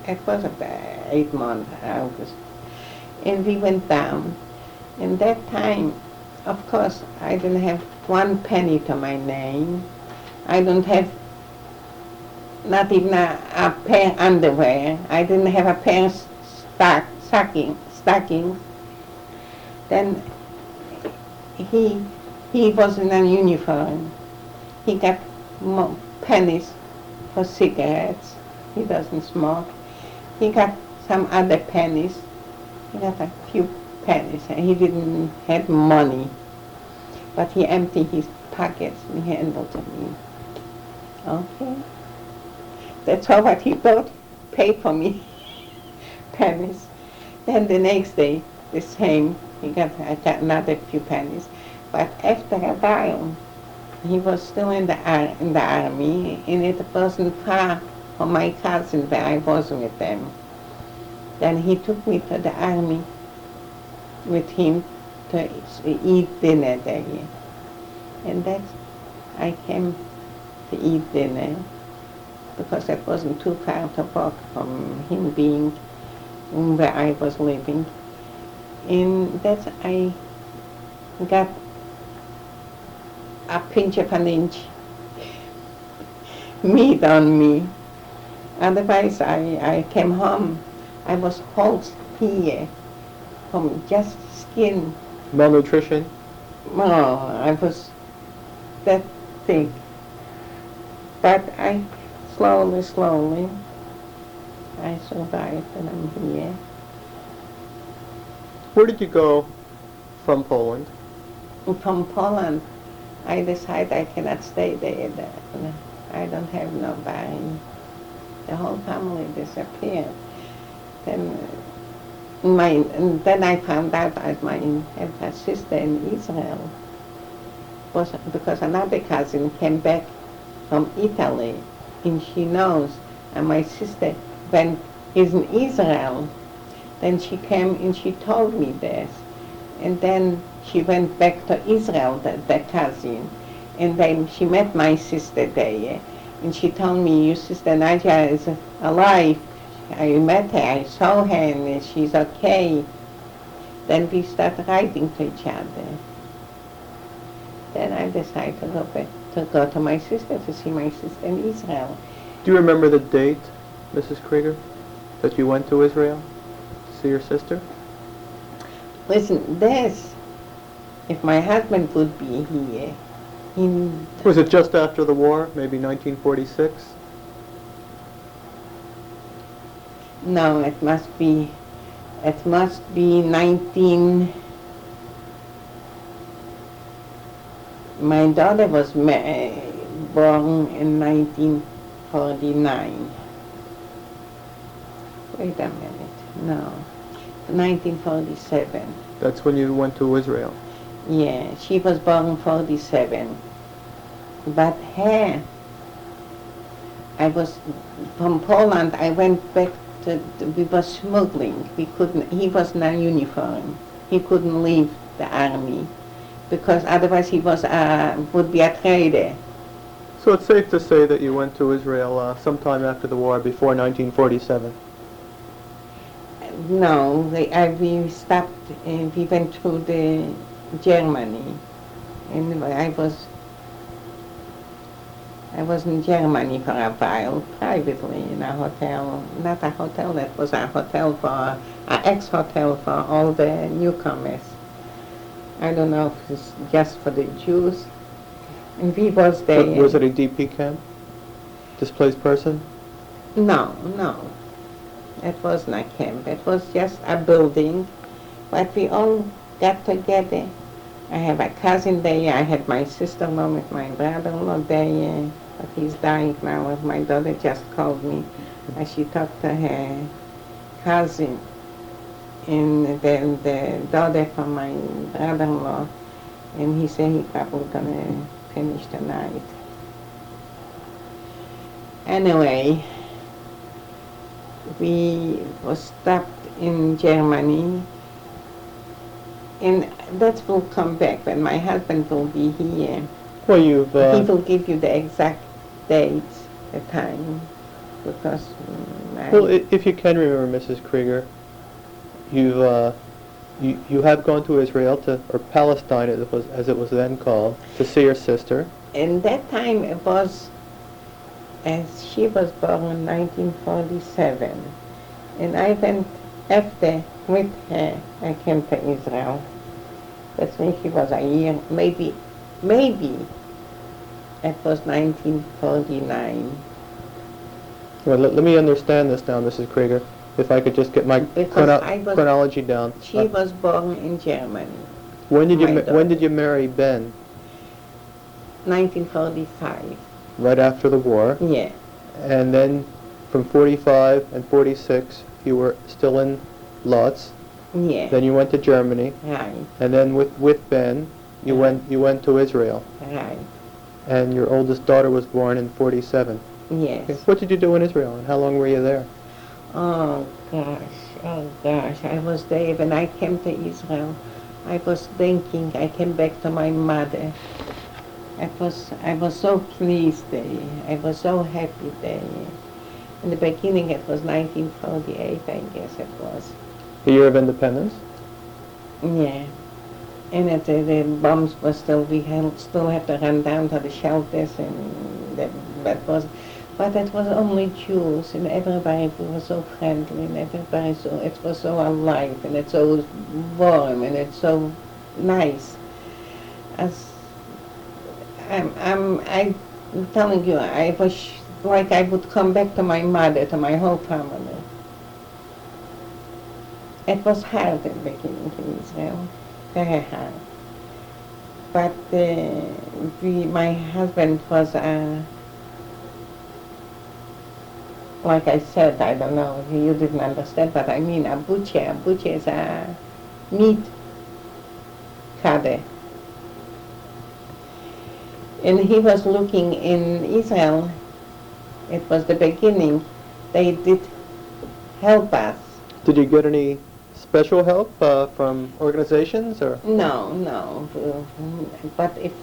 It was about 8 months, August. And we went down. And that time, of course, I didn't have 1 penny to my name. I don't have not even a pair of underwear. I didn't have a pair of stockings. Then he was in a uniform. He got pennies for cigarettes. He doesn't smoke. He got some other pennies. He got a few pennies, and he didn't have money. But he emptied his pockets and he handed to me. Okay. That's all what he thought. Pay for me. Pennies. Then the next day, the same. I got another few pennies. But after a while, he was still in the army, and it wasn't far from my cousin where I was with them. Then he took me to the army with him to eat dinner there. And that's, I came to eat dinner because it wasn't too far to walk from him being where I was living. And that's, I got a pinch of an inch meat on me. Otherwise, I came home, I was whole here from just skin. Malnutrition? Oh, I was that thick. But I slowly, I survived and I'm here. Where did you go from Poland? From Poland, I decided I cannot stay there. I don't have nobody. The whole family disappeared. Then And then I found out I had a sister in Israel. Was because another cousin came back from Italy, and she knows, and my sister is in Israel. Then she came and she told me this, and then she went back to Israel, the cousin, and then she met my sister there, and she told me, your sister Nacha is alive. I met her, I saw her, and she's okay. Then we started writing to each other. Then I decided to go to my sister, to see my sister in Israel. Do you remember the date, Mrs. Krieger, that you went to Israel to see your sister? Listen, if my husband would be here, Was it just after the war, maybe 1946? no, it must be 19. My daughter was born in 1949. Wait a minute, no, 1947. That's when you went to Israel. Yeah, she was born in 47. But her, I was from Poland. I went back we were smuggling. He was in a uniform. He couldn't leave the army because otherwise he would be a traitor. So it's safe to say that you went to Israel sometime after the war, before 1947. No, we stopped. We went through Germany, and I was in Germany for a while, privately in a hotel. Not a hotel, that was a hotel an ex-hotel for all the newcomers. I don't know if it's just for the Jews. And we was there. Was it a DP camp? Displaced person? No. It wasn't a camp. It was just a building. But we all got together. I have a cousin there. I had my sister-in-law with my brother-in-law there. But he's dying now. My daughter just called me. And she talked to her cousin. And then the daughter from my brother-in-law. And he said he's probably going to finish tonight. Anyway, we was stopped in Germany, and that will come back when my husband will be here. Well, He will give you the exact dates, the time, because well, if you can remember, Mrs. Krieger, you have gone to Israel, or Palestine as it was then called, to see your sister. in that time it was, as she was born in 1947, and I went after with her. I came to Israel. That's when she was a year, maybe it was 1949. Well, let me understand this now, Mrs. Krieger. If I could just get my chronology down. She was born in Germany. When did you marry Ben? 1945. Right after the war. Yeah. And then from 45 and 46, you were still in Lodz. Yeah. Then you went to Germany. Right. And then with Ben, you went to Israel. Right. And your oldest daughter was born in 47. Yes. Okay. What did you do in Israel, and how long were you there? Oh gosh, I was there when I came to Israel. I was thinking, I came back to my mother. I was so pleased there. I was so happy there. In the beginning it was 1948, I guess it was. The year of independence? Yeah. And the bombs were still had to run down to the shelters, and but it was only Jews, and everybody was so friendly, and it was so alive, and it's so warm, and it's so nice. I'm telling you, I was like I would come back to my mother, to my whole family. It was hard in the beginning in Israel, very hard. But my husband was like I said, I don't know if you didn't understand what I mean. A butcher. A butcher is a meat cutter. And he was looking in Israel. It was the beginning. They did help us. Did you get any special help from organizations or? No, no. But if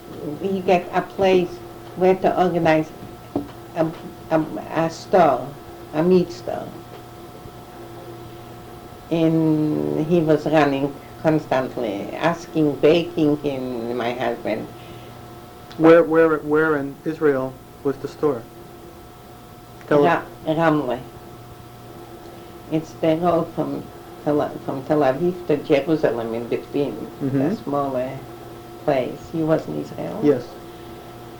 we get a place where to organize a store, a meat store, and he was running constantly, asking, begging him, my husband. Where in Israel was the store? Ramle. It's the road from Tel Aviv to Jerusalem in between, a smaller place. You was in Israel? Yes.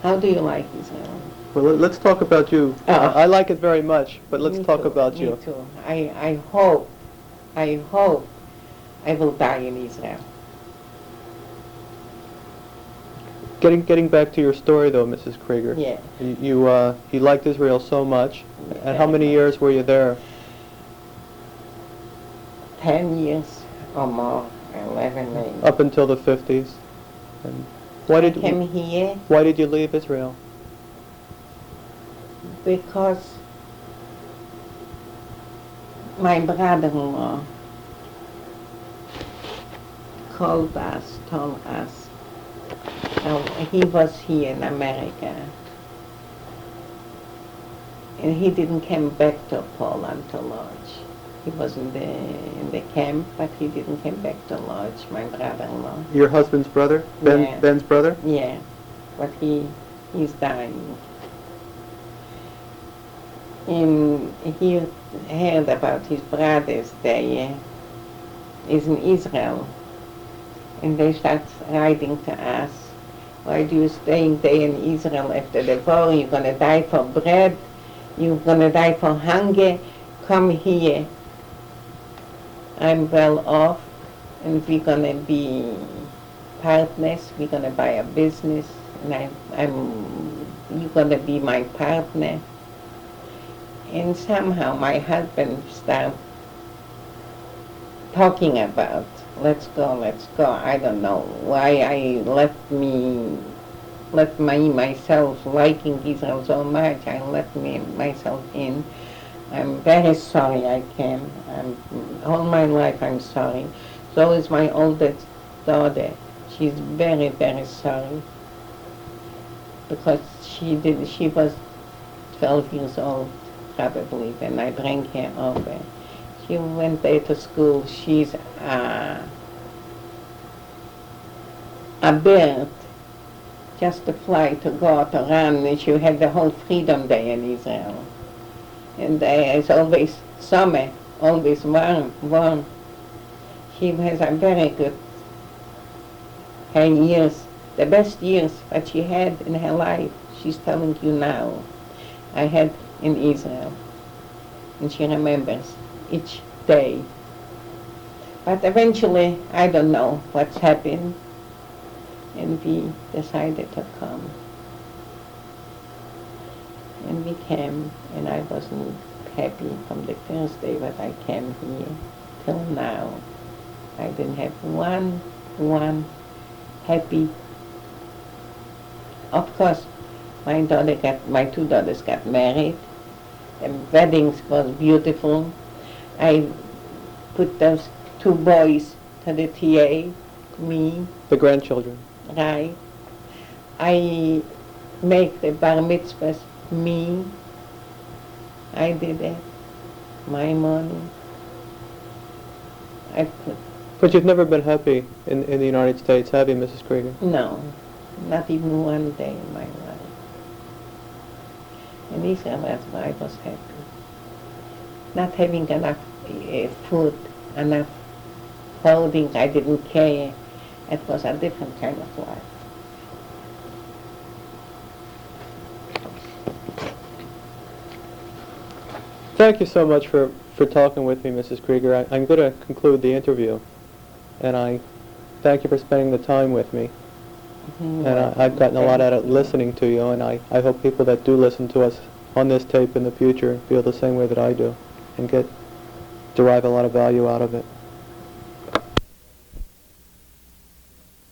How do you like Israel? Well, let's talk about you. I like it very much, but let's talk about you. Me too. I hope I will die in Israel. Getting back to your story, though, Mrs. Krieger. Yeah. You liked Israel so much. And how many years were you there? 10 years or more, 11 maybe. Up until the 50s. And I came here why did you leave Israel? because my brother-in-law told us, he was here in America, and he didn't come back to Poland to Lodz. He was in the camp, but he didn't come back to Lodz, my brother-in-law. Your husband's brother? Yeah. Ben's brother? Yeah, but he's dying. And he heard about his brothers. They is in Israel, and they start writing to us. Why do you staying there in Israel after the war? You're gonna die for bread. You're gonna die for hunger. Come here. I'm well off, and we're gonna be partners. We're gonna buy a business, and you're gonna be my partner. And somehow my husband started talking about, let's go. I don't know why I left myself liking Israel so much. I let myself in. I'm very sorry I came. All my life I'm sorry. So is my oldest daughter. She's very, very sorry. Because she was 12 years old, probably, when I bring her over. She went there to school. She's a bird, just to fly, to go, to run. And she had the whole freedom there in Israel. And it's always summer, always warm. She has a very good her years, the best years that she had in her life. She's telling you now. I had in Israel. And she remembers each day. But eventually, I don't know what's happened. And we decided to come. And we came, and I wasn't happy from the first day that I came here till now. I didn't have one happy. Of course, my two daughters got married. The weddings was beautiful. I put those two boys to the TA, me. The grandchildren. Right. I make the bar mitzvahs, me. I did it. My money. I put. But you've never been happy in the United States, have you, Mrs. Krieger? No, not even one day in my life. In Israel, that's why I was happy. Not having enough food, enough clothing, I didn't care. It was a different kind of life. Thank you so much for talking with me, Mrs. Krieger. I'm going to conclude the interview, and I thank you for spending the time with me. Mm-hmm. And I've gotten a lot out of listening to you, and I hope people that do listen to us on this tape in the future feel the same way that I do and derive a lot of value out of it.